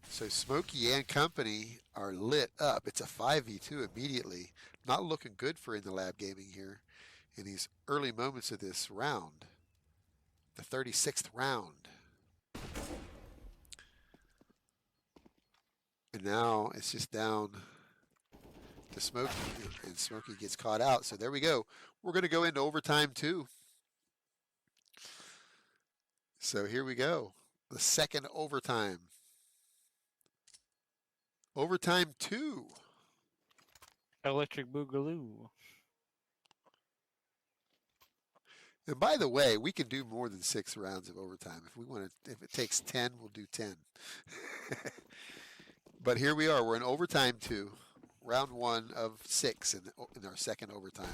So Smokey and company are lit up. It's a 5v2 immediately. Not looking good for In the Lab Gaming here in these early moments of this round. The 36th round. And now it's just down to Smokey, and Smokey gets caught out. So there we go. We're going to go into overtime 2. So here we go. The second overtime. Overtime 2. Electric Boogaloo. And by the way, we can do more than 6 rounds of overtime. If we want to, if it takes 10, we'll do 10. But here we are. We're in overtime 2. Round 1 of 6 in our second overtime.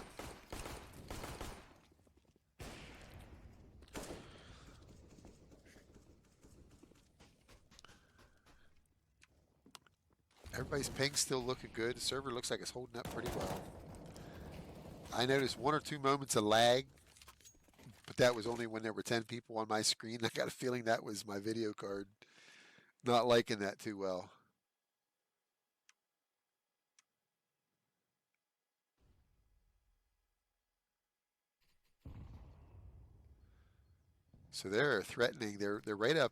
Everybody's ping's still looking good. The server looks like it's holding up pretty well. I noticed 1 or 2 moments of lag, but that was only when there were 10 people on my screen. I got a feeling that was my video card not liking that too well. So they're threatening. They're right up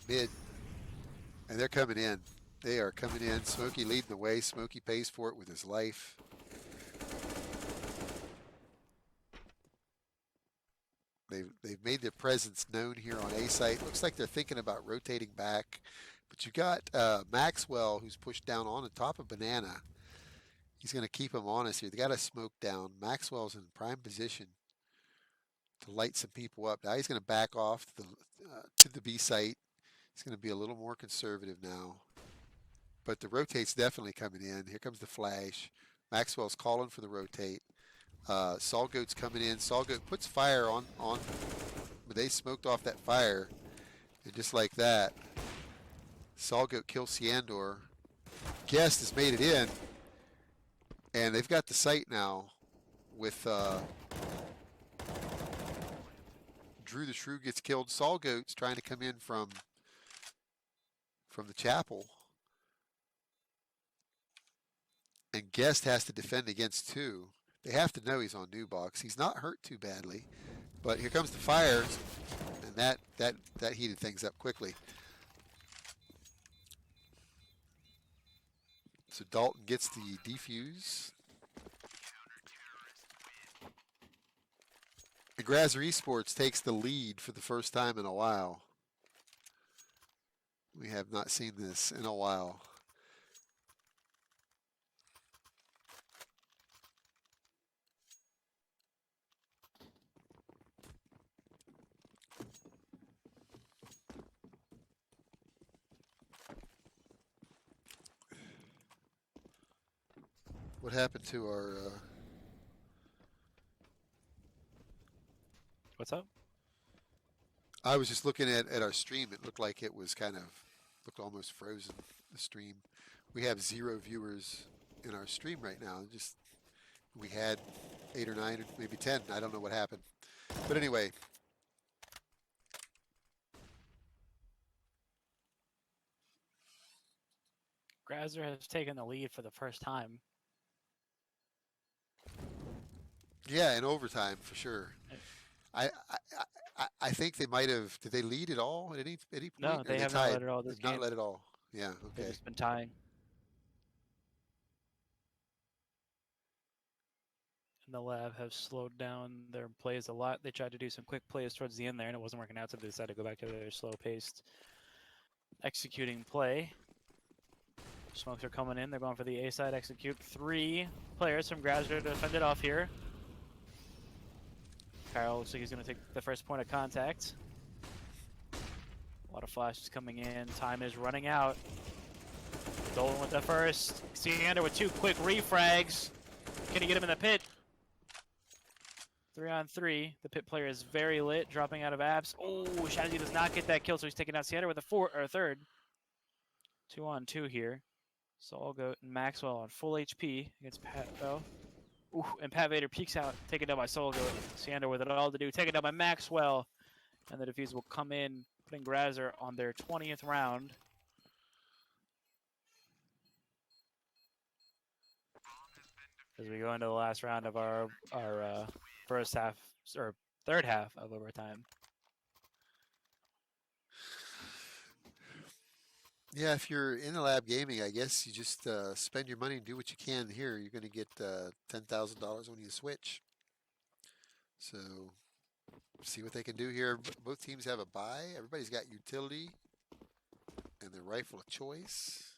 mid, and they're coming in. They are coming in. Smokey leading the way. Smokey pays for it with his life. They've made their presence known here on A site. Looks like they're thinking about rotating back. But you got Maxwell, who's pushed down on the top of Banana. He's going to keep him honest here. They got a smoke down. Maxwell's in prime position to light some people up. Now he's going to back off to the B site. He's going to be a little more conservative now. But the rotate's definitely coming in. Here comes the flash. Maxwell's calling for the rotate. Solgoat's coming in. Solgoat puts fire on, but they smoked off that fire. And just like that, Solgoat kills Siandor. Guest has made it in. And they've got the site now with Drew the Shrew gets killed. Solgoat's trying to come in from the chapel. And Guest has to defend against 2. They have to know he's on new box. He's not hurt too badly, but here comes the fire, and that heated things up quickly. So Dalton gets the defuse. And Grazur Esports takes the lead for the first time in a while. We have not seen this in a while. What happened to our... What's up? I was just looking at our stream. It looked like it was looked almost frozen, the stream. We have 0 viewers in our stream right now. We had 8 or 9 or maybe 10. I don't know what happened. But anyway. Grazur has taken the lead for the first time. Yeah, in overtime for sure. I think they might have. Did they lead at all at any point? No, they have not led at all this game. Not led at all. Yeah. Okay. They've just been tying. And the lab have slowed down their plays a lot. They tried to do some quick plays towards the end there, and it wasn't working out, so they decided to go back to their slow-paced executing play. Smokes are coming in. They're going for the A side execute. 3 players from Grazur to defend it off here. Kyle looks like he's going to take the first point of contact. A lot of flashes coming in. Time is running out. Dolan with the first. Siander with 2 quick refrags. Can he get him in the pit? 3-on-3. The pit player is very lit, dropping out of apps. Oh, Shazzy does not get that kill, so he's taking out Siander with a third. 2-on-2 here. Solgoat and Maxwell on full HP against Pat Bell. Ooh, and Pat Vader peeks out, taken down by Solgoat. Siander with it all to do, taken down by Maxwell. And the defuse will come in, putting Grazur on their 20th round. As we go into the last round of our first half, or third half of overtime. Yeah, if you're in the lab gaming, I guess you just spend your money and do what you can here. You're going to get $10,000 when you switch. So see what they can do here. Both teams have a buy. Everybody's got utility and their rifle of choice.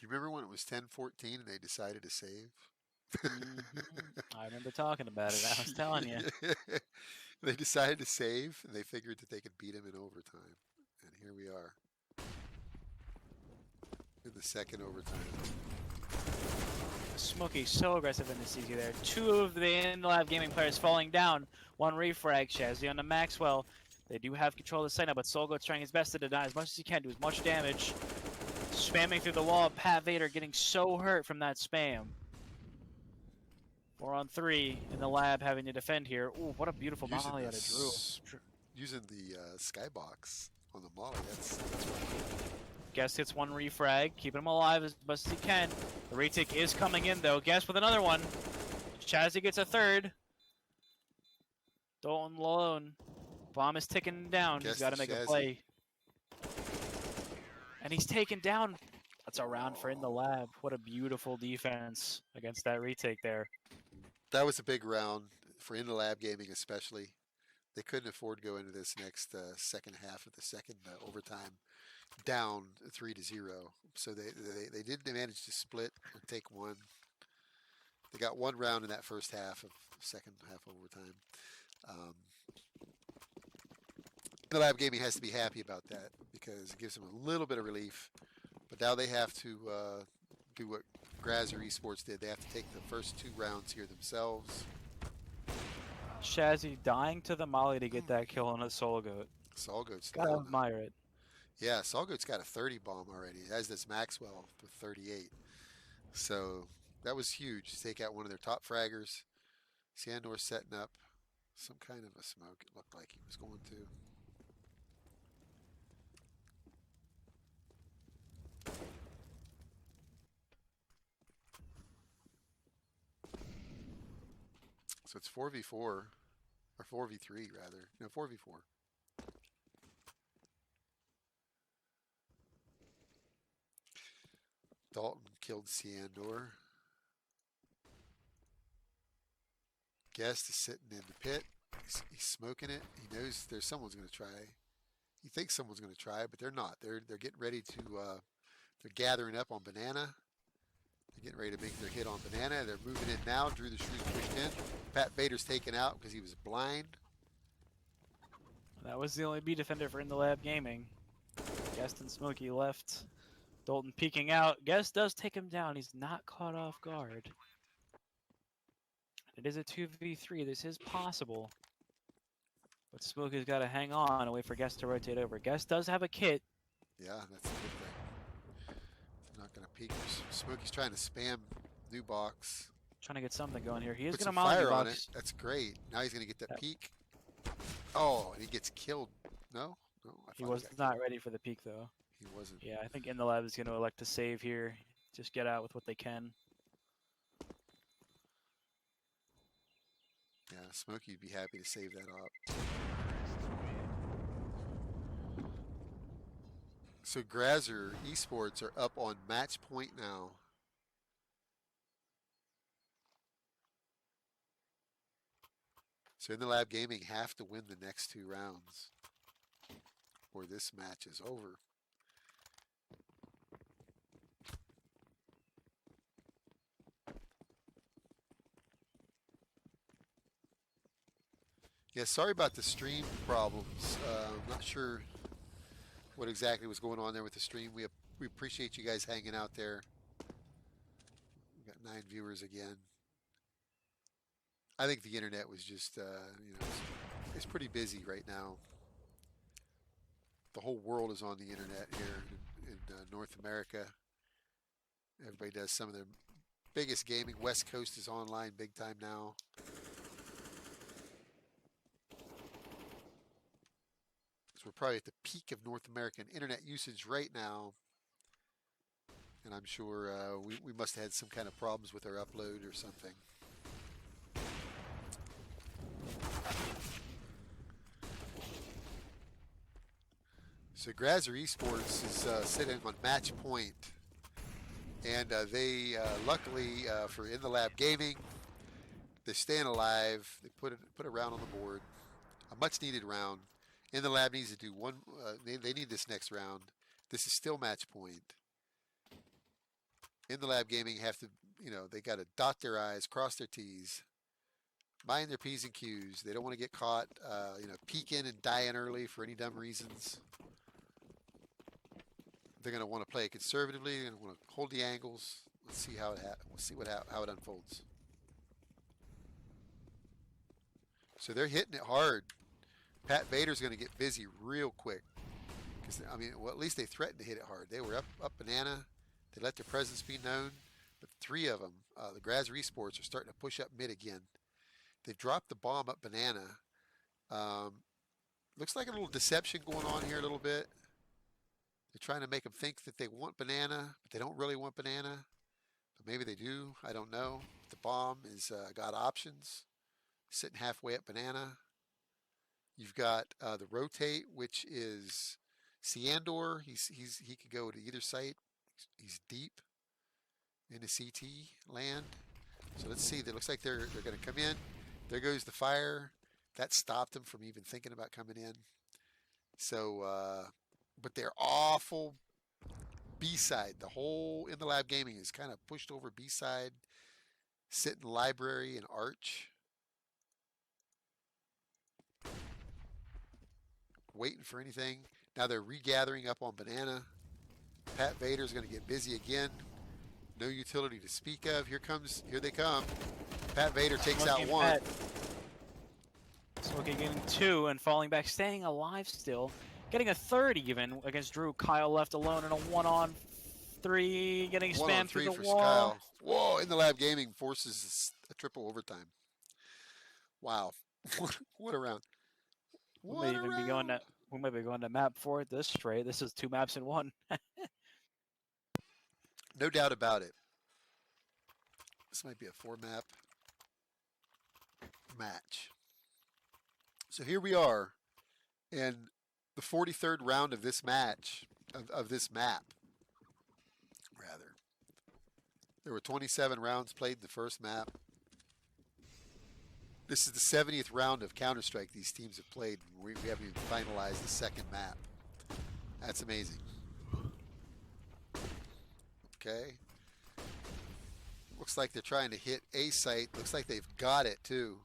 you remember when it was 10-14 and they decided to save? I remember talking about it. I was telling you. They decided to save, and they figured that they could beat him in overtime. And here we are in the second overtime. Smokey so aggressive in the CT there. Two of the in-lab gaming players falling down. One refrag. Shazzy on the Maxwell. They do have control of the site now, but Solgo's trying his best to deny as much as he can, do as much damage. Spamming through the wall. Pat Vader getting so hurt from that spam. 4 on 3 in the lab having to defend here. Ooh, what a beautiful molly out of Drew. Using the skybox on the molly. That's Guest hits one refrag, keeping him alive as best as he can. The retake is coming in though. Guest with another one. Chazzy gets a third. Dalton alone. Bomb is ticking down. He's got to make a play. And he's taken down. That's a round for in the lab. What a beautiful defense against that retake there. That was a big round for in the lab gaming, especially. They couldn't afford to go into this next second half of the second overtime down 3-0. So they didn't manage to split or take one. They got one round in that first half of second half overtime. The lab gaming has to be happy about that because it gives them a little bit of relief. But now they have to do what Grazur Esports did. They have to take the first two rounds here themselves. Shazzy dying to the molly to get that kill on a Solgoat. Solgoat's gotta admire it. Yeah, Solgoat's got a 30 bomb already, as does Maxwell with 38. So that was huge to take out one of their top fraggers. Sandor setting up some kind of a smoke, it looked like he was going to. So it's 4v4, or 4v3 rather. No, 4v4. Dalton killed Sandor. Guest is sitting in the pit. He's smoking it. He knows there's someone's going to try. He thinks someone's going to try, but they're not. They're getting ready to. They're gathering up on Banana. They're getting ready to make their hit on Banana. They're moving in now. Drew the Shrews pushed in. Pat Vader's taken out because he was blind. That was the only B defender for In the Lab Gaming. Guest and Smokey left. Dalton peeking out. Guest does take him down. He's not caught off guard. It is a 2v3. This is possible. But Smokey's got to hang on and wait for Guest to rotate over. Guest does have a kit. Yeah, that's a good thing. They're not going to peek. Smokey's trying to spam new box. Trying to get something going here. He is Put going to some molly fire box. on it. That's great. Now he's going to get that peek. Oh, and he gets killed. No? No. He was not ready for the peek, though. He wasn't. Yeah, I think In the Lab is going to elect to save here. Just get out with what they can. Yeah, Smokey'd be happy to save that up. So Grazur Esports are up on match point now. So In the Lab Gaming have to win the next two rounds, or this match is over. Yeah, sorry about the stream problems. I'm not sure what exactly was going on there with the stream. We appreciate you guys hanging out there. We got 9 viewers again. I think the internet was just, you know, it's pretty busy right now. The whole world is on the internet here in North America. Everybody does some of their biggest gaming. West Coast is online big time now. So we're probably at the peak of North American internet usage right now. And I'm sure we must have had some kind of problems with our upload or something. So Grazur Esports is sitting on match point. And they, luckily for In the Lab Gaming, they're staying alive. They put a round on the board, a much needed round. In the Lab needs to do one. They need this next round. This is still match point. In the lab gaming have to, they got to dot their I's, cross their T's, mind their P's and Q's. They don't want to get caught, peeking and dying early for any dumb reasons. They're going to want to play it conservatively. They're going to want to hold the angles. Let's see how how it unfolds. So they're hitting it hard. Pat Vader's going to get busy real quick. Because, at least they threatened to hit it hard. They were up banana. They let their presence be known. But three of them, the Grazur Esports, are starting to push up mid again. They've dropped the bomb up banana. Looks like a little deception going on here a little bit. They're trying to make them think that they want banana, but they don't really want banana. But maybe they do. I don't know. The bomb is got options. Sitting halfway up banana. You've got the rotate, which is Ciandor. He could go to either site. He's deep in the CT land. So let's see. It looks like they're going to come in. There goes the fire. That stopped them from even thinking about coming in. So, but they're awful B-side. The whole In the Lab Gaming is kind of pushed over B-side. Sit in library and arch. Waiting for anything. Now they're regathering up on banana. Pat Vader's going to get busy again. No utility to speak of. Here they come. Pat Vader takes out one. Smoky getting two and falling back, staying alive still. Getting a third even against Drew. Kyle left alone in a 1-on-3. Getting spammed through the wall. Kyle. Whoa, In the Lab Gaming forces a triple overtime. Wow. What a round. We might be going to map 4 at this rate. This is 2 maps in 1. No doubt about it. This might be a 4-map match. So here we are in the 43rd round of this match, of this map, rather. There were 27 rounds played in the first map. This is the 70th round of Counter-Strike these teams have played. We haven't even finalized the second map. That's amazing. Okay. Looks like they're trying to hit a site. Looks like they've got it, too.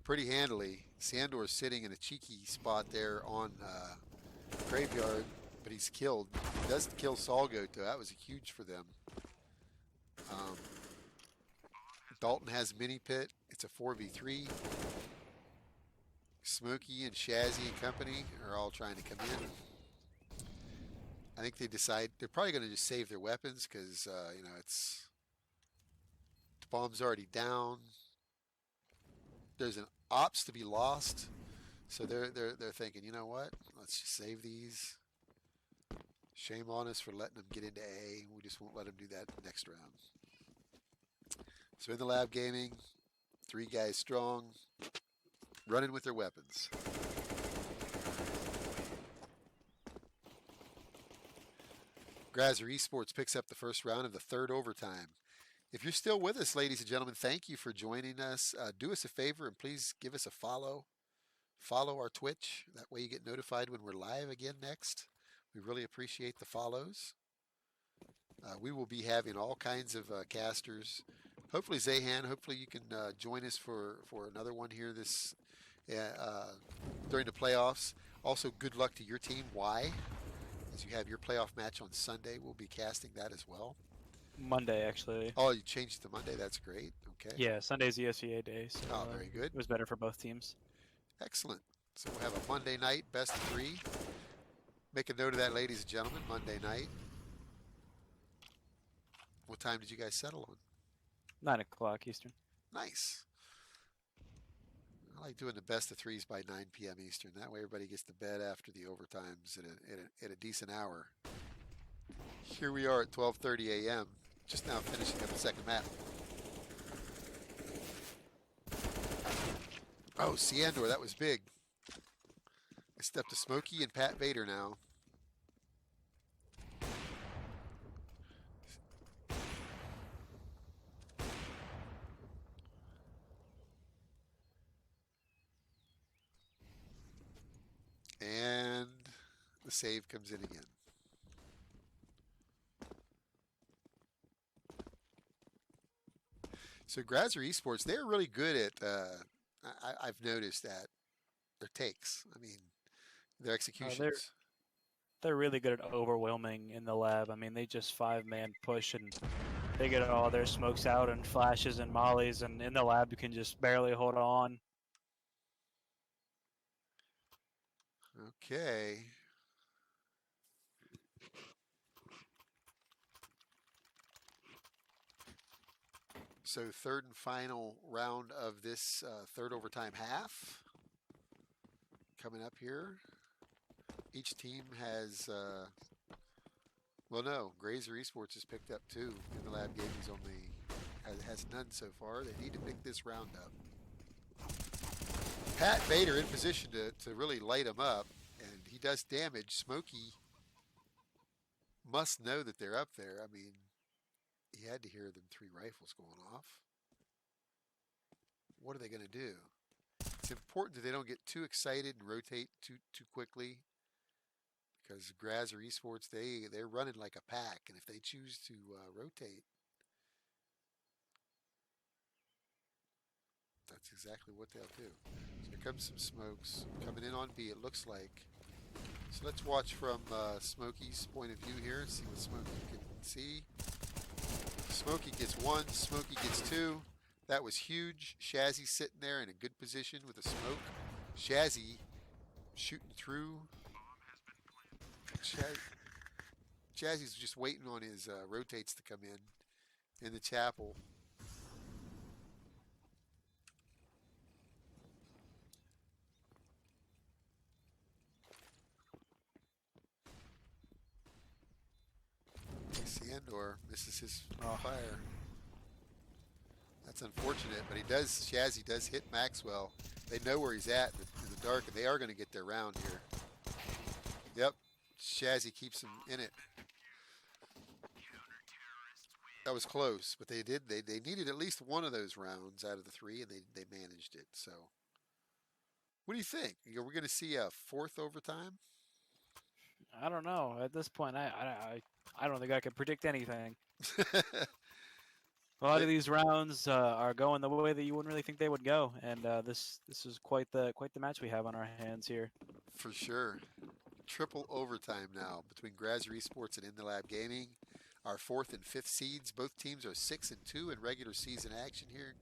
Pretty handily. Sandor's sitting in a cheeky spot there on Graveyard, but he's killed. He does kill Solgoat, though. That was huge for them. Dalton has Mini Pit. It's a 4v3. Smokey and Shazzy and company are all trying to come in. I think they decide they're probably going to just save their weapons because, it's the bomb's already down. There's an ops to be lost. So they're thinking, you know what? Let's just save these. Shame on us for letting them get into A. We just won't let them do that next round. So In the Lab Gaming, 3 guys strong, running with their weapons. Grazur Esports picks up the first round of the 3rd overtime. If you're still with us, ladies and gentlemen, thank you for joining us. Do us a favor and please give us a follow. Follow our Twitch. That way you get notified when we're live again next. We really appreciate the follows. We will be having all kinds of casters. Hopefully, Zahan, hopefully you can join us for another one here during the playoffs. Also, good luck to your team. Why? As you have your playoff match on Sunday, we'll be casting that as well. Monday, actually. Oh, you changed it to Monday. That's great. Okay. Yeah, Sunday's the SEA day. So, very good. It was better for both teams. Excellent. So we'll have a Monday night, best of 3. Make a note of that, ladies and gentlemen, Monday night. What time did you guys settle on? 9 o'clock Eastern. Nice. I like doing the best of 3s by 9 p.m. Eastern. That way everybody gets to bed after the overtimes at a decent hour. Here we are at 12:30 a.m. Just now finishing up the second map. Oh, Ciandor, that was big. I stepped to Smokey and Pat Vader now. And the save comes in again. So Grazur Esports, they're really good at. I've noticed that their takes. I mean, their They're executions. they're really good at overwhelming in the lab. I mean, they just 5-man push and they get all their smokes out and flashes and mollies, and in the lab you can just barely hold on. Okay. So third and final round of this third overtime half coming up here. Each team has, well, no, Grazur Esports has picked up 2. In the lab game, he's only has none so far. They need to pick this round up. Pat Vader in position to really light him up, and he does damage. Smokey must know that they're up there. I mean, he had to hear them 3 rifles going off. What are they going to do? It's important that they don't get too excited and rotate too quickly, because Grazur Esports, they're running like a pack, and if they choose to rotate, that's exactly what they'll do. So here comes some smokes coming in on B, it looks like. So let's watch from Smokey's point of view here, see what Smokey can see. Smokey gets 1, Smokey gets 2. That was huge. Shazzy sitting there in a good position with a smoke. Shazzy shooting through. Shazzy's just waiting on his rotates to come in the chapel. Sandor misses his fire. That's unfortunate, but Shazzy does hit Maxwell. They know where he's at in the dark, and they are going to get their round here. Yep, Shazzy keeps him in it. That was close, but they needed at least one of those rounds out of the 3, and they managed it. So, what do you think? Are we going to see a 4th overtime? I don't know. At this point, I don't think I could predict anything. A lot of these rounds are going the way that you wouldn't really think they would go, and this is quite the match we have on our hands here. For sure. Triple overtime now between Grazur Esports and In the Lab Gaming. Our 4th and 5th seeds. Both teams are 6-2 in regular season action here.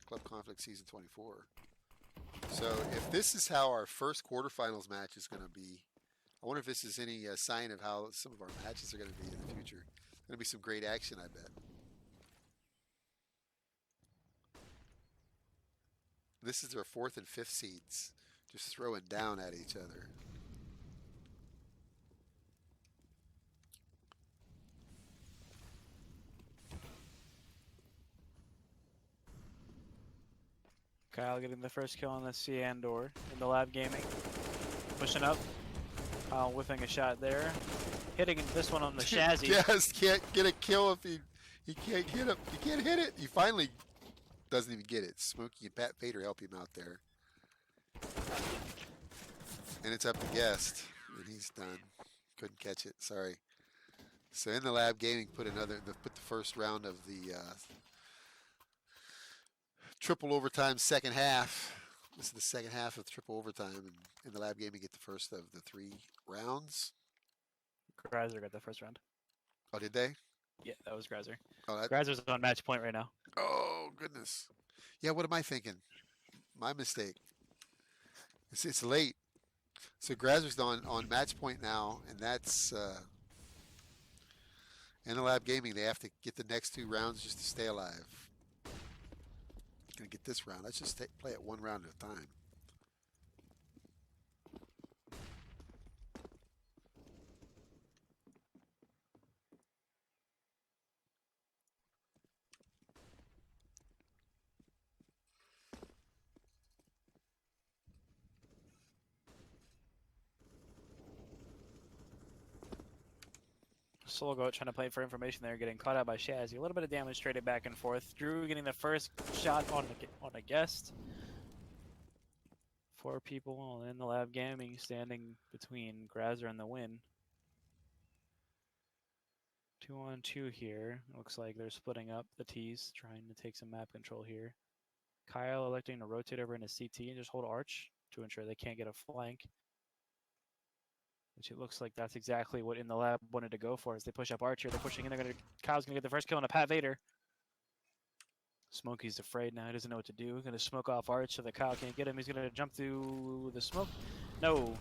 Club Conflict Season 24. So if this is how our first quarterfinals match is going to be, I wonder if this is any sign of how some of our matches are going to be in the future. Going to be some great action, I bet. This is our 4th and 5th seeds, just throwing down at each other. Kyle getting the first kill on the Sandor in the lab gaming. Pushing up. Kyle whiffing a shot there. Hitting this one on the Shazzy. Yes, can't get a kill if he can't hit him. He can't hit it. He finally doesn't even get it. Smokey and Pat Vader help him out there. And it's up to Guest. And he's done. Couldn't catch it. Sorry. So In the Lab Gaming put the first round of the triple overtime second half. This is the second half of triple overtime, and In the Lab Gaming get the first of the 3 rounds. Grazur got the first round. Oh, did they? Yeah, that was Grazur. Oh, Grazur's on match point right now. Oh, goodness. Yeah, what am I thinking? My mistake. It's late. So Grazur's on match point now, and that's In the Lab Gaming. They have to get the next 2 rounds just to stay alive. Gonna get this round. Let's just play it 1 round at a time. Solo Goat trying to play for information there, getting caught out by Shazzy. A little bit of damage traded back and forth. Drew getting the first shot on a Guest. 4 people in the lab gaming standing between Grazur and the win. 2-on-2 here. Looks like they're splitting up the T's, trying to take some map control here. Kyle electing to rotate over into CT and just hold Arch to ensure they can't get a flank. Which it looks like that's exactly what In the Lab wanted to go for as they push up Arch here. They're pushing in. Kyle's going to get the first kill on a Pat Vader. Smokey's afraid now. He doesn't know what to do. He's going to smoke off Arch so that Kyle can't get him. He's going to jump through the smoke. No.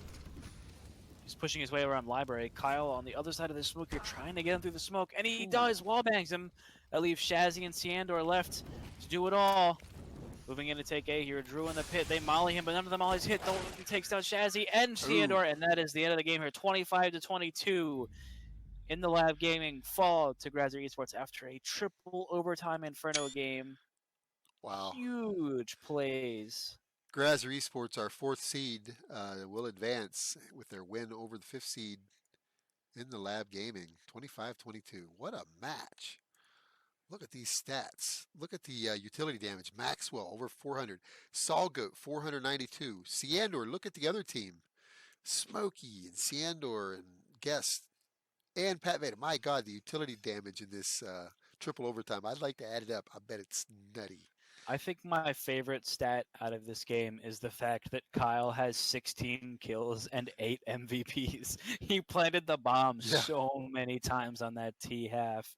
He's pushing his way around Library. Kyle on the other side of the smoke here trying to get him through the smoke. And he does. Wallbangs him. That leaves Shazzy and Siandor left to do it all. Moving in to take A here. Drew in the pit. They molly him, but none of the mollies hit. Dalton takes down Shazzy and Siandor. And that is the end of the game here. 25-22. In the Lab Gaming fall to Grazur Esports after a triple overtime Inferno game. Wow. Huge plays. Grazur Esports, our 4th seed, will advance with their win over the 5th seed in the Lab Gaming. 25-22. What a match. Look at these stats. Look at the utility damage. Maxwell, over 400. Solgoat, 492. Siandor, look at the other team. Smokey and Siandor and Guest. And Pat Vader. My God, the utility damage in this triple overtime. I'd like to add it up. I bet it's nutty. I think my favorite stat out of this game is the fact that Kyle has 16 kills and 8 MVPs. He planted the bomb so many times on that T half.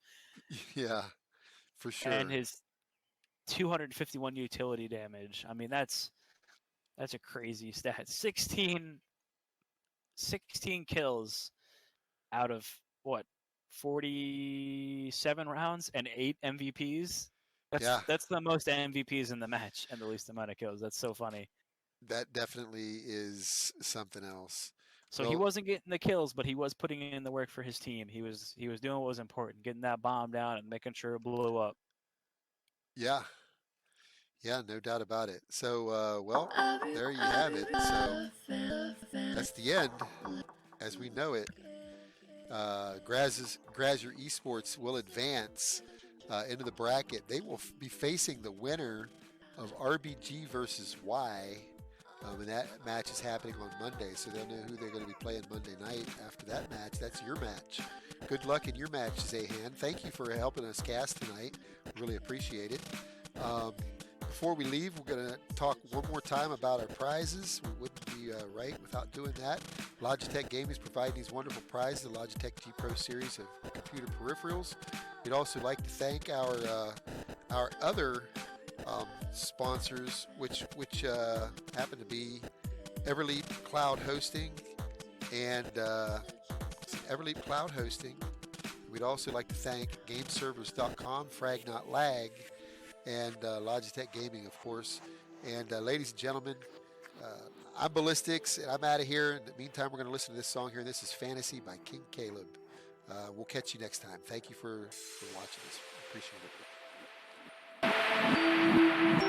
Yeah, for sure. And his 251 utility damage. I mean, that's a crazy stat. 16 kills out of what, 47 rounds and 8 MVPs. That's the most MVPs in the match and the least amount of kills. That's so funny. That definitely is something else. So he wasn't getting the kills, but he was putting in the work for his team. He was doing what was important, getting that bomb down and making sure it blew up. Yeah, no doubt about it. So, well, there you have it. So that's the end, as we know it. Grazur Esports will advance into the bracket. They will be facing the winner of RBG versus Y. And that match is happening on Monday, so they'll know who they're going to be playing Monday night after that match. That's your match. Good luck in your match, Zahan. Thank you for helping us cast tonight. Really appreciate it. Before we leave, we're going to talk one more time about our prizes. We wouldn't be right without doing that. Logitech Gaming is providing these wonderful prizes, the Logitech G Pro series of computer peripherals. We'd also like to thank our other sponsors, which happen to be Everleap Cloud Hosting and Everleap Cloud Hosting. We'd also like to thank GameServers.com, Frag Not Lag, and Logitech Gaming, of course. And ladies and gentlemen, I'm Ballistics, and I'm out of here. In the meantime, we're going to listen to this song here. This is Fantasy by King Caleb. We'll catch you next time. Thank you for watching this. Appreciate it.